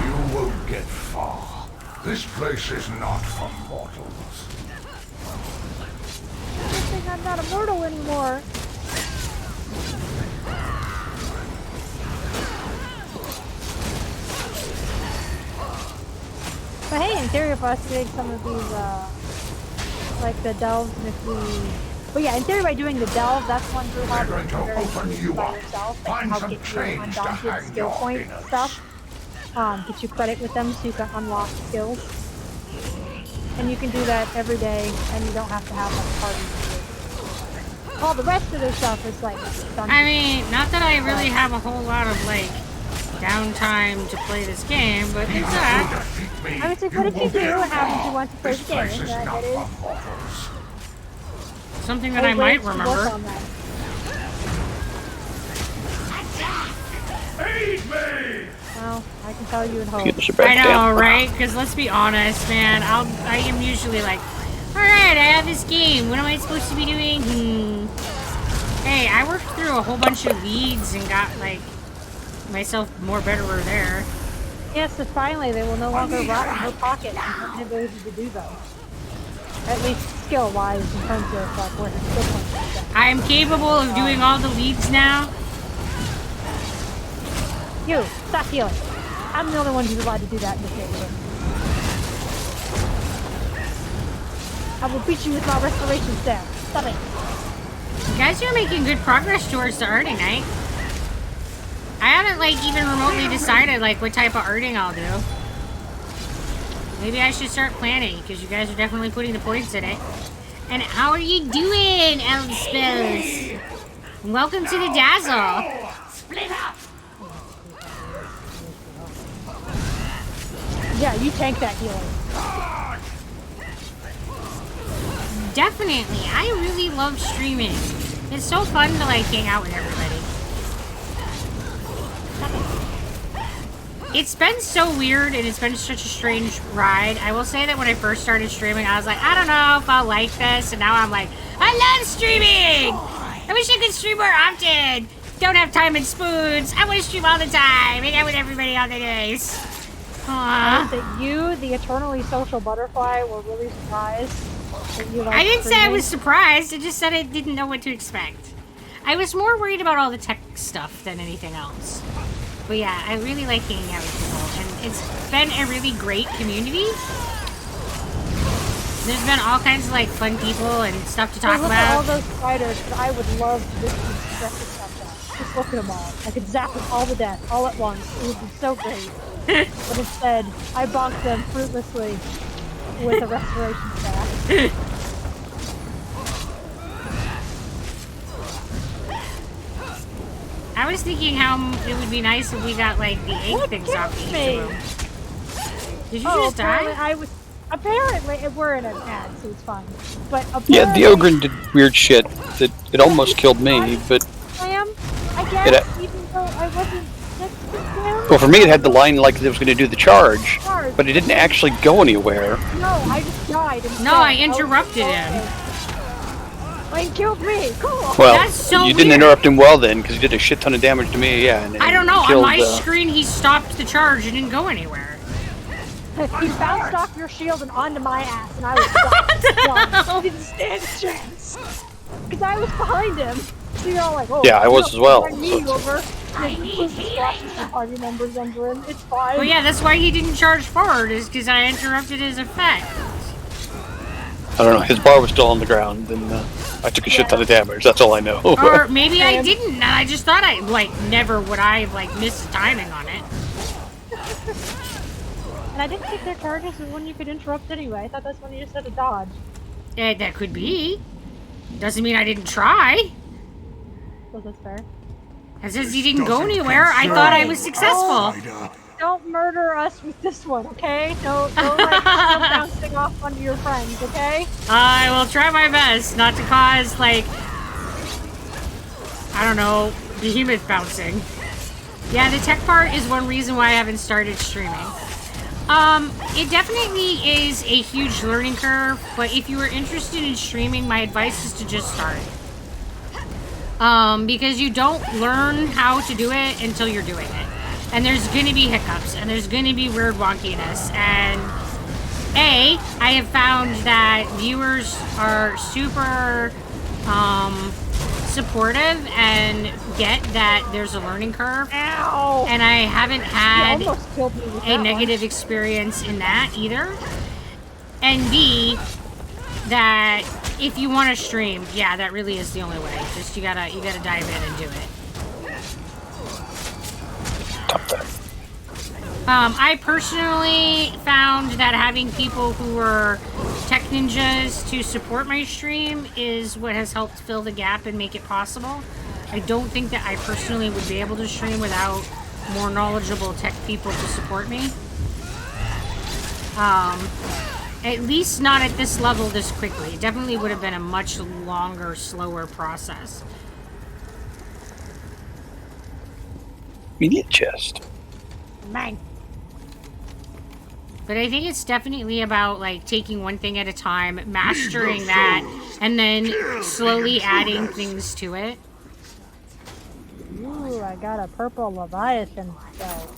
You won't get far. This place is not for mortals. Good thing I'm not immortal anymore. But hey, in theory, if us doing some of these, like the delves, and if we... But yeah, in theory, by doing the delve, that's one through how to open you by yourself, and how to get your undaunted skill point stuff. Get you credit with them so you can unlock skills. And you can do that every day, and you don't have to have like a party to do it. All the rest of their stuff is like dungeon. I mean, not that I really have a whole lot of like downtime to play this game, but it's that. I would say, what if you do and happen to want to play the game? That is something that I might remember. Aid me! Well, I can tell you in hope. I know, right? Because let's be honest, man. I am usually like, all right, I have this game. What am I supposed to be doing? Hey, I worked through a whole bunch of leads and got like myself more betterer there. Yes, so finally they will no longer rot in her pocket. She has the ability to do them. At least skill-wise, in terms of like where her skill points are set. I am capable of doing all the leads now. You, stop healing. I'm the only one who's allowed to do that in this neighborhood. I will beat you with my restoration staff. Stop it. You guys are making good progress towards the arting night. I haven't like even remotely decided like what type of arting I'll do. Maybe I should start planning because you guys are definitely putting the points in it. And how are you doing, Elspeth? Welcome to the Dazzle. Split up! Yeah, you tank that healing. Definitely. I really love streaming. It's so fun to like hang out with everybody. It's been so weird and it's been such a strange ride. I will say that when I first started streaming, I was like, I don't know if I'll like this. And now I'm like, I love streaming! I wish I could stream more often. Don't have time and spoons. I want to stream all the time. Hang out with everybody all the days. I think that you, the eternally social butterfly, were really surprised that you liked I didn't say I streaming. was surprised. I just said I didn't know what to expect. I was more worried about all the tech stuff than anything else. But yeah, I really like hanging out with people, and it's been a really great community. There's been all kinds of like fun people and stuff to talk Look at all about. those fighters that I would love to just stress this stuff out. Just look at them all. I could zap them all to death, all at once. It would be so great. But instead, I bonked them fruitlessly with a restoration staff. I was thinking how it would be nice if we got like the egg things off each of them. Did you just apparently die? Apparently, we're in an ad, so it's fine. But Yeah, the Ogre did weird shit that it almost killed me, but I guess, even though I wasn't next to him. well, for me it had the line like it was going to do the charge, but it didn't actually go anywhere. No, I just died. Instead. No, I interrupted him. Oh, he killed me. Cool. Well, That's so you didn't weird. interrupt him well then, because he did a shit ton of damage to me. Yeah, and I don't know. Killed, On my screen, he stopped the charge and didn't go anywhere. He bounced off your shield and onto my ass, and I was done. He didn't stand a chance. Because I was behind him. So you're all like, oh, Yeah, I was as well, I need over. Party members under him. It's fine. Well, yeah, that's why he didn't charge forward, is because I interrupted his effect. I don't know. His bar was still on the ground, and I took a shit ton of damage. That's all I know. Or maybe I didn't, and I just thought I, like, never would I have, like, missed the timing on it. And I didn't think their charges was one you could interrupt anyway. I thought that's when you just had to dodge. Yeah, that could be. Doesn't mean I didn't try. So that's fair. And since he didn't go anywhere, I thought I was successful. Don't murder us with this one, okay? Don't like bouncing off onto your friends, okay? I will try my best not to cause, like, I don't know, behemoth bouncing. Yeah, the tech part is one reason why I haven't started streaming. It definitely is a huge learning curve, but if you are interested in streaming, my advice is to just start. Because you don't learn how to do it until you're doing it. And there's gonna be hiccups, and there's gonna be weird wonkiness, and I have found that viewers are super, supportive and get that there's a learning curve. Ow! And I haven't had You almost killed me with a that negative experience in that either. And B, that if you want to stream, yeah, that really is the only way. Just you gotta dive in and do it. I personally found that having people who are tech ninjas to support my stream is what has helped fill the gap and make it possible. I don't think that I personally would be able to stream without more knowledgeable tech people to support me. At least not at this level this quickly. It definitely would have been a much longer, slower process. Media chest. Mine. But I think it's definitely about like taking one thing at a time, mastering that, and then slowly adding things to it. Ooh, I got a purple Leviathan spell.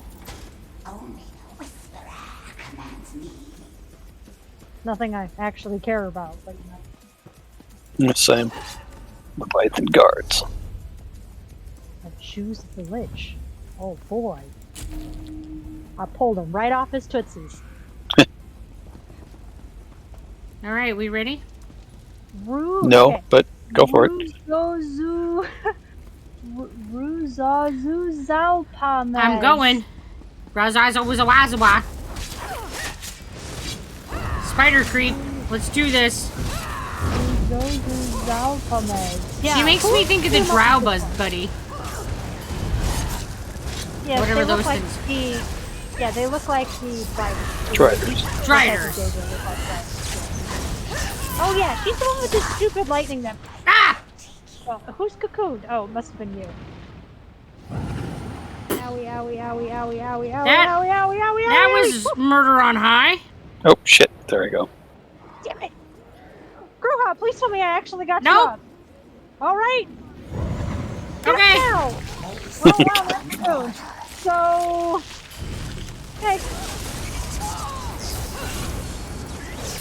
Nothing I actually care about, but you know. Same. Leviathan guards. I choose the Lich. Oh boy. I pulled him right off his tootsies. Alright, we ready? No, okay. but go for it. Ruzazu Zalpames. I'm going. Razazo was a wazawa. Spider creep. Let's do this. Ruzazu Zalpames. Yeah, She makes me think of the Drow buddy. Yeah, Whatever they look those like things. they look like the Driders. Driders. Oh yeah, she's the one with the stupid lightning that. Ah! Oh, who's cocooned? Oh, it must have been you. Owie, owie, owie, owie, owie, owie, That- owie, owie, owie, That owie. was murder on high. Oh shit! There we go. Damn it! Gruha, please tell me I actually got Nope. you up. All right. Get Okay. up now. Well, wow, that's good. So, hey,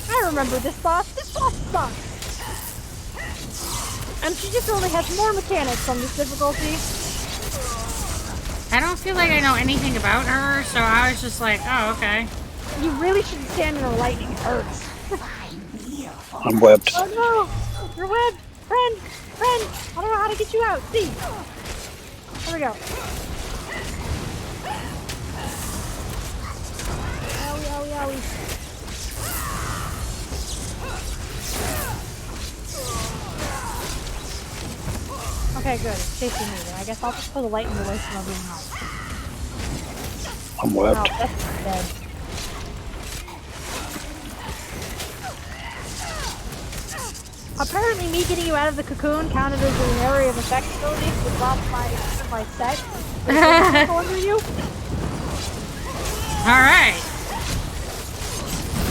I remember this boss. This boss sucks. And she just only has more mechanics on this difficulty. I don't feel like I know anything about her, so I was just like, oh, okay. You really shouldn't stand in her lightning. It hurts. I'm webbed. Oh no! You're webbed! Friend! Friend! I don't know how to get you out. See? There we go. Owie, owie, owie. Okay, good. It's chasing me. Then I guess I'll just pull the lightning away from everyone else. I'm Oh, webbed. that's dead. Apparently, me getting you out of the cocoon counted as an area of effect ability, which lost my set. Under you. Alright.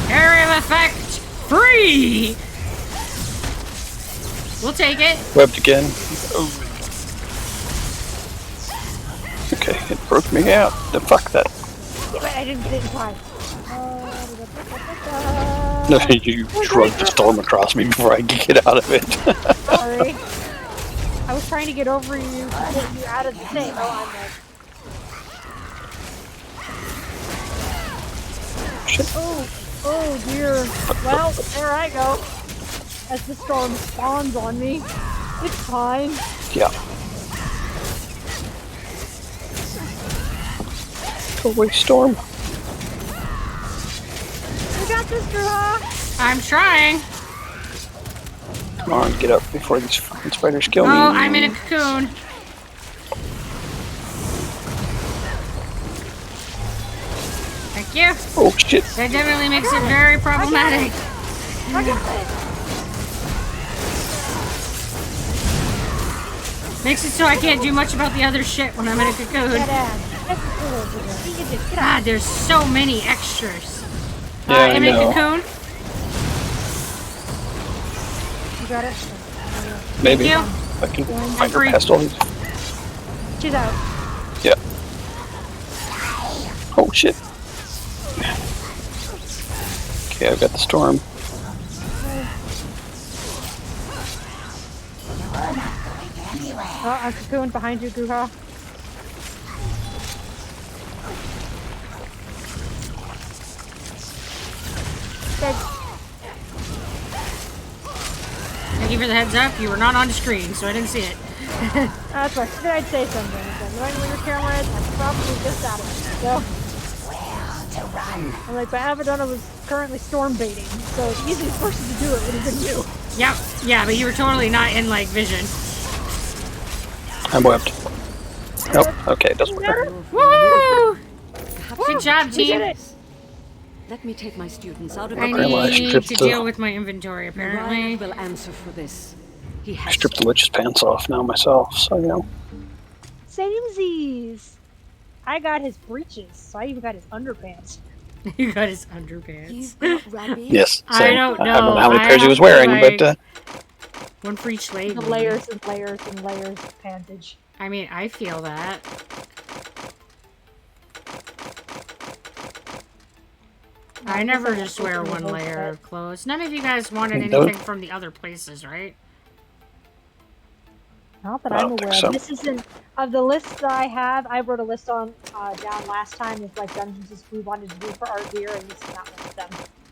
Area of effect free! We'll take it. Webbed again. Oh. Okay, it broke me out. The fuck that. Yeah, but I didn't get it in time. No, you drugged the storm across me before I could get out of it. Sorry. I was trying to get over you to get you out of the thing. Oh, I'm dead. Shit. Oh dear. Well, there I go. As the storm spawns on me. It's fine. Yeah. Go away, storm. You got this, Druha. I'm trying. Come on, get up before these fucking spiders kill me. Oh, I'm in a cocoon. Thank you. Oh shit. That definitely makes it very problematic. I got it. Makes it so I can't do much about the other shit when I'm in a cocoon. Get out. Get out. God, there's so many extras. Yeah, I I'm in a know. cocoon. You got it? Maybe. you. I can find her free. past all these. She's out. Yeah. Oh shit. Okay, I've got the storm. Oh, I'm cocooned behind you, Gruha. Dead. Thank you for the heads up. You were not on the screen, so I didn't see it. That's right. Figured I'd say something. But knowing where your camera is, I'm probably just out of it. So. I'm like, but Avedona was currently storm baiting, so the easiest person to do it would have been you. Yep. Yeah, but you were totally not in, like, vision. I'm webbed. Nope. Okay, it doesn't matter. Woo! Perhaps Good job, We did team. it. Let me take my students out of I the Grandma need stripped to the- deal with my inventory, apparently. Ryan will answer for this. He I has stripped the witch's pants off now myself, so you know. Samesies. I got his breeches, so I even got his underpants. You got his underpants. You've got rabbits. Yes. I same. don't I don't know know. how many I pairs he was have to, wearing, but One for each leg. The layers and layers and layers of bandage. I mean, I feel that. I never just wear one layer of clothes. None of you guys wanted anything from the other places, right? Not that I'm aware of. This isn't of the list that I have. I wrote a list on down last time with like dungeons we wanted to do for our gear, and this is not one of them.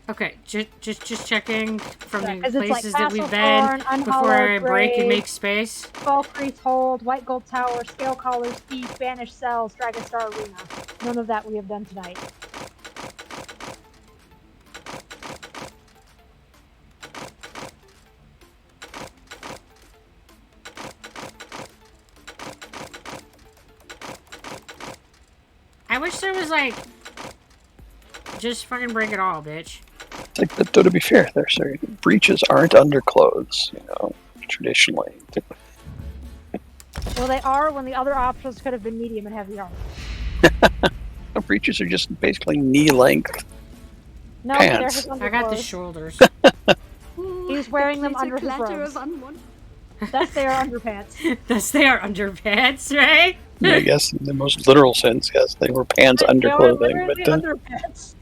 Okay, just checking from the It's places like that we've Castle been Thorn, before I Unhallowed break and Grave, make space. Falkreath Hold, White Gold Tower, Scale Collars, Thief, Banished Cells, Dragonstar Arena. None of that we have done tonight. I wish there was like, just fucking break it all, bitch. It's like, but though, to be fair, there, so breeches aren't underclothes, you know, traditionally. Well, they are when the other options could have been medium and heavy armor. Breeches are just basically knee length No, pants. they're his I got the underclothes. shoulders. He's wearing them under his robes. Thus they are underpants. Thus they are underpants, right? I guess in the most literal sense, yes, they were pants under clothing. But underpants.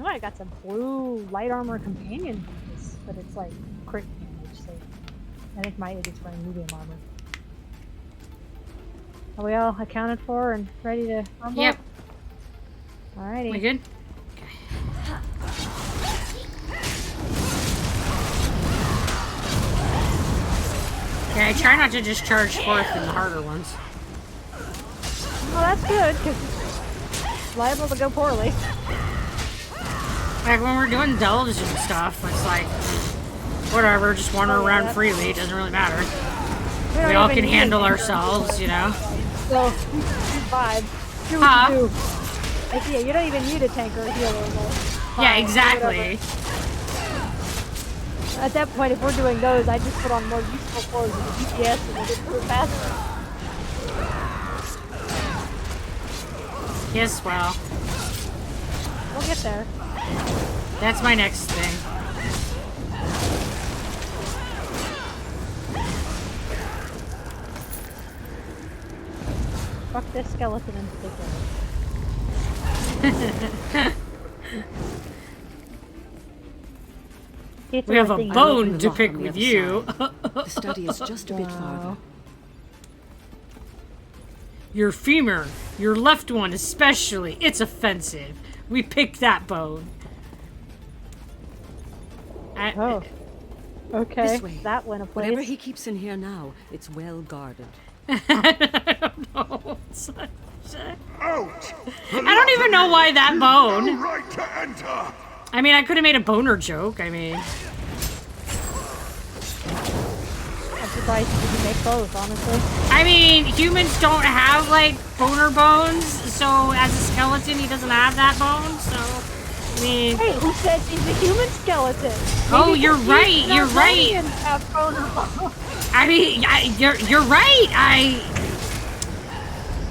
Oh, I got some blue light armor companion piece, but it's like crit damage, so I think my idiot's wearing medium armor. Are we all accounted for and ready to rumble? Yep. Alrighty. We good? Okay, I try not to just charge forth in the harder ones. Well, that's good, because it's liable to go poorly. Like when we're doing delves and stuff, it's like, whatever, just wander around freely, it doesn't really matter. We all can handle ourselves, you know? So, vibe. Do what you do. Like, yeah, you don't even need a tank or a healer. Yeah, exactly. At that point, if we're doing those, I just put on more useful clothes and the DPS and we'll get through it faster. Yes, well. We'll get there. That's my next thing. Fuck this skeleton in particular. We have a bone to pick with you. The study is just a bit farther. Your femur, your left one especially, it's offensive. We picked that bone. Oh. Okay, This way. that went a place. Whatever he keeps in here now, it's well guarded. I don't know. I don't even know why that bone. Right to enter. I mean, I could have made a boner joke. I mean, I'm surprised you didn't make both, honestly. I mean, humans don't have like boner bones, so as a skeleton, he doesn't have that bone. So, I mean, Hey, who said he's a human skeleton? Oh, Maybe you're the right, you're right. Nargonians have boner bones. I mean, you're right. I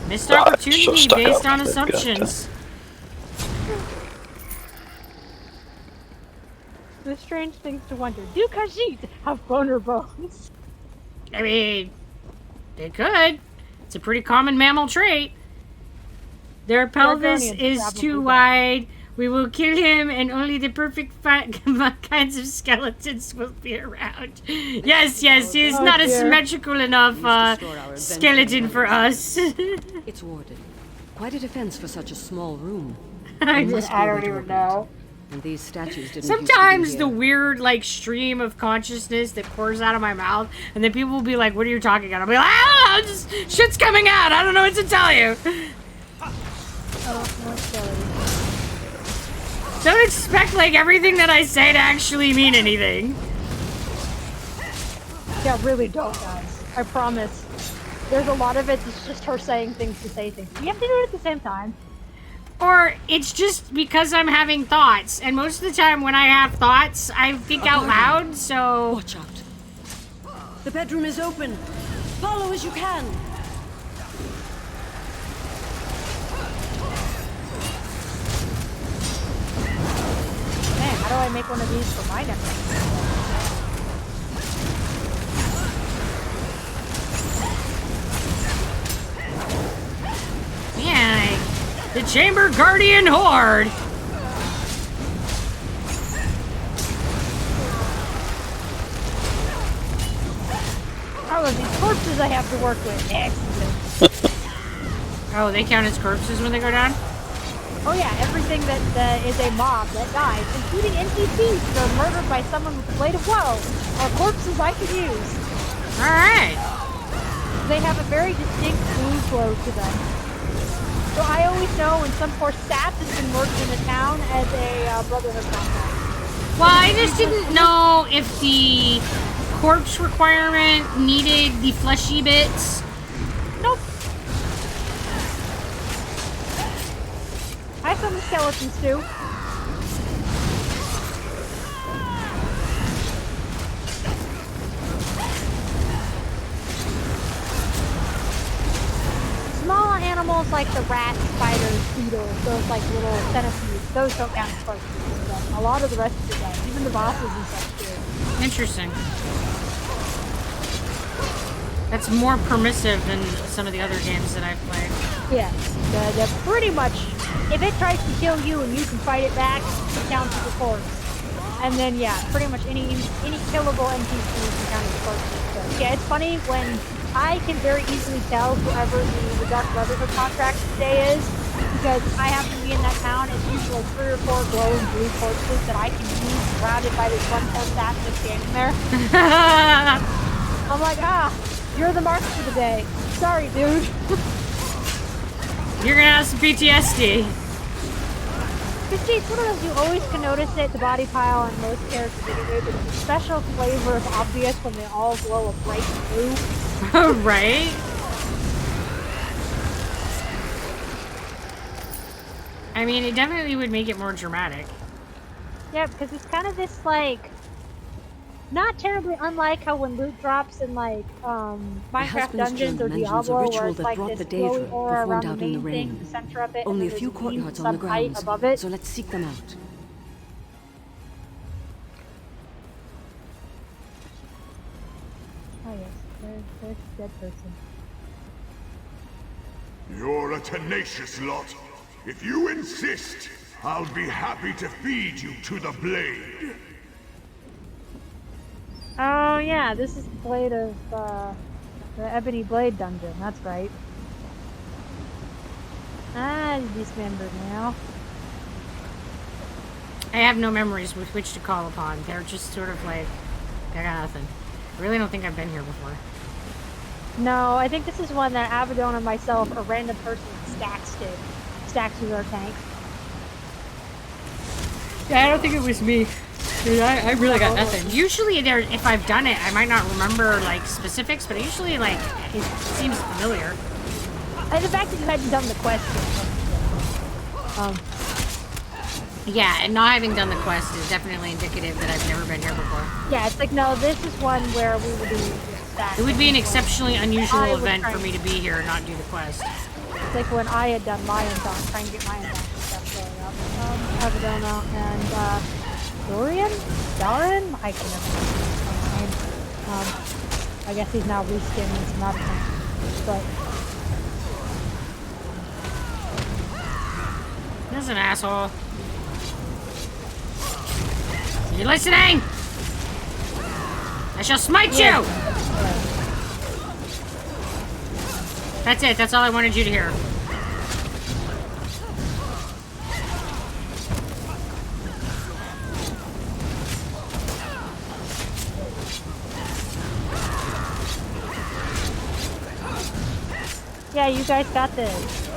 missed opportunity based on assumptions. The strange things to wonder. Do Khajiit have boner bones? I mean, they could. It's a pretty common mammal trait. Their pelvis Nargonians is probably too don't. wide. We will kill him, and only the perfect kinds of skeletons will be around. Yes, he is Oh, not dear. a symmetrical enough skeleton for us. It's warded. Quite a defense for such a small room. I There must be a don't way to even open it. know. And these statues didn't Sometimes used the to be here. weird like stream of consciousness that pours out of my mouth, and then people will be like, "What are you talking about?" I'll be like, "I don't know, just shit's coming out. I don't know what to tell you." Don't expect like everything that I say to actually mean anything. Yeah, really don't, guys. I promise. There's a lot of it that's just her saying things to say things. You have to do it at the same time. Or it's just because I'm having thoughts, and most of the time when I have thoughts, I think out loud. So watch out. The bedroom is open. Follow as you can. make one of these for my next. Yeah, the Chamber Guardian Horde. Oh, these corpses I have to work with. Excellent. Oh, they count as corpses when they go down? Oh yeah, everything that is a mob that dies, including NPCs that are murdered by someone with a blade of woe, are corpses I could use. Alright. They have a very distinct blue glow to them. So I always know when some poor sap has been murdered in the town as a Brotherhood combat. Well, I just didn't know if the corpse requirement needed the fleshy bits. Nope. I have some skeletons too. Small animals like the rats, spiders, beetles, those like little centipedes, those don't count as corpses. A lot of the rest of the game, even the bosses and such too. Interesting. That's more permissive than some of the other games that I've played. Yeah, they're pretty much, if it tries to kill you and you can fight it back, it counts as a corpse. And then yeah, pretty much any killable NPC can count as a corpse. So, yeah, it's funny when I can very easily tell whoever the Dark Brotherhood contract today is, because I happen to be in that town. It's usually 3 or 4 glowing blue corpses that I can use, surrounded by this one poor sap just standing there. I'm like, you're the mark for the day. Sorry, dude. You're gonna have some PTSD. But see, it's one of those, you always can notice it, the body pile on most characters anyway, but it's a special flavor of obvious when they all glow a bright blue. Right? I mean, it definitely would make it more dramatic. Yeah, because it's kind of this, like, not terribly unlike how when loot drops in, like, Minecraft Dungeons or Diablo, where it's like this glowy aura around the main thing, the center of it, Only and a few there's courtyards some on the height grounds, above it. so let's seek them out. Oh yes, there's a dead person. You're a tenacious lot. If you insist, I'll be happy to feed you to the blade. Oh yeah, this is the blade of the Ebony Blade dungeon, that's right. Dismembered now. I have no memories with which to call upon. They're just sort of like, I got nothing. I really don't think I've been here before. No, I think this is one that Abaddon and myself, a random person, stacks with our tank. Yeah, I don't think it was me. Dude, I really got nothing. Usually if I've done it, I might not remember, like, specifics, but usually, like, it seems familiar. And the fact that you hadn't done the quest yeah, and not having done the quest is definitely indicative that I've never been here before. Yeah, it's like, no, this is one where we would be stacked. It would be an exceptionally unusual event for me to be here and not do the quest. It's like when I had done Lion's Dawn, trying to get Lion's Dawn stuff going up. Abaddon and, Darren? I can never I guess he's now reskinned into another thing. But There's an asshole. You listening? I shall smite you! That's it, that's all I wanted you to hear. yeah, you guys got this.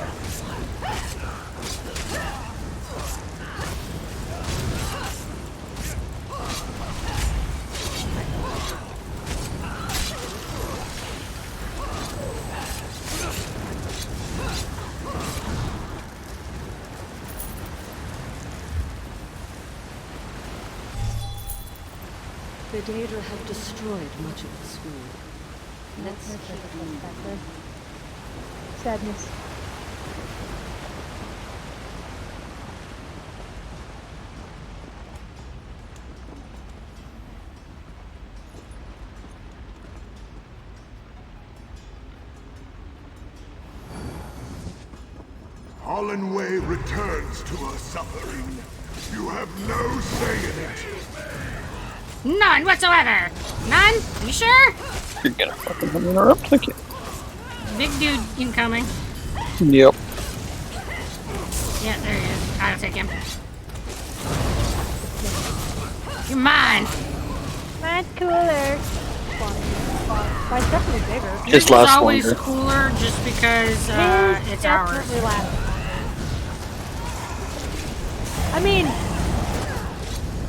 The Daedra have destroyed much of the school. Let's Sadness. Hollandway returns to her suffering. You have no say in it. None whatsoever. None? You sure? You're gonna fucking interrupt. Thank you. Big dude incoming. Yep. Yeah, there he is. I'll take him. You're mine. Mine's cooler. Mine's definitely bigger. Yours is always cooler just because it's ours. Definitely louder. I mean,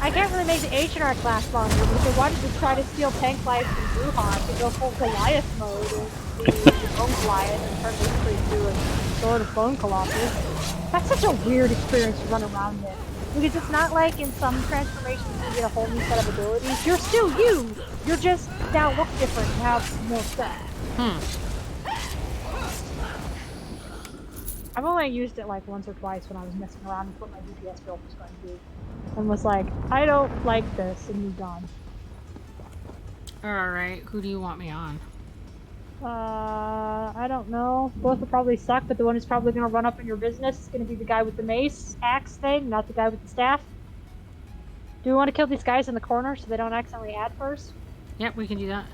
I can't really make the H&R class longer because they wanted to try to steal tank life from Bruhan to go full Goliath mode and do the Bone Goliath and turn basically into a sort of Bone Colossus. That's such a weird experience to run around in. Because it's not like in some transformations you get a whole new set of abilities. You're still you! You're just now look different and have more stuff. I've only used it like once or twice when I was messing around with what my DPS build was going to do. And was like, I don't like this, and moved on. Alright, who do you want me on? I don't know. Both will probably suck, but the one who's probably going to run up in your business is going to be the guy with the mace axe thing, not the guy with the staff. Do we want to kill these guys in the corner so they don't accidentally add first? Yep, we can do that.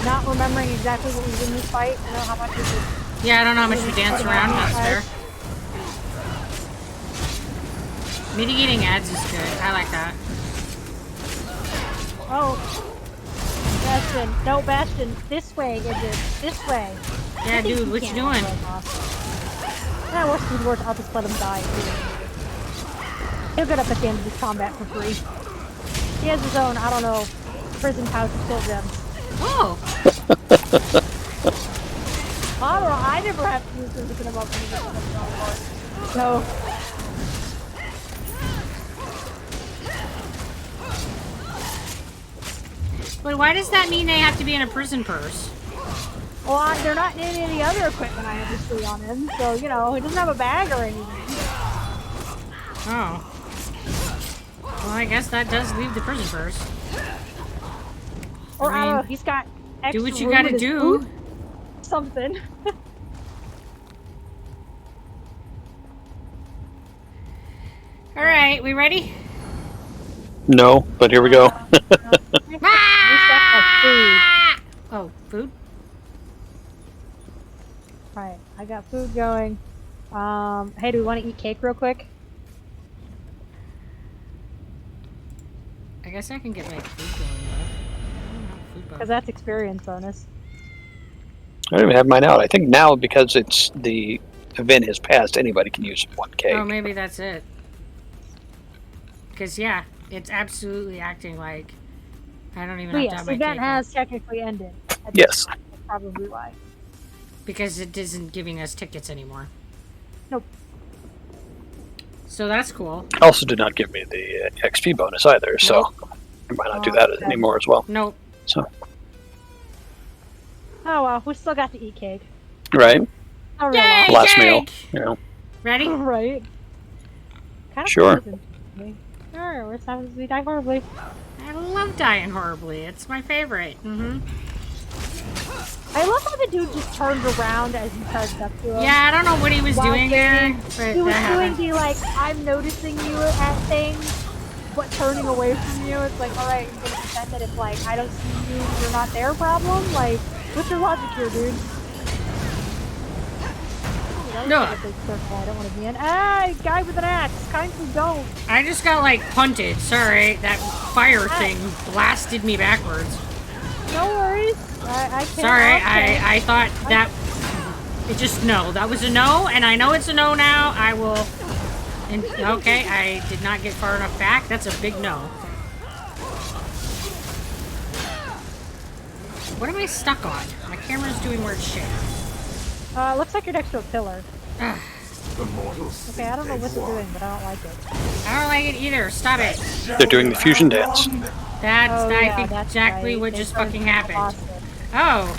Not remembering exactly what was in this fight. I don't know how much we did. Yeah, I don't know how much we danced around. That's fair. Mitigating ads is good. I like that. Oh. Bastion. No, Bastion. This way, Idris. This way. Yeah, dude, what you doing? Yeah, worst dude works. I'll just let him die. He'll get up at the end of this combat for free. He has his own, I don't know, prison house of kill gems. Oh! I don't know, I never have to use this to get him up and get him up. So. Wait, why does that mean they have to be in a prison purse? Well, they're not in any of the other equipment I have to on him, so, you know, he doesn't have a bag or anything. Oh. Well, I guess that does leave the prison purse. Or, I don't know, he's got extra do what you room gotta in his do. boot. Something. Alright, we ready? No, but here we go. Oh, food? Alright, I got food going. Hey, do we want to eat cake real quick? I guess I can get my food going though. Because that's experience bonus. I don't even have mine out. I think now, because it's the event has passed, anybody can use one cake. Oh, maybe that's it. Because, yeah, it's absolutely acting like I don't even have to have my the event cake has technically ended. Yes. That's probably why. because it isn't giving us tickets anymore. Nope. So that's cool. Also did not give me the XP bonus either, so I might not do that anymore as well. Nope. So. Oh well, we still got to eat cake. Right. Yay, last cake! meal. You know. Ready? Right. Kind of Sure. Sure, we're having to die horribly. I love dying horribly. It's my favorite. I love how the dude just turned around as you charged up to him. Yeah, I don't know what he was doing there, but he was that doing happened. the like, I'm noticing you at things, but turning away from you. It's like, alright, you're gonna pretend that it's like, I don't see you, you're not there problem? Like, what's your logic here, dude? No. A big circle I don't want to be in. Ah, guy with an axe. Kindly don't. I just got like punted. Sorry, that fire thing blasted me backwards. No worries. I can't. Sorry, I thought that it just no. That was a no, and I know it's a no now. I will. And okay, I did not get far enough back. That's a big no. What am I stuck on? My camera's doing weird shit. Looks like you're next to a pillar. Ugh. Okay, I don't know what they're doing, but I don't like it. I don't like it either. Stop it. They're doing the fusion dance. That's Oh, I yeah, think that's exactly right. what They just turned fucking into happened. Boston. Oh.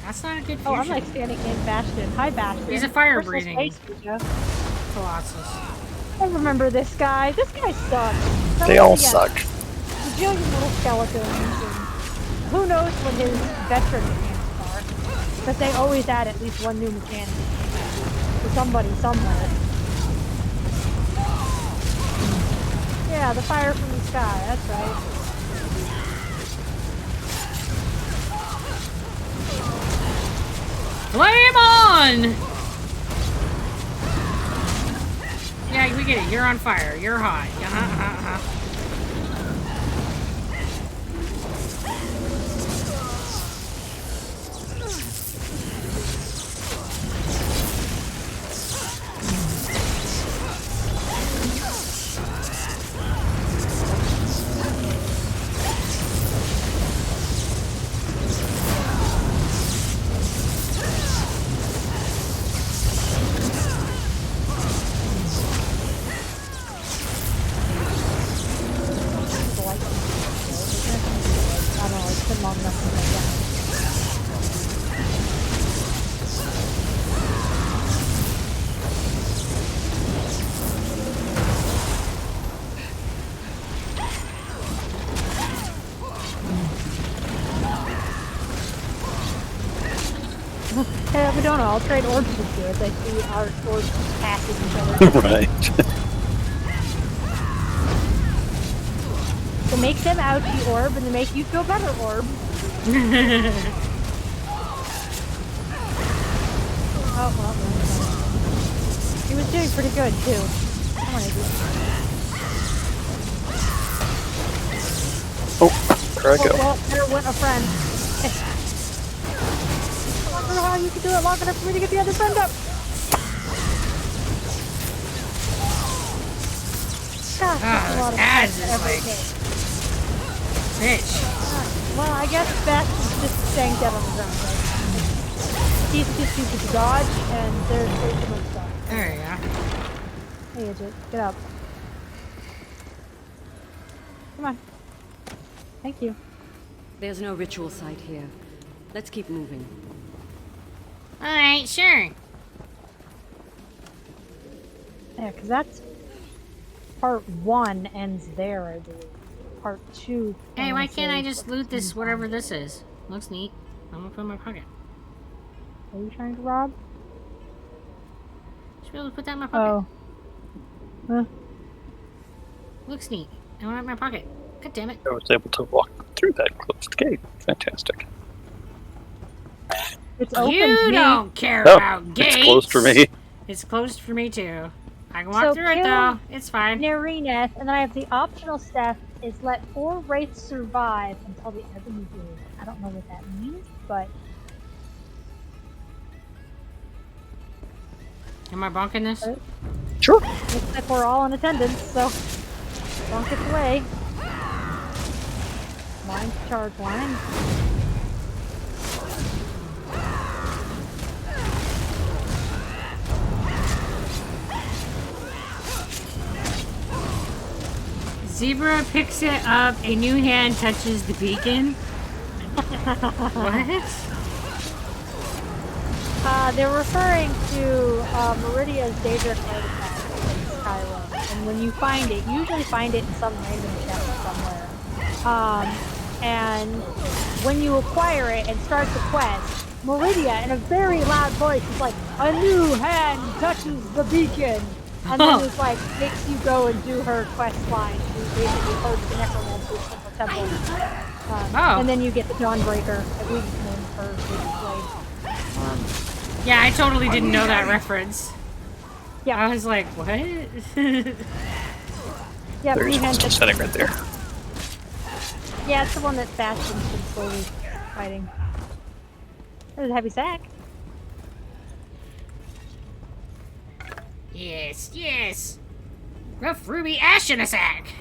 That's not a good fusion. Oh, I'm like standing in Bastion. Hi, Bastion. He's a fire Personal breathing space, Lucia. Colossus. I remember this guy. This guy sucks. They all suck. Bajillion little skeletons and who knows what his veteran mechanics are? But they always add at least one new mechanic for somebody somewhere. Yeah, the fire from the sky, that's right. Flame on! Yeah, we get it. You're on fire. You're hot. Hey, we don't know. I'll trade orbs with you as I see our orbs passing each other. Right. To make them ouchie orb and to make you feel better orb. Oh, well. He was doing pretty good, too. Come on, Iggy. Oh, there I go. Well, there went a friend. I wonder how you can do it long enough for me to get the other friend up. Gosh, that's a lot of ads is every like... day. Bitch. Well, I guess Bash is just staying dead on the ground, right? He's just using to dodge, and there's way too much stuff. There you go. Hey, Idjit, get up. Come on. Thank you. There's no ritual site here. Let's keep moving. Alright, sure. Yeah, because that's... Part 1 ends there, I believe. Part 2... Hey, why can't I just loot this, whatever this is? Looks neat. I'm gonna put it in my pocket. Are you trying to rob? Should be able to put that in my pocket. Oh. Huh. Looks neat. I want it in my pocket. God damn it. I was able to walk through that closed gate. Fantastic. It's open You to me. don't care No, about gates. it's closed for me. It's closed for me too. I can walk through it though. It's fine. Narineth, and then I have the optional step is let 4 wraiths survive until the ebony blade. I don't know what that means, but Am I bonking this? Sure. Looks like we're all in attendance, so bonk it away. Line to charge line. Zebra picks it up, a new hand touches the beacon. What? They're referring to Meridia's Daedric artifact in Skyrim. And when you find it, you usually find it in some random chest somewhere. And when you acquire it and start the quest, Meridia, in a very loud voice, is like, a new hand touches the beacon! And then it's like, makes you go and do her quest line. You basically purge the necromancer from her temple. And then you get the Dawnbreaker, I believe it's named for Blade. Yeah, I totally didn't know that reference. Yeah. I was like, what? Yeah, There's one still sitting right there. Yeah, it's the one that Bastion's been slowly fighting. There's a heavy sack. Yes, yes. Rough ruby ash in a sack.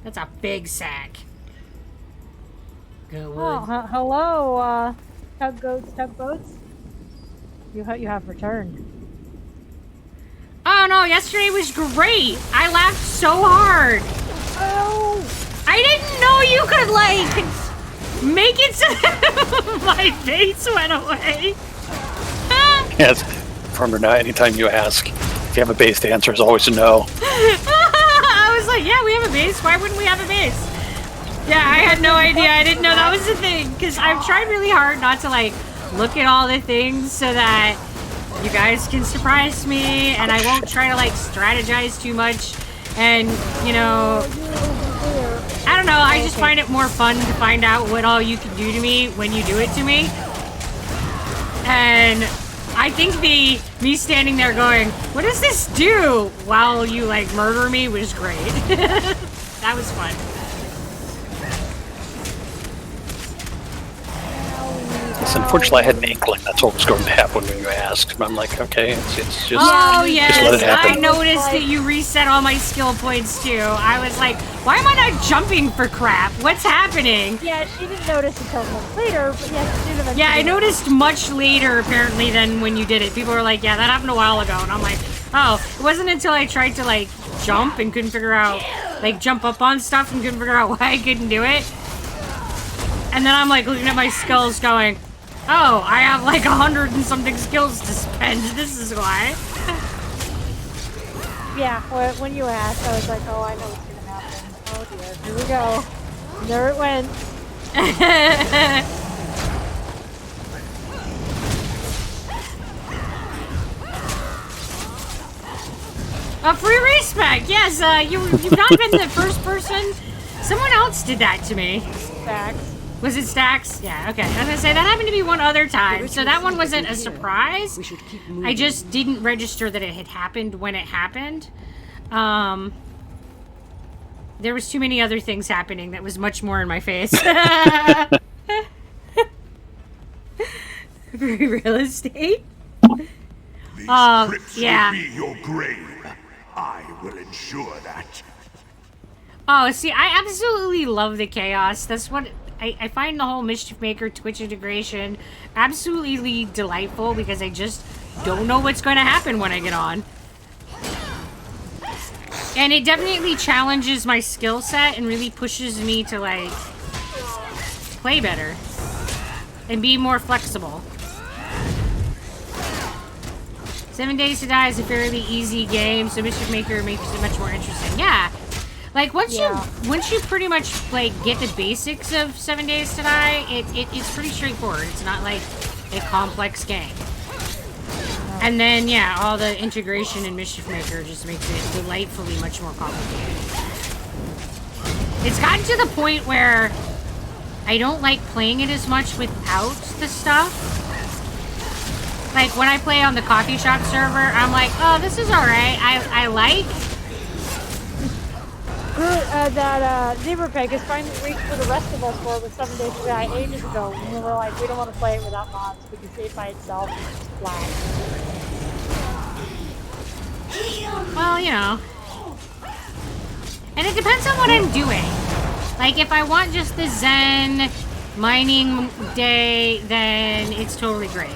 That's a big sack. Go wood. Oh, hello, tugboats. You have returned. Oh no, yesterday was great. I laughed so hard. Oh! I didn't know you could, like, make it so my face went away. Yes, Farmer Knight, anytime you ask, if you have a base, the answer is always a no. I was like, yeah, we have a base. Why wouldn't we have a base? Yeah, I had no idea. I didn't know that was the thing. Because I've tried really hard not to, like, look at all the things so that you guys can surprise me. And I won't try to, like, strategize too much. And, you know, I don't know. I just find it more fun to find out what all you can do to me when you do it to me. And I think me standing there going, what does this do? While you, like, murder me was great. That was fun. So unfortunately, I had an inkling that's what was going to happen when you asked. But I'm like, okay, it's just, Oh, yes. just let it happen. I noticed that you reset all my skill points, too. I was like, why am I not jumping for crap? What's happening? Yeah, she didn't notice until much later, but yes, she did eventually. Yeah, I noticed much later, apparently, than when you did it. People were like, yeah, that happened a while ago. And I'm like, oh, it wasn't until I tried to, like, jump and couldn't figure out, like, jump up on stuff and couldn't figure out why I couldn't do it. And then I'm, like, looking at my skills going, oh, I have, like, 100 and something skills to spend. This is why. Yeah, when you asked, I was like, oh, I know what's going to happen. Oh, dear. Here we go. There it went. A free respec. Yes, you've not been the first person. Someone else did that to me. Stacks. Was it Stacks? Yeah, okay. I was gonna say, that happened to me one other time. So that one wasn't a surprise. I just didn't register that it had happened when it happened. There was too many other things happening that was much more in my face. Free real estate? Yeah. Will be your grave. I will ensure that. Oh, see, I absolutely love the chaos. That's what I find the whole Mischief Maker Twitch integration absolutely delightful because I just don't know what's going to happen when I get on. And it definitely challenges my skill set and really pushes me to, like, play better and be more flexible. 7 Days to Die is a fairly easy game, so Mischief Maker makes it much more interesting. Yeah. Like, once you pretty much, like, get the basics of 7 Days to Die, it's pretty straightforward. It's not, like, a complex game. And then, yeah, all the integration in Mischief Maker just makes it delightfully much more complicated. It's gotten to the point where I don't like playing it as much without the stuff. Like, when I play on the coffee shop server, I'm like, oh, this is alright. I like... that Zebra Peg is finally reached for the rest of us for with 7 Days to Die ages ago. And we were like, we don't want to play it without mods because it by itself is flat. Well, you know. And it depends on what I'm doing. Like, if I want just the Zen mining day, then it's totally great.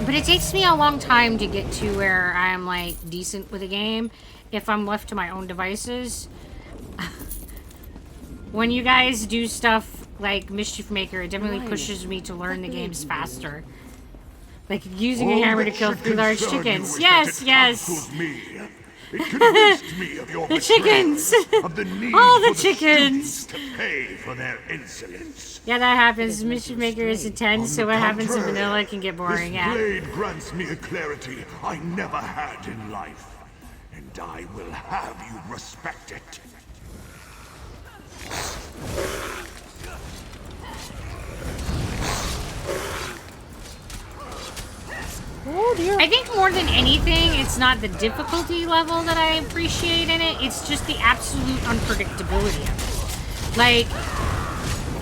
But it takes me a long time to get to where I'm, like, decent with a game if I'm left to my own devices. When you guys do stuff like Mischief Maker, it definitely pushes me to learn the games faster. Like using a hammer to kill 3 large chickens. Yes, yes. It convinced me of your the chickens. Of the need all the for chickens. To pay for their insolence. Yeah, that happens. Mischief Maker is intense, so what happens in vanilla can get boring. This Yeah. blade grants me a clarity I never had in life, and I will have you respect it. Oh dear. I think more than anything, it's not the difficulty level that I appreciate in it. It's just the absolute unpredictability of it. Like,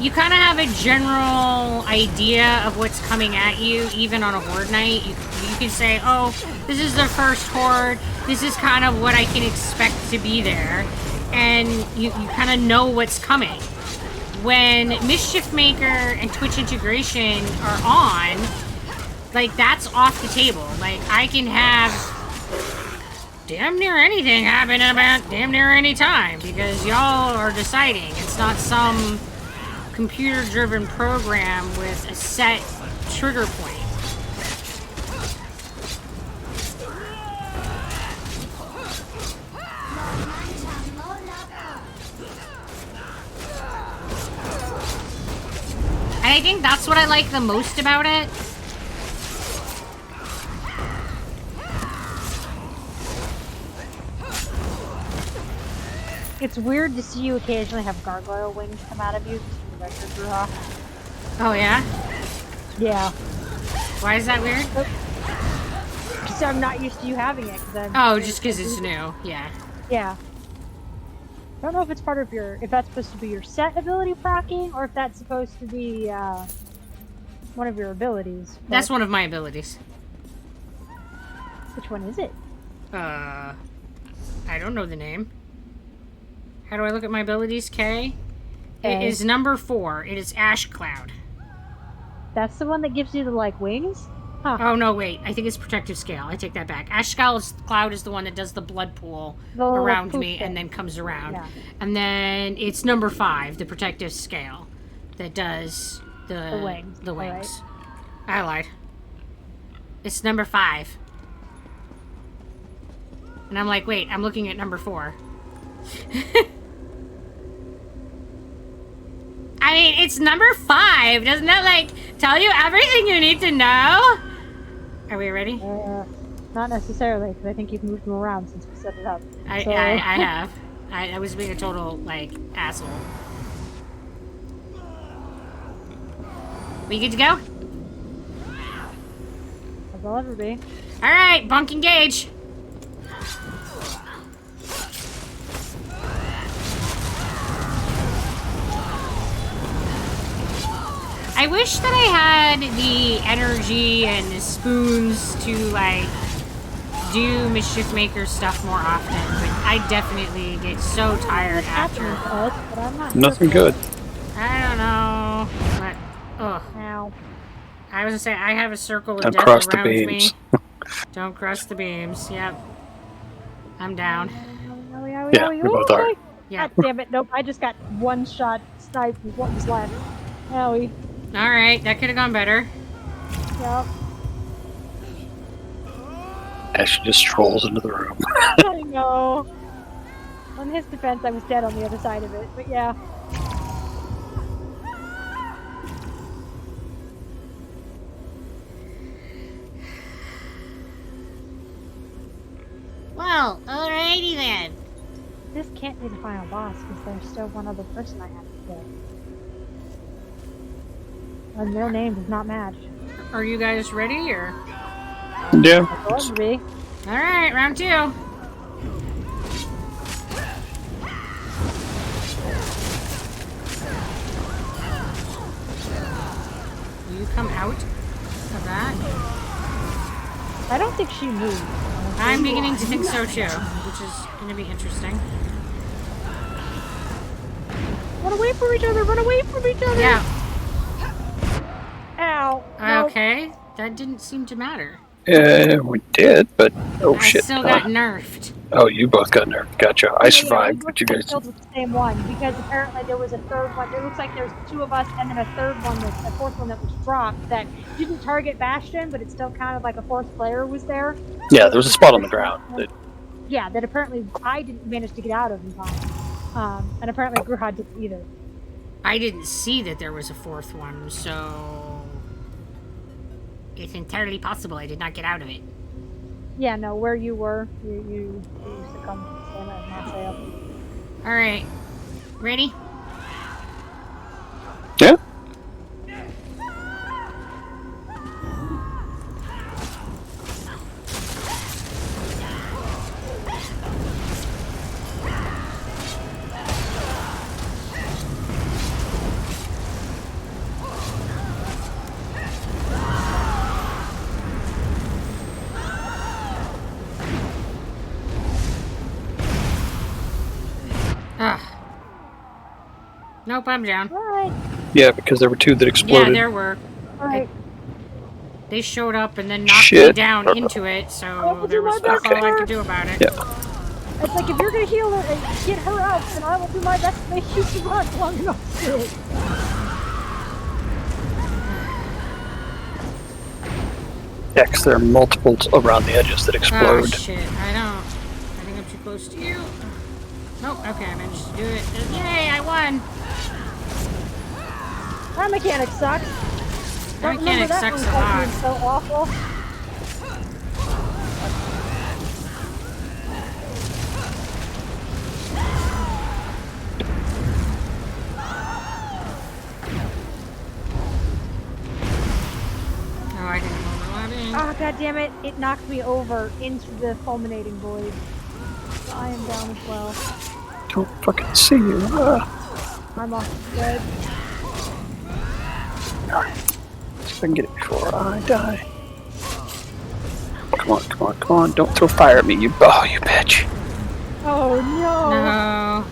you kind of have a general idea of what's coming at you, even on a horde night. You can say, oh, this is the first horde. This is kind of what I can expect to be there. And you kind of know what's coming. When Mischief Maker and Twitch integration are on, like, that's off the table. Like, I can have damn near anything happen about damn near any time because y'all are deciding. It's not some computer-driven program with a set trigger point. And I think that's what I like the most about it. It's weird to see you occasionally have gargoyle wings come out of you just from the record draw. Oh, yeah? Yeah. Why is that weird? Because I'm not used to you having it. Oh, just because it's new. Yeah. Yeah. I don't know if it's part of your, if that's supposed to be your set ability proccing, or if that's supposed to be one of your abilities. That's one of my abilities. Which one is it? I don't know the name. How do I look at my abilities? K? It is number 4. It is Ash Cloud. That's the one that gives you the, like, wings? Huh. Oh, no, wait. I think it's Protective Scale. I take that back. Ash Cloud is the one that does the blood pool around me and then comes around. Yeah. And then it's number 5, the Protective Scale, that does the wings. The wings. Right. I lied. It's number 5. And I'm like, wait, I'm looking at number 4. I mean, it's number 5. Doesn't that, like, tell you everything you need to know? Are we ready? Not necessarily, because I think you've moved them around since we set it up. I have. I was being a total, like, asshole. We good to go? As I'll ever be. Alright, bunk engage. I wish that I had the energy and the spoons to, like, do Mischief Maker stuff more often, but I definitely get so tired after. Nothing good. I don't know, but, ugh. Ow. I was gonna say, I have a circle of Don't death cross the around me. beams. Don't cross the beams, yep. I'm down. Yeah, we both are. Yeah. God damn it, nope, I just got one shot sniped with what was left. Howie. Alright, that could have gone better. Yep. Ash just strolls into the room. I know. On his defense, I was dead on the other side of it, but yeah. Well, alrighty then. This can't be the final boss, because there's still one other person I have to kill. And their name does not match. Are you guys ready, or? Yeah. Going to be. Alright, round 2. Will you come out of that? I don't think she moved. I'm beginning to think so too, which is going to be interesting. Run away from each other! Run away from each other! Yeah. Ow. Nope. Okay, that didn't seem to matter. We did, but oh shit. I still got nerfed. Oh, you both got nerfed. Gotcha. I survived, but you guys. Killed with the same one, because apparently there was a third one. It looks like there's 2 of us, and then a fourth one that was dropped that didn't target Bastion, but it still counted like a 4th player was there. Yeah, there was a spot on the ground. Yeah, that apparently I didn't manage to get out of in time. And apparently Gruhad didn't either. I didn't see that there was a 4th one, so it's entirely possible I did not get out of it. Yeah, no, where you were, you succumbed to the stamina and not fail. Alright. Ready? Yeah. Nope, I'm down. Alright. Yeah, because there were 2 that exploded. Yeah, there were. Alright. They showed up and then knocked me Shit. down into it, so there was fuck all I could do about it. Yeah. It's like, if you're gonna heal her and get her out, then I will do my best to make you survive long enough to do it. Yeah, 'cause there are multiples around the edges that Oh explode. shit, I don't. I think I'm too close to you. Nope, okay, I managed to do it. Yay, I won! That mechanic sucks. That mechanic sucks a lot. It's so awful. Oh, I didn't overlap in. Oh, god damn it. It knocked me over into the fulminating void. So I am down as well. Don't fucking see you. I'm off dead. Alright. See if I can get it before I die. Come on, come on, come on. Don't throw fire at me, you bitch. Oh no. No.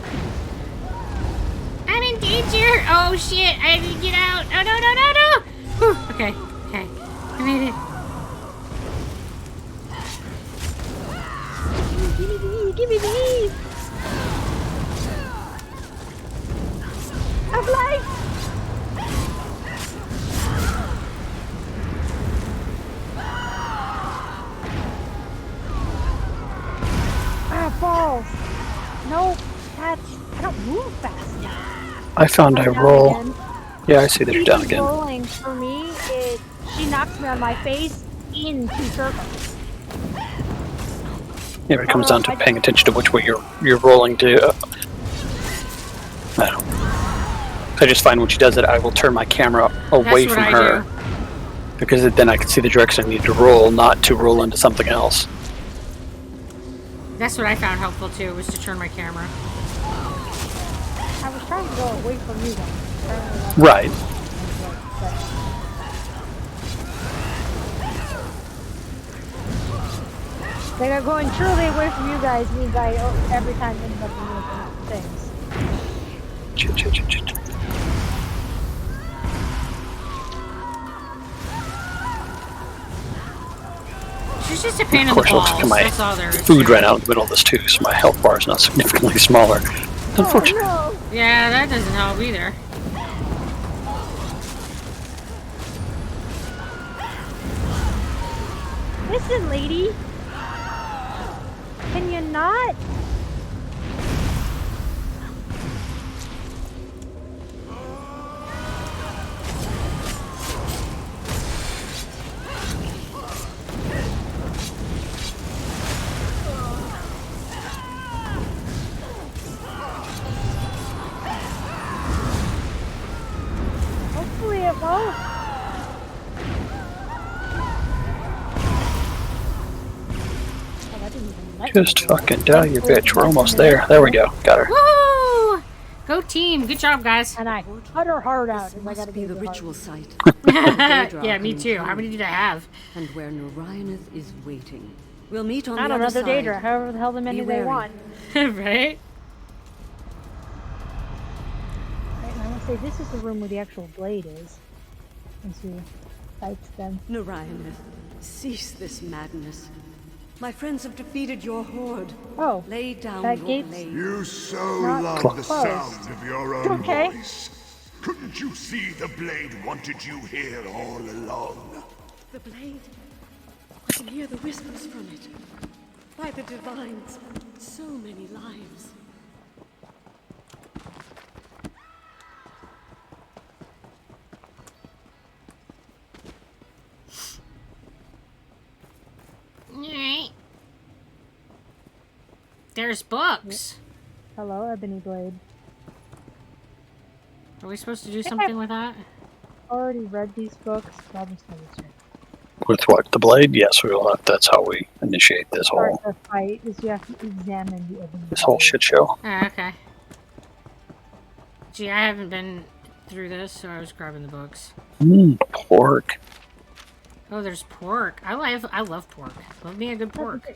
I'm in danger. Oh shit, I need to get out. Oh no, no, no, no. Whew. Okay, okay. I made it. Give me the heat. I'm life. Ah, balls. No, I don't move fast enough. I found I roll. Yeah, I see that you're down again. Rolling for me, she knocks me on my face into circles. Yeah, but it comes down to paying attention to which way you're rolling to. I don't. I just find when she does it, I will turn my camera away from her because then I can see the direction I need to roll, not to roll into something else. That's what I found helpful too, was to turn my camera. I was trying to go away from you guys. Right. Like, going truly away from you guys means I every time end up doing different things. Shit. She's just a pain in the Of course, balls. looks like That's all there my is. food ran out in the middle of this too, so my health bar is not significantly smaller. Unfortunately. Oh, no. Yeah, that doesn't help either. Listen, lady. Can you not? Hopefully it won't. Just fucking die, you bitch. We're almost there. There we go. Got her. Woo! Go team. Good job, guys. And I cut her heart out. This must be the ritual site. Yeah, me too. How many did I have? And where Narayaneth is waiting. We'll meet on I the don't other know, they're side. Daedra, however the hell the many Be they wary. want. Right? Right, and I'm gonna say this is the room where the actual blade is. And she fights them. Narayaneth, cease this madness. My friends have defeated your horde. Oh, lay down that your gate's blade. You so not love the closed. sound of your own Okay. voice. Couldn't you see the blade wanted you here all along? The blade. I can hear the whispers from it. By the divines, so many lives. Alright. There's books. Hello, Ebony Blade. Are we supposed to do something with that? Already read these books, but I'll just never check. With what? The blade? Yes, we will have. That's how we initiate this Part whole of the fight is you have to examine the Ebony this whole shit show. Oh, okay. Gee, I haven't been through this, so I was grabbing the books. Pork. Oh, there's pork. I love pork. Love me a good pork.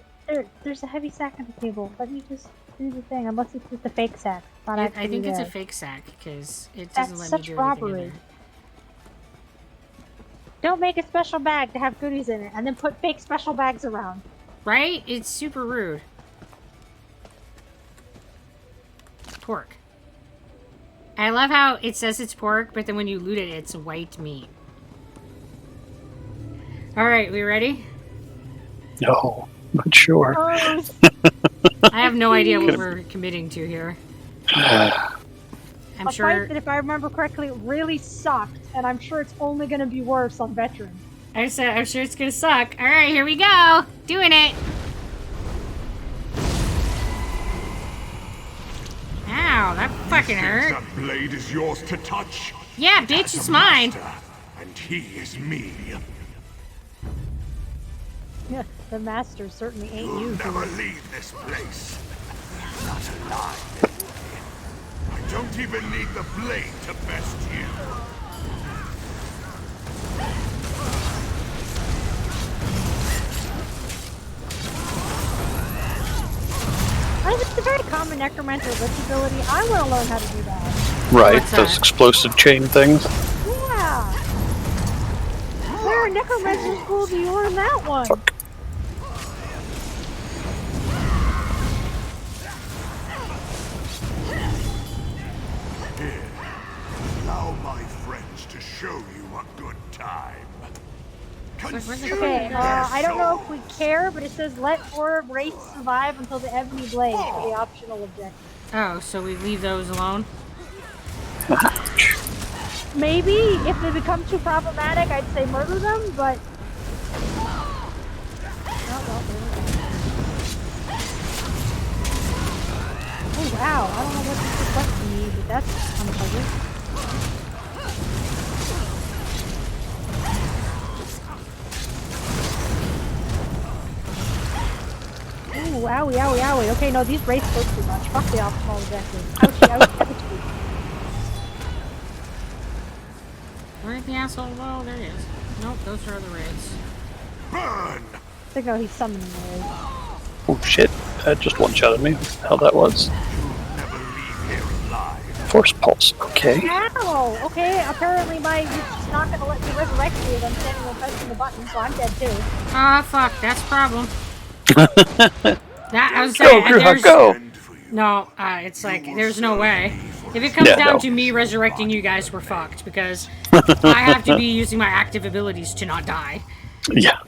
There's a heavy sack on the table. Let me just do the thing, unless it's just a fake sack. Not I actually think it's a there. fake sack because it That's doesn't let such me do robbery. anything in there. Don't make a special bag to have goodies in it, and then put fake special bags around. Right? It's super rude. Pork. I love how it says it's pork, but then when you loot it, it's white meat. Alright, we ready? No, not sure. I have no idea what we're committing to here. I I'm a sure. fight that, if I remember correctly, really sucked, and I'm sure it's only going to be worse on veterans. I said, I'm sure it's gonna suck. All right, here we go. Doing it. Ow, that fucking hurt. That blade is yours to touch. Yeah, bitch, it's mine. Master, and he is me. Yeah, the master certainly ain't You'll you. never leave this place. Not alive. I don't even need the blade to best you. It's a very common necromancer lich ability. I want to learn how to do that. Right, What's those that? explosive chain things. Yeah. Where in necromancer school do you learn that one? Here, allow my friends to show you a good time. Okay, I don't know if we care, but it says let Orb race survive until the Ebony Blade, the optional objective. Oh, so we leave those alone? Maybe, if they become too problematic, I'd say murder them, but... Oh wow, I don't know what this is left to me, but that's unpleasant. Ooh, owie, owie, owie. Okay, no, these race go too much. Fuck the optimal objective. Ouchie, ouchie, ouchie. Where's the asshole? Oh, there he is. Nope, those are the raids. Burn! I think he's summoning the race. Oh shit, that just one-shotted me. How that was. Never leave here alive. Force pulse, okay. Ow! Okay, apparently my it's not gonna let me resurrect you if I'm standing there pressing the button, so I'm dead too. Ah, fuck, that's a problem. That, I was saying, Go, there's... go! No, it's like, there's no way. If it comes Yeah, down no. to me resurrecting you guys, we're fucked, because I have to be using my active abilities to not die. Yeah.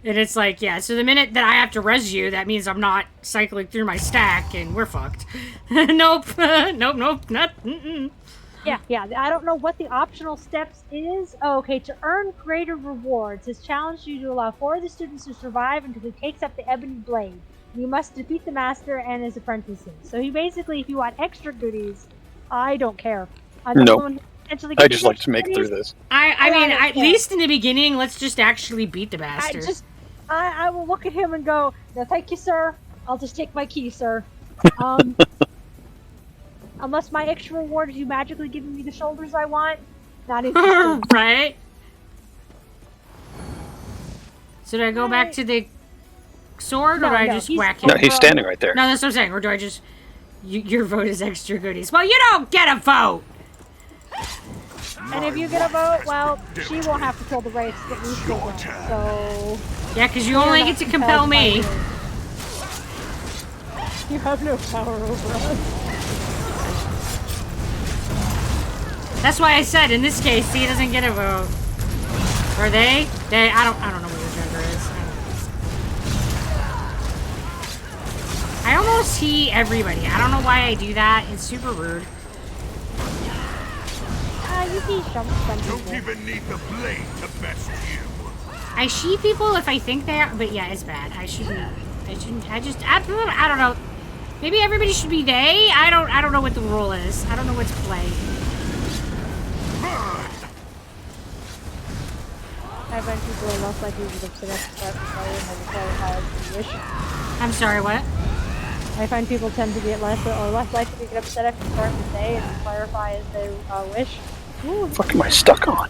And it's like, yeah, so the minute that I have to res you, that means I'm not cycling through my stack, and we're fucked. Nope. Nope, not... Mm-mm. Yeah, I don't know what the optional steps is. Oh, okay, to earn greater rewards, has challenged you to allow 4 of the students to survive until he takes up the Ebony Blade. You must defeat the master and his apprentices. So he basically, if you want extra goodies, I don't care. No. I just like to make it through this. I mean, don't at care. least in the beginning, let's just actually beat the bastard. I will look at him and go, no, thank you, sir. I'll just take my key, sir. Unless my extra reward is you magically giving me the shoulders I want, not interested. Right? So do I go back to the sword, or do I just whack him? No, he's standing right there. No, that's what I'm saying. Or do I just... your vote is extra goodies. Well, you don't get a vote! And if you get a vote, well, she won't have to kill the race, but we still will. So... Yeah, because you only get to compel me. You have no power over us. That's why I said, in this case, he doesn't get a vote. Or they? They, I don't know what his gender is. I almost he everybody. I don't know why I do that. It's super rude. You see some Don't even need the blade to best you. I she people if I think they are, but yeah, it's bad. I shouldn't, I don't know. Maybe everybody should be they? I don't know what the rule is. I don't know what's play. I find people are less likely to get upset after start the fire and then clarify as they wish. I'm sorry, what? I find people tend to get less likely to get upset after starting the day and then clarify as they wish. Ooh. What am I stuck on?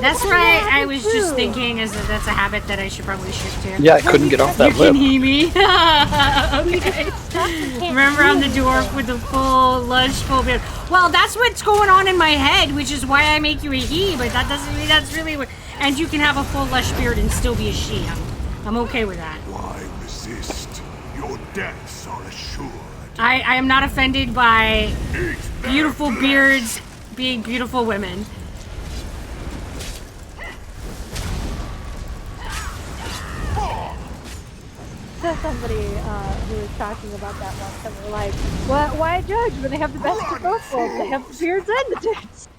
That's right. I was just thinking is that that's a habit that I should probably shift to. Yeah, I couldn't get off that You lip. can hear me. Okay. Remember I'm the dwarf with the full lush full beard. Well, that's what's going on in my head, which is why I make you a he, but that doesn't mean that's really what... And you can have a full lush beard and still be a she. I'm okay with that. Why resist? Your deaths are assured. I am not offended by beautiful beards being beautiful women. saw somebody who was talking about that once, and we're like, why judge when they have the best of both worlds? They have the beards and the tits.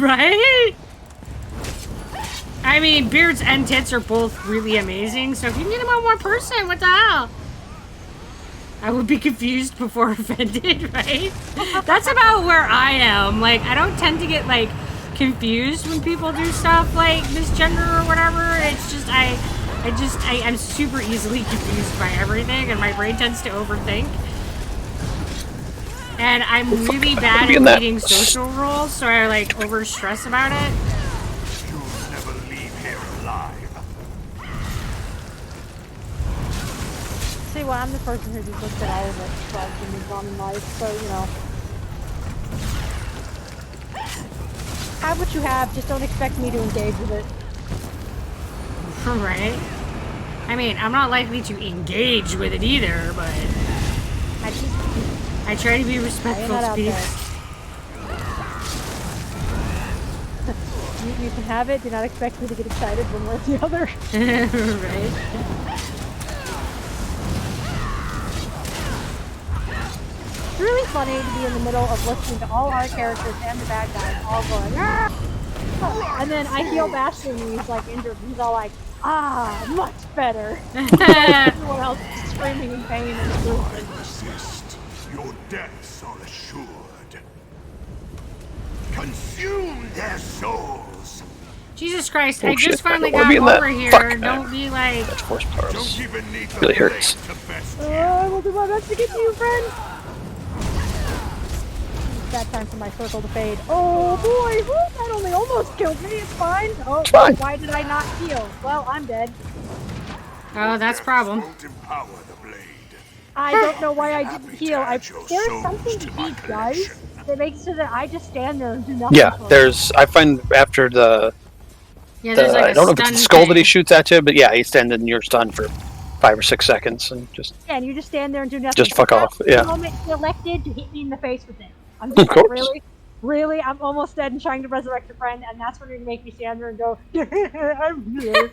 Right? I mean, beards and tits are both really amazing, so if you need them on one person, what the hell? I would be confused before offended, right? That's about where I am. Like, I don't tend to get, like, confused when people do stuff like misgender or whatever. It's just, I'm super easily confused by everything, and my brain tends to overthink. And I'm really bad at reading social rules, so I, like, over-stress about it. You'll never leave here alive. See, well, I'm the person who just looks at all of it, shrugs and moves on in life, so, you know. Have what you have, just don't expect me to engage with it. Right? I mean, I'm not likely to engage with it either, but I try to be respectful to people. You can have it, do not expect me to get excited one way or the other. Right? It's really funny to be in the middle of listening to all our characters and the bad guys all going, ah! And then I heal Bastion and he's like injured. He's all like, ah, much better. Everyone else is screaming in pain and Resist. Your deaths are assured. Consume their souls. Jesus Christ, Oh, I just shit, I finally don't wanna got be in that. over here. Fuck. Don't be like... That's force powers. Really hurts. I will do my best to get to you, friend. It's that time for my circle to fade. Oh boy, woo, that only almost killed me. It's fine. Oh, It's fine. Why did I not heal? Well, I'm dead. Oh, that's a problem. I don't know why I didn't heal. There's something he does that makes it that I just stand there and do nothing. Yeah, I find after the Yeah, there's like I don't know if it's stun the skull that he thing. shoots at you, but yeah, he's standing and you're stunned for 5 or 6 seconds and just Yeah, and you just stand there and do nothing. Just fuck But off, that's yeah. The moment he elected to hit me in the face with it. I'm Of just like, course. really, I'm almost dead and trying to resurrect a friend, and that's when you make me stand there and go, I'm here.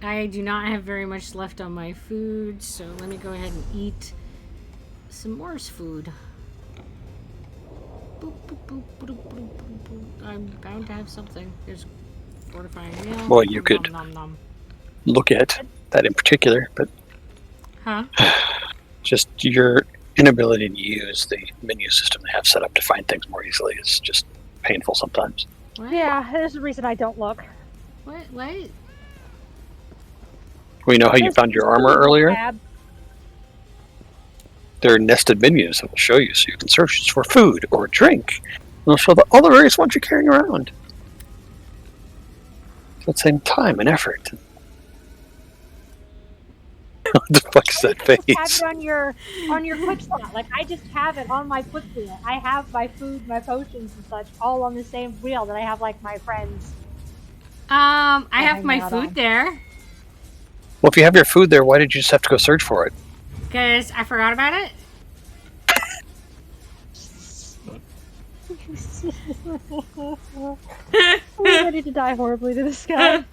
I do not have very much left on my food, so let me go ahead and eat some more food. Boop, boop, boop, boop, boop, boop, boop. I'm bound to have something. There's fortifying meal. Well, you Nom, could nom, nom. look at that in particular, but Huh? just your inability to use the menu system they have set up to find things more easily is just painful sometimes. What? Yeah, there's a reason I don't look. What? What? We know how you found your armor earlier. There are nested menus that will show you, so you can search for food or drink. It'll show all the various ones you're carrying around. So it's in time and effort. What the fuck is that Have face? it on your quick slot. Like I just have it on my quick wheel. I have my food, my potions and such all on the same wheel that I have like my friends. I have hang my out food on. there Well, if you have your food there, why did you just have to go search for it? because I forgot about it. We're ready to die horribly to this guy.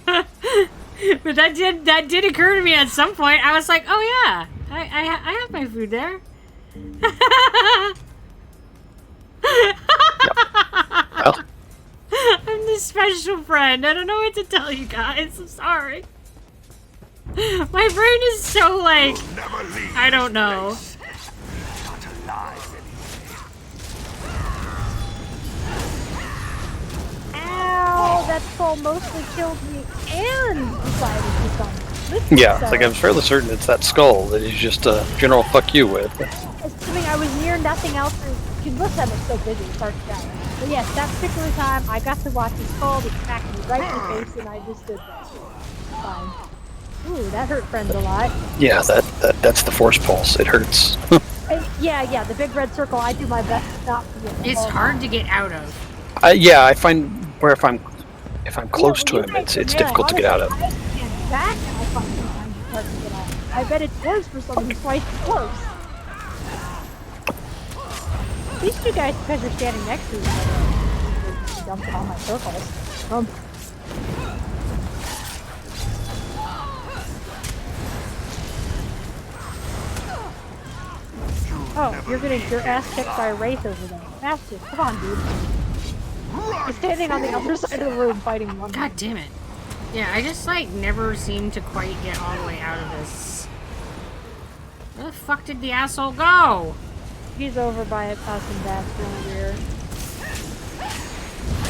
But that did occur to me at some point. I was like, oh yeah, I have my food there. Well, I'm the special friend. I don't know what to tell you guys. I'm sorry. My brain is so like, I don't know. Ow, that skull mostly killed me and decided to something. yeah, like I'm fairly certain it's that skull that he's just a general fuck you with. Assuming I was near nothing else, because most of them are so busy, it's hard to tell. But yes, that particular time, I got to watch his skull be smacked me right in the face, and I just stood there. Fine. Ooh, that hurt friends a lot. Yeah, that's the force pulse. It hurts. Yeah, the big red circle, I do my best to not forget. It's hard to get out of. Yeah, I find where if I'm close to him, it's difficult to get out of. I stand back and I find sometimes it's hard to get out. I bet it's worse for someone who's twice as close. These two guys, because you're standing next to each other, dumping all my circles. Oh, you're getting your ass kicked by a wraith over there. Bastion, come on, dude. He's standing on the other side of the room fighting one. God damn it. Yeah, I just like never seem to quite get all the way out of this. Where the fuck did the asshole go? He's over by us and Bastion over here.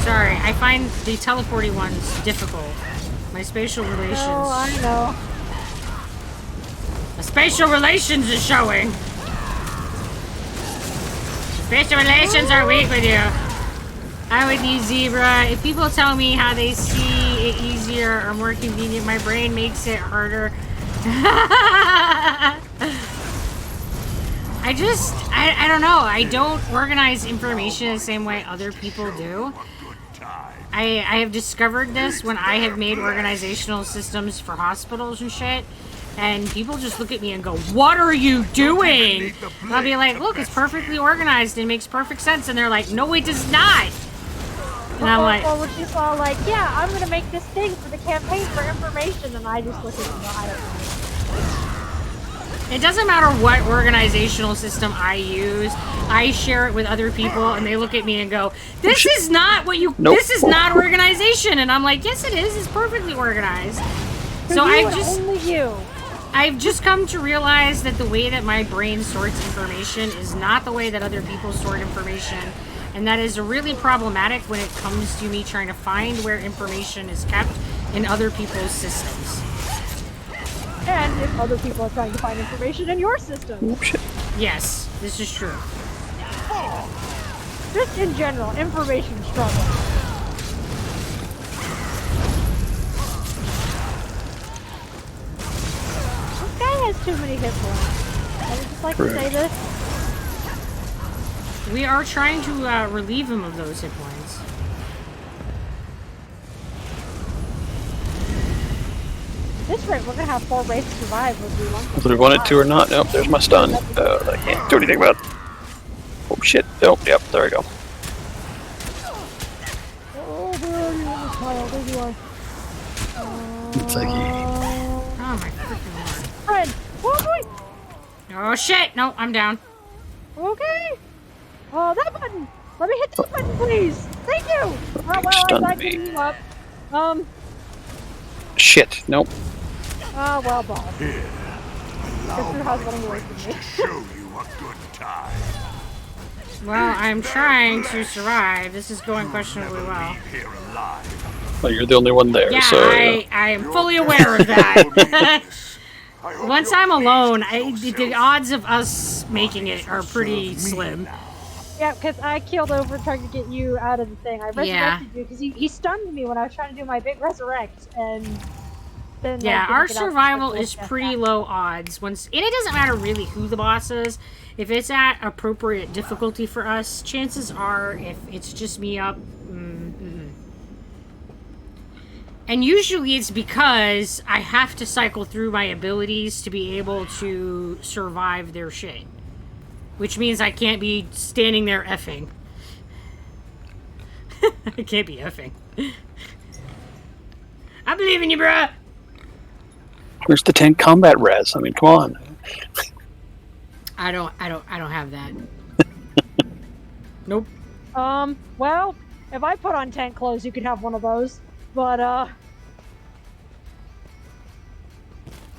Sorry, I find the teleporty ones difficult. My spatial relations. Oh, I know. The spatial relations is showing. Spatial relations are weak with you. I'm with you, Zebra. If people tell me how they see it easier or more convenient, my brain makes it harder. I don't know. I don't organize information the same way other people do. I have discovered this when I have made organizational systems for hospitals and shit. And people just look at me and go, "What are you doing?" And I'll be like, "Look, it's perfectly organized and it makes perfect sense." And they're like, "No, it does not." And I'm like, well, when she's all like, "Yeah, I'm gonna make this thing for the campaign for information," and I just look at them, I don't know. It doesn't matter what organizational system I use. I share it with other people, and they look at me and go, "This is not what you. Nope. This is not organization." And I'm like, "Yes, it is. It's perfectly organized." So I've just come to realize that the way that my brain sorts information is not the way that other people sort information, and that is really problematic when it comes to me trying to find where information is kept in other people's systems. And if other people are trying to find information in your system. Oh, shit. Yes, this is true. Just in general, information struggle. This guy has too many hit points. I would just like to say this. We are trying to relieve him of those hit points. At this rate, we're gonna have 4 wraiths survive whether we want them. Whether we want it to or not. Nope, there's my stun. I can't do anything about it. Oh shit. Oh, yep, there we go. Oh, there you are, child. There you are. It's like Oh my freaking lord. Friend! Oh, boy! Oh shit! No, I'm down. Okay. Oh, that button! Let me hit that button, please! Thank you! Oh, well, I Stunned tried me. getting you up. Shit. Nope. Oh, well, balls. Here, Guess your house running away from me. show you a good time. Well, I'm trying to survive. This is going questionably well. Here alive. Well, you're the only one there, Yeah, so. I am fully aware of that. Once I'm alone, the odds of us making it are pretty slim. Yeah, because I keeled over trying to get you out of the thing. I resurrected you because he stunned me when I was trying to do my big resurrect, and then Yeah, didn't our get out survival quickly is enough pretty after. low odds. And it doesn't matter really who the boss is. If it's at appropriate difficulty for us, chances are, if it's just me up, and usually it's because I have to cycle through my abilities to be able to survive their shit. Which means I can't be standing there effing. I can't be effing. I believe in you, bruh! Where's the tank combat res? I mean, come on. I don't have that. Nope. Well, if I put on tank clothes, you could have one of those. But,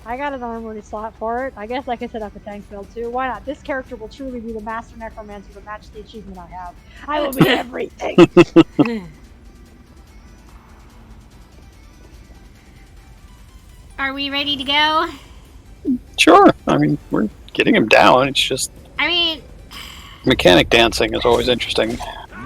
I got an armory slot for it. I guess I could set up a tank build too. Why not? This character will truly be the master necromancer to match the achievement I have. I will be everything! Are we ready to go? Sure. I mean, we're getting him down. It's just I mean, mechanic dancing is always interesting.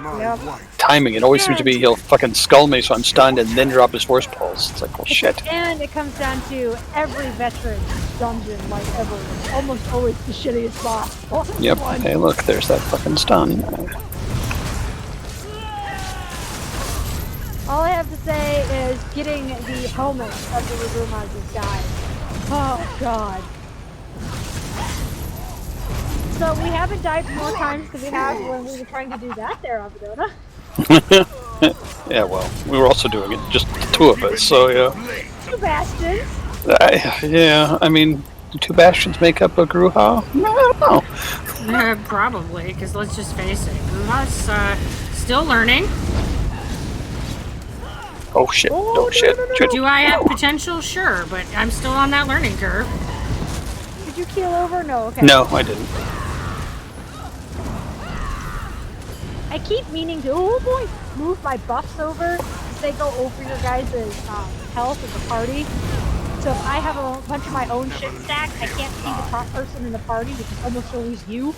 Yep. Timing, it always seems to be he'll fucking skull me so I'm stunned and then drop his force pulse. It's like, well, shit. And it comes down to every veteran dungeon, like ever, almost always the shittiest boss. Yep. Hey, look, there's that fucking stun. All I have to say is getting the helmet of the Ragumaz is died. Oh god. So we haven't died more times than we have when we were trying to do that there, Abadona. Yeah, well, we were also doing it, just the two of us, so yeah. You bastards! Yeah, I mean, the two bastions make up a Gruha? I don't know. Probably, because let's just face it, Gruha's still learning. Oh shit! Oh shit! Shit. Do I have potential? Sure, but I'm still on that learning curve. Did you keel over? No. Okay. No, I didn't. I keep meaning to, move my buffs over because they go over your guys' health as a party. So if I have a bunch of my own shit stacked, I can't see the top person in the party, which is almost always you.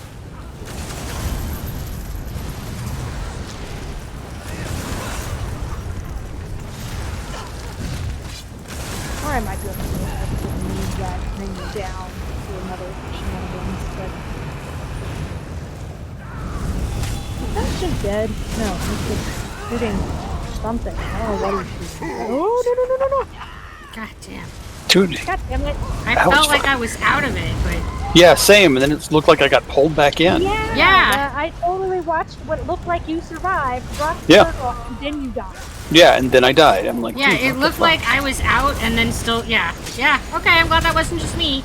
Or I might be able to do that if I need that bring you down to another shenanigans, but... Is that shit dead? No, he's just shooting something. I don't know what he's shooting. Oh, no. God damn. Dude. God damn it. I felt like I was out of it, but... Yeah, same, and then it looked like I got pulled back in. Yeah. I totally watched what it looked like you survived, dropped the Yeah. circle, and then you died. Yeah, and then I died. I'm like, Yeah, dude, it what the looked fuck? like I was out and then still, yeah. Okay, I'm glad that wasn't just me.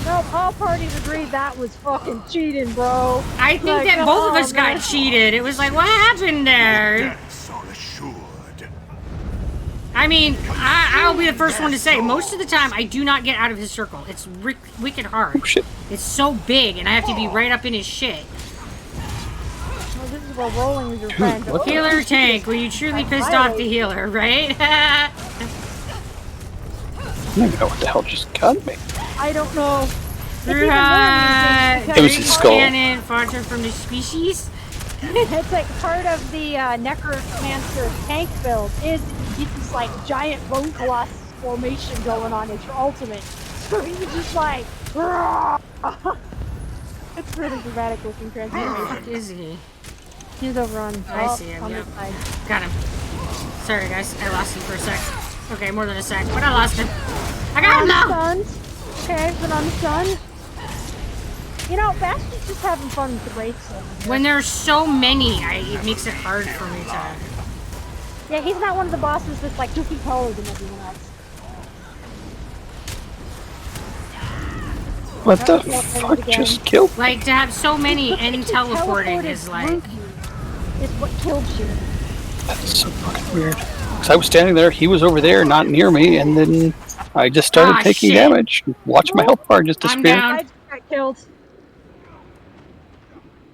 No, all parties agreed that was fucking cheating, bro. I think Like, that both of us man. got cheated. It was like, what happened there? Deaths are assured. I mean, I'll be the first one to say, most of the time I do not get out of his circle. It's wicked hard. Oh, shit. It's so big, and I have to be right up in his shit. Well, this is where rolling with your friend. what the- Healer tank, when you truly pissed off the healer, right? I don't even know what the hell just got me. I don't know. It was his skull. Cannon, fodder from the species. It's like part of the Necromancer tank build is you get this like giant bone colossus formation going on as your ultimate. So he's just like, it's really dramatic looking transformation. Where is he? He's over on. I see him, on yep. this side. Got him. Sorry guys, I lost him for a sec. Okay, more than a sec, but I lost him. I got him now! Stunned. Okay, been on the sun. You know, Bastion's just having fun with the wraiths over here. When there's so many, it makes it hard for me to... Yeah, he's not one of the bosses that's like 2 feet taller than everyone else. What the fuck just killed me? Like, to have so many and teleporting is like... Is what killed you. That's so fucking weird. Because I was standing there, he was over there, not near me, and then I just started taking shit. damage. Watch my health bar just disappear. down. I just got killed.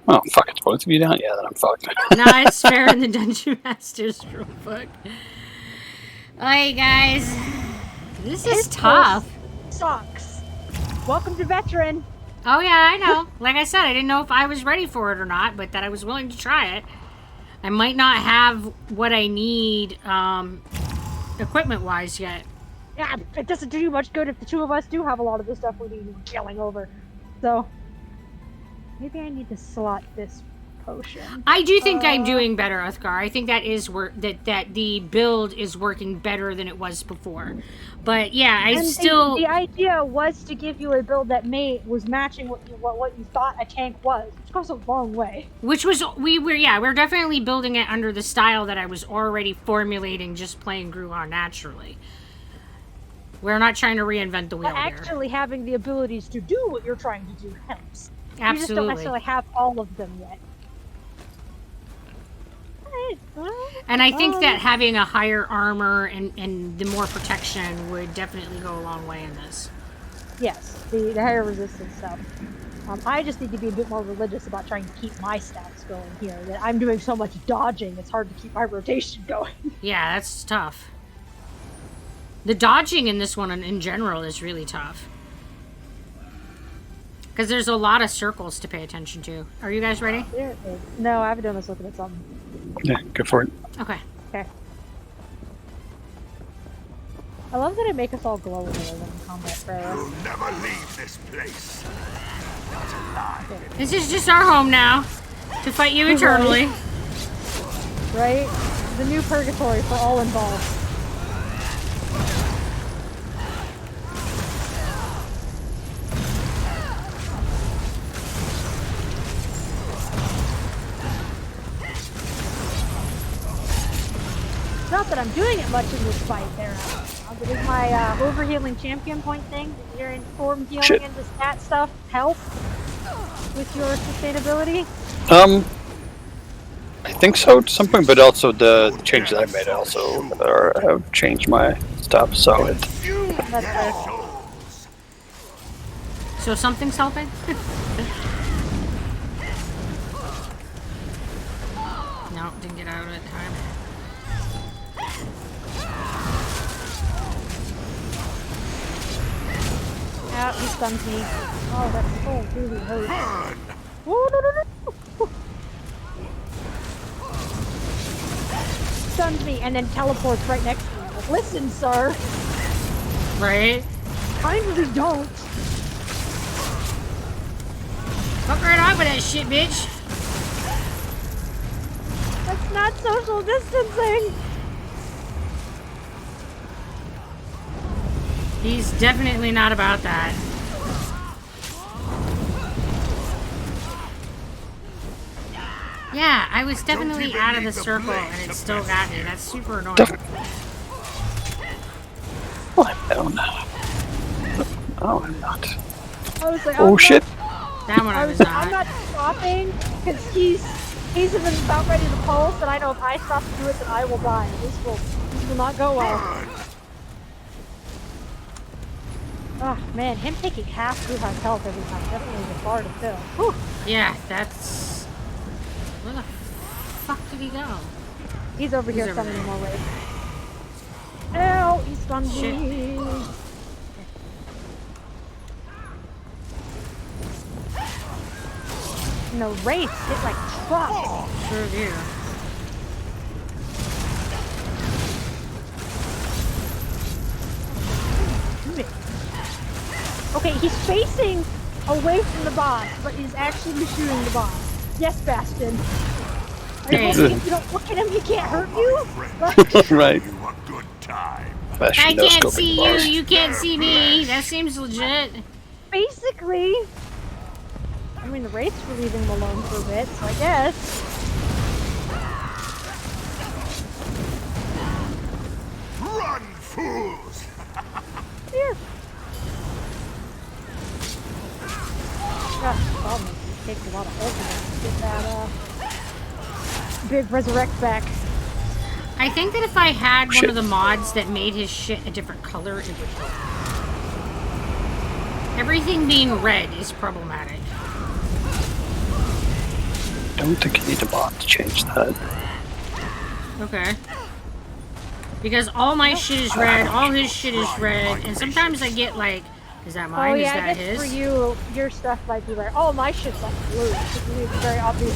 Oh, fuck, it's both of you down? Yeah, then I'm fucked. Nah, it's fair in the Dungeon Master's real fuck. Alright, guys. This is tough. Sucks. Welcome to Veteran. Oh, yeah, I know. Like I said, I didn't know if I was ready for it or not, but that I was willing to try it. I might not have what I need, equipment-wise yet. Yeah, it doesn't do you much good if the two of us do have a lot of the stuff we need killing over. So, maybe I need to slot this potion. I do think I'm doing better, Uthgar. I think that is that the build is working better than it was before. But yeah, I And still the idea was to give you a build that was matching what you thought a tank was, which goes a long way. which was we're definitely building it under the style that I was already formulating just playing Gruhan naturally. We're not trying to reinvent the wheel But here. actually having the abilities to do what you're trying to do helps. You just Absolutely. don't necessarily have all of them yet. And I think that having a higher armor and the more protection would definitely go a long way in this. Yes, the higher resistance stuff. I just need to be a bit more religious about trying to keep my stats going here. That I'm doing so much dodging, it's hard to keep my rotation going. Yeah, that's tough. The dodging in this one in general is really tough. Because there's a lot of circles to pay attention to. Are you guys ready? There it is. No, I haven't done this looking at something. Yeah, go for it. Okay. Okay. I love that it make us all glow when we're in combat prayer. You'll never leave this place. Not alive. This is just our home now. To fight you eternally. Right? The new purgatory for all involved. Not that I'm doing it much in this fight there. Does my overhealing champion point thing, your informed healing Shit. and the stat stuff help with your sustainability? I think so to some point, but also the changes I made also have changed my stuff, so it... That's fair. So something's helping? No, didn't get out of it in time. Yeah, he stuns me. Oh, that's so really hurt. Oh, no, no, no. Stuns me and then teleports right next to me. I'm like, listen, sir. Right? Kindly don't. Fuck right off with that shit, bitch. That's not social distancing. He's definitely not about that. Yeah, I was definitely out of the circle and it still got me. That's super annoying. Oh, I'm down now. Oh, I'm not. I was like, Oh, shit. That one I was like, I'm not stopping because he's about ready to pulse, and I know if I stop to do it, then I will die. This will not go well. Oh man, him taking half through his health every time definitely is a bar to fill. Whew. Yeah, that's... Where the fuck did he go? He's over here summoning more waves. Ow, he stunned me. No, Wraiths hit like trucks. Sure do. Okay, he's facing away from the boss, but he's actually shooting the boss. Yes, Bastion. Are you hoping if you don't look at him, he can't hurt you? Right. I can't see you, you can't see me. That seems legit. Basically. I mean, the Wraiths were leaving him alone for a bit, so I guess. Run, fools! Here. Gosh, the problem is it takes a lot of ultimates to get that big resurrect back. I think that if I had one of the mods that made his shit a different color, it would help. Everything being red is problematic. I don't think you need a bot to change that. Okay. Because all my shit is red, all his shit is red, and sometimes I get like, is that mine? Oh yeah, is that I guess his? for you, your stuff might be red. Oh, my shit's like blue. It's very obvious.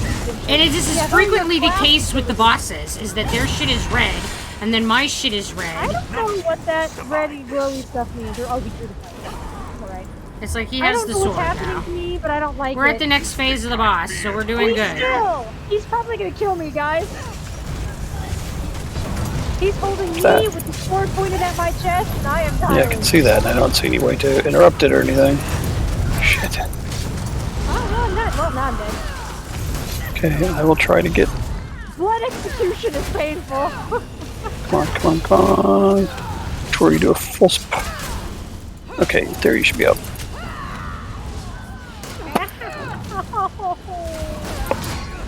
And it just is frequently the case with the bosses, is that their shit is red, and then my shit is red. I don't know what that reddy glowy stuff means. Or, oh, he's beautiful. Alright. It's like he has the sword what's happening now. to me, but I don't like We're it. at the next phase of the boss, so we're doing good. Still, he's probably gonna kill me, guys. He's holding me That. with the sword pointed at my chest, and I am dying. Yeah, I can see that, and I don't see any way to interrupt it or anything. Shit. Oh, no, I'm dead. Okay, I will try to get... Blood execution is painful. Come on, come on, come on. Before you do a full Okay, there you should be up.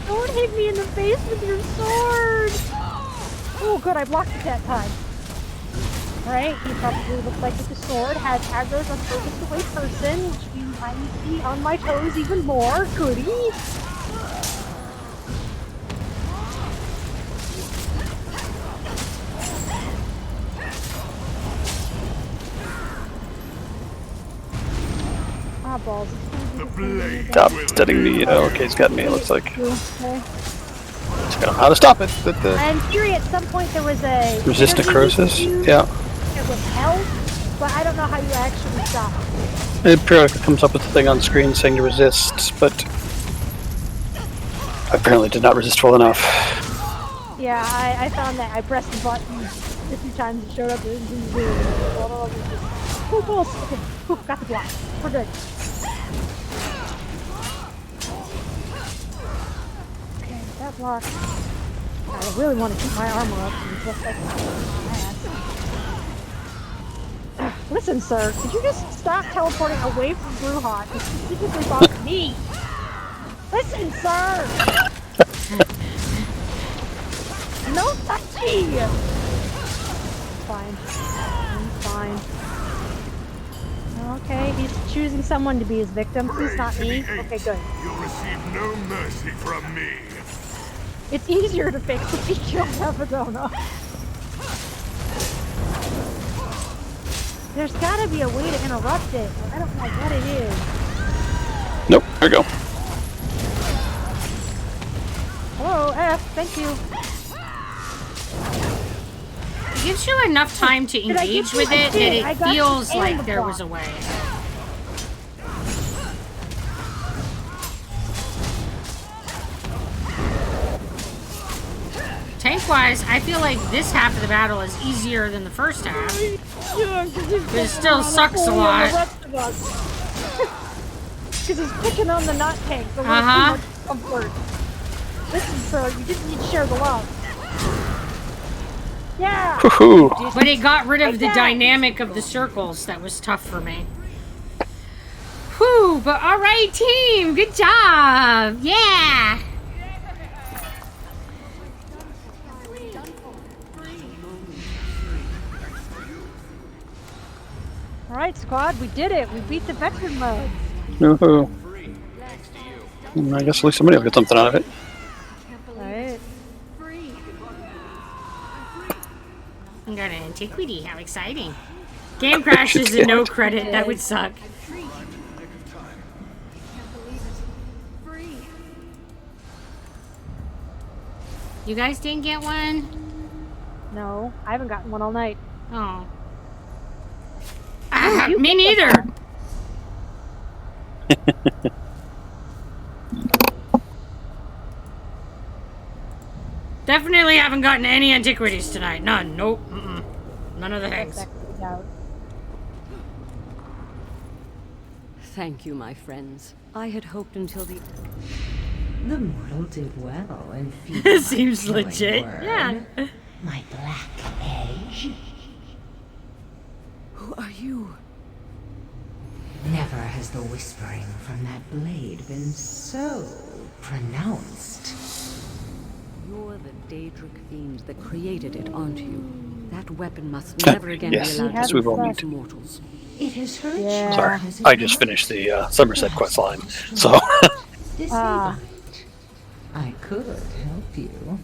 Don't hit me in the face with your sword! Oh good, I blocked it that time. Right, he probably looks like with the sword, has aggro's on focused away person, which means I need to be on my toes even more. Goody! Ah, balls. Stop studying me. Oh, okay, he's got me, it looks like. Okay. Just gotta know how to stop it. But the And Fury, at some point there was a... resist energy necrosis? use Yeah. It was health, but I don't know how you actually stop it. It periodically comes up with a thing on screen saying to resist, but I apparently did not resist well enough. Yeah, I found that. I pressed the button a few times, it showed up. It didn't do it. Oh, balls. Okay, whew, got the block. We're good. Okay, that block. I really want to keep my armor up and just like my ass. Listen, sir, could you just stop teleporting away from Bruhat and specifically bother me? Listen, sir! No touchy! Fine. Fine. Okay, he's choosing someone to be his victim. Please not me. Okay, good. You'll receive no mercy from me. It's easier to fix if he kills Avedona. There's gotta be a way to interrupt it. I don't know what it is. Nope, there we go. Hello, F, thank you. It gives you enough time to engage with it that it feels like there was a way. Tank-wise, I feel like this half of the battle is easier than the first half. But it still sucks a lot. Because he's picking on the not tank, so we're too much comfort. Listen, sir, you didn't need to share the love. Yeah! But it got rid of the dynamic of the circles. That was tough for me. Whew, but alright, team! Good job! Yeah! Alright, squad, we did it. We beat the veteran mode. Woohoo. I guess at least somebody will get something out of it. Right. I got an antiquity. How exciting. Game crashes and no credit. That would suck. You guys didn't get one? No, I haven't gotten one all night. Oh. Me neither. Definitely haven't gotten any antiquities tonight. None. Nope. None of the things. Thank you, my friends. I had hoped until the mortal did well in feeding It seems legit. word. Yeah. My black edge. Who are you? Never has the whispering from that blade been so pronounced. You're the Daedric fiend that created it, aren't you? That weapon must never again Yes, be allowed yes, to we will affect need. mortals. It has hurt Sorry, I just finished the Somerset quest line, so. Disable it. I could help you.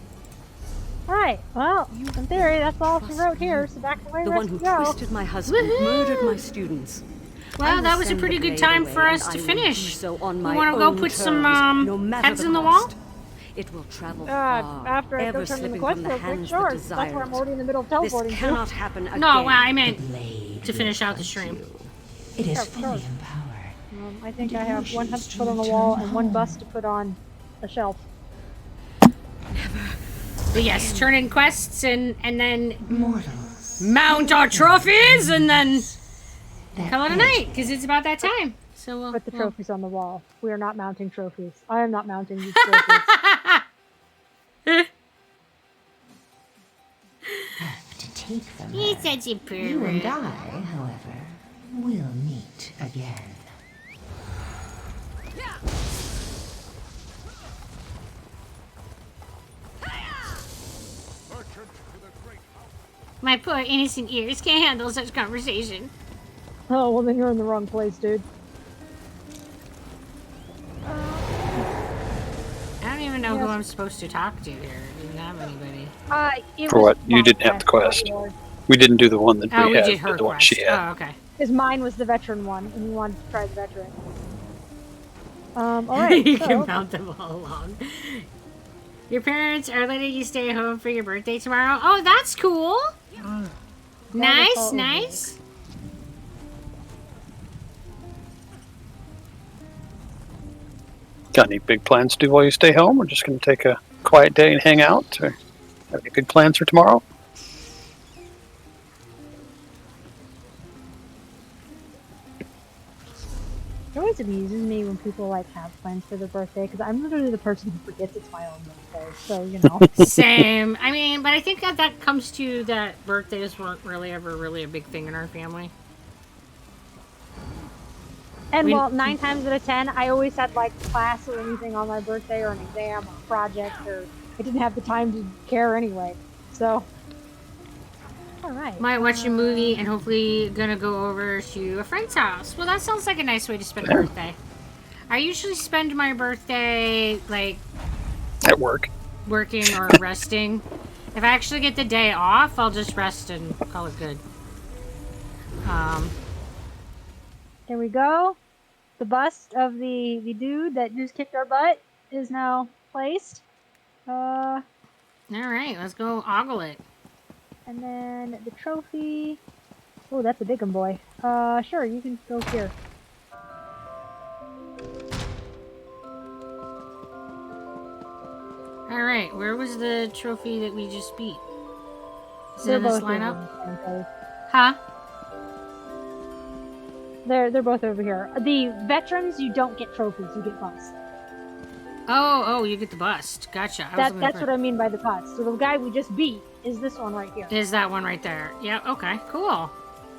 Alright, well, in theory, that's all she wrote here, so back to where The one who twisted my husband, murdered my students. Well, that was a pretty good time for us to finish. We want to go put some heads in the wall? It will travel far, after I go ever turn in the slipping quest from the real quick, hands sure. that That's desire where I'm it. already in the middle of teleporting. This cannot happen again. No, well, I meant to finish out the stream. It is Sure, fully sure. empowered. I think I have one head to put on the wall and one bust to put on a shelf. But yes, turn in quests and then Mortals. mount our trophies and then call it a night because it's about that time. So we'll Put the trophies on the wall. We are not mounting trophies. I am not mounting these trophies. To take from He's her. such a You and pervert. I, however, will meet again. My poor innocent ears can't handle such conversation. Oh, well then you're in the wrong place, dude. I don't even know who I'm supposed to talk to here. I didn't have anybody. For what? You didn't have the quest. We didn't do the one that Oh, we we had, did her but the one quest. she had. Oh, okay. Because mine was the veteran one, and you wanted to try the veteran. Alright, You so... can mount them all along. Your parents are letting you stay home for your birthday tomorrow. Oh, that's cool. Nice, nice. Got any big plans to do while you stay home? We're just going to take a quiet day and hang out? Or have any big plans for tomorrow? It always amuses me when people like have plans for their birthday because I'm literally the person who forgets it's my own birthday. So you know. Same. I mean, but I think that comes to that birthdays weren't really ever really a big thing in our family. And well, 9 times out of 10, I always had like class or anything on my birthday, or an exam or a project, or I didn't have the time to care anyway. So, all right. Might watch a movie and hopefully gonna go over to a friend's house. Well, that sounds like a nice way to spend a birthday. I usually spend my birthday like at work, working or resting. If I actually get the day off, I'll just rest and call it good. Here we go. The bust of the dude that just kicked our butt is now placed. All right, let's go ogle it. And then the trophy. Oh, that's a big one, boy. Sure, you can go here. All right, where was the trophy that we just beat? Is it They're in this both lineup? over. Huh? They're both over here. The veterans, you don't get trophies, you get busts. Oh, you get the bust. Gotcha. That's what I mean by the bust. So the guy we just beat is this one right here. Is that one right there? Yeah, okay, cool.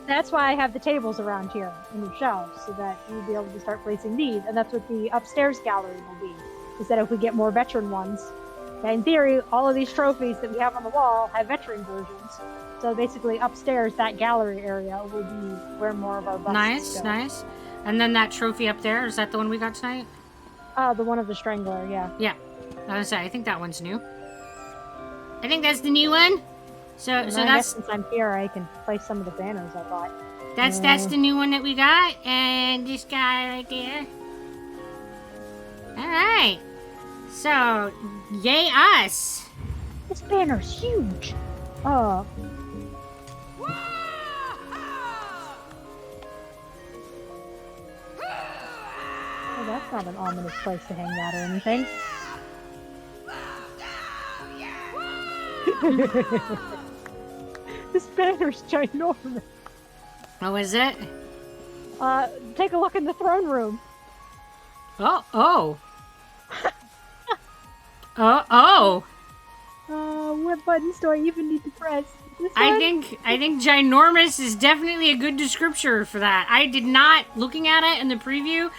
That's why I have the tables around here in the shelves, so that you'll be able to start placing these. And that's what the upstairs gallery will be. Is that if we get more veteran ones, in theory, all of these trophies that we have on the wall have veteran versions. So basically, upstairs, that gallery area will be where more of our busts go. Nice. And then that trophy up there, is that the one we got tonight? The one of the Strangler, yeah. Yeah. I was gonna say, I think that one's new. I think that's the new one. So I guess since I'm here, I can place some of the banners I bought. That's the new one that we got, and this guy right there. All right. So, yay us! This banner's huge. Oh, that's not an ominous place to hang that or anything. This banner's ginormous. Oh, is it? Take a look in the throne room. Oh. What buttons do I even need to press? I think ginormous is definitely a good descriptor for that. I did not, looking at it in the preview,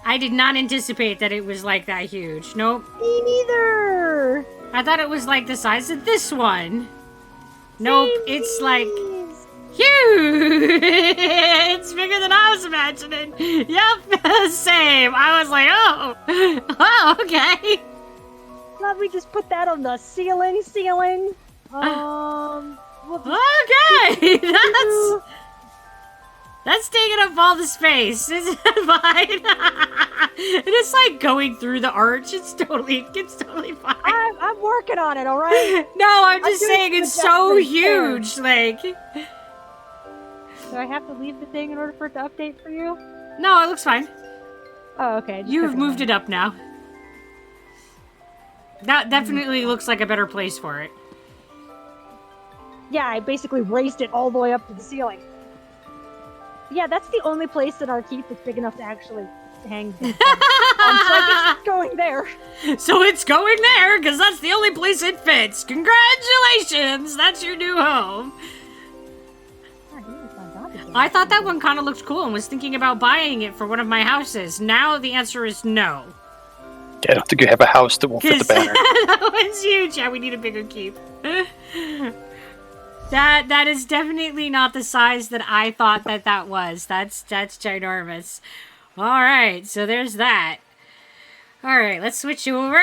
I did not anticipate that it was like that huge. Nope. Me neither. I thought it was like the size of this one. Nope, it's like huge. It's bigger than I was imagining. Yep, same. I was like, oh, okay. Thought we just put that on the ceiling. Okay, that's taking up all the space. It's fine. And it's like going through the arch. It's totally fine. I'm working on it. All right. No, I'm just saying it's so huge. Like, do I have to leave the thing in order for it to update for you? No, it looks fine. Oh, okay. You've moved it up now. That definitely looks like a better place for it. Yeah, I basically raised it all the way up to the ceiling. Yeah, that's the only place in our keep that's big enough to actually hang things. So I guess it's going there. So it's going there, because that's the only place it fits. Congratulations! That's your new home. I thought that one kind of looked cool and was thinking about buying it for one of my houses. Now the answer is no. Yeah, I don't think you have a house that won't fit the banner. That one's huge. Yeah, we need a bigger keep. That is definitely not the size that I thought that was. That's ginormous. All right, so there's that. All right, let's switch over.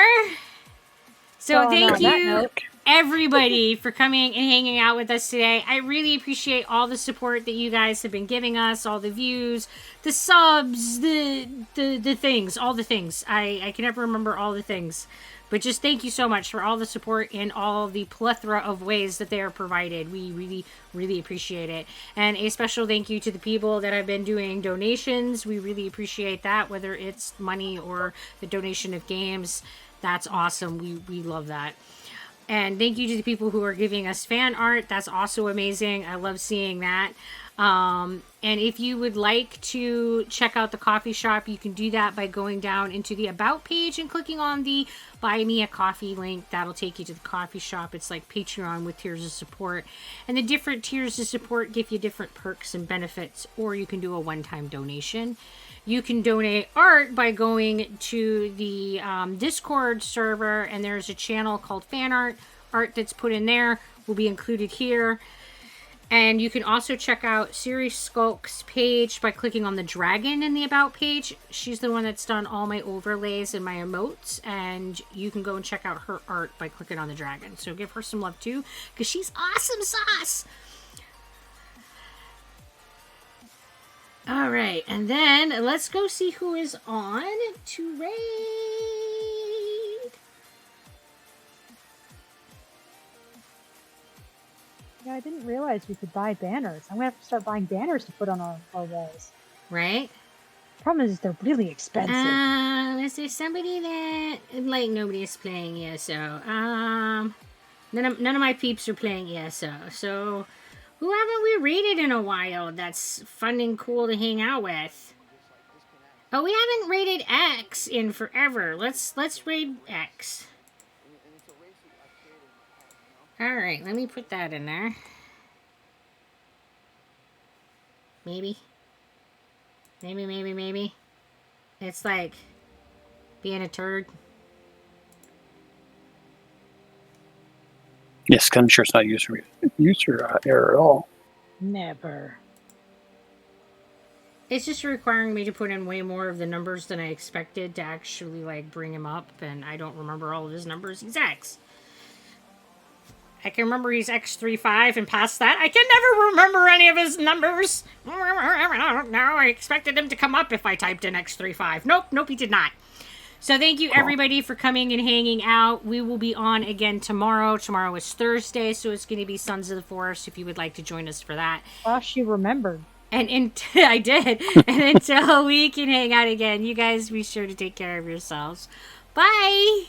So thank you, everybody, for coming and hanging out with us today. I really appreciate all the support that you guys have been giving us, all the views, the subs, the things, all the things. I can never remember all the things. But just thank you so much for all the support in all the plethora of ways that they are provided. We really, really appreciate it. And a special thank you to the people that have been doing donations. We really appreciate that, whether it's money or the donation of games. That's awesome. We love that. And thank you to the people who are giving us fan art. That's also amazing. I love seeing that. And if you would like to check out the coffee shop, you can do that by going down into the About page and clicking on the Buy Me a Coffee link. That'll take you to the coffee shop. It's like Patreon with tiers of support. And the different tiers of support give you different perks and benefits, or you can do a one-time donation. You can donate art by going to the Discord server, and there's a channel called Fan Art. Art that's put in there will be included here. And you can also check out Siri Skulk's page by clicking on the dragon in the About page. She's the one that's done all my overlays and my emotes, and you can go and check out her art by clicking on the dragon. So give her some love too, because she's awesome sauce. All right, and then let's go see who is on to raid. Yeah, I didn't realize we could buy banners. I'm gonna have to start buying banners to put on our walls. Right? Problem is, they're really expensive. Is there somebody that, like, nobody is playing ESO? None of my peeps are playing ESO. So, who haven't we raided in a while that's fun and cool to hang out with? Oh, we haven't raided X in forever. Let's raid X. Alright, let me put that in there. Maybe. Maybe. It's like being a turd. Yes, I'm sure it's not user error at all. Never. It's just requiring me to put in way more of the numbers than I expected to actually, like, bring him up, and I don't remember all of his numbers. He's X. I can remember he's X35, and past that, I can never remember any of his numbers. No, I expected him to come up if I typed in X35. Nope, he did not. So thank you, everybody, for coming and hanging out. We will be on again tomorrow. Tomorrow is Thursday, so it's going to be Sons of the Forest if you would like to join us for that. Gosh, you remembered. And I did. And until we can hang out again, you guys be sure to take care of yourselves. Bye!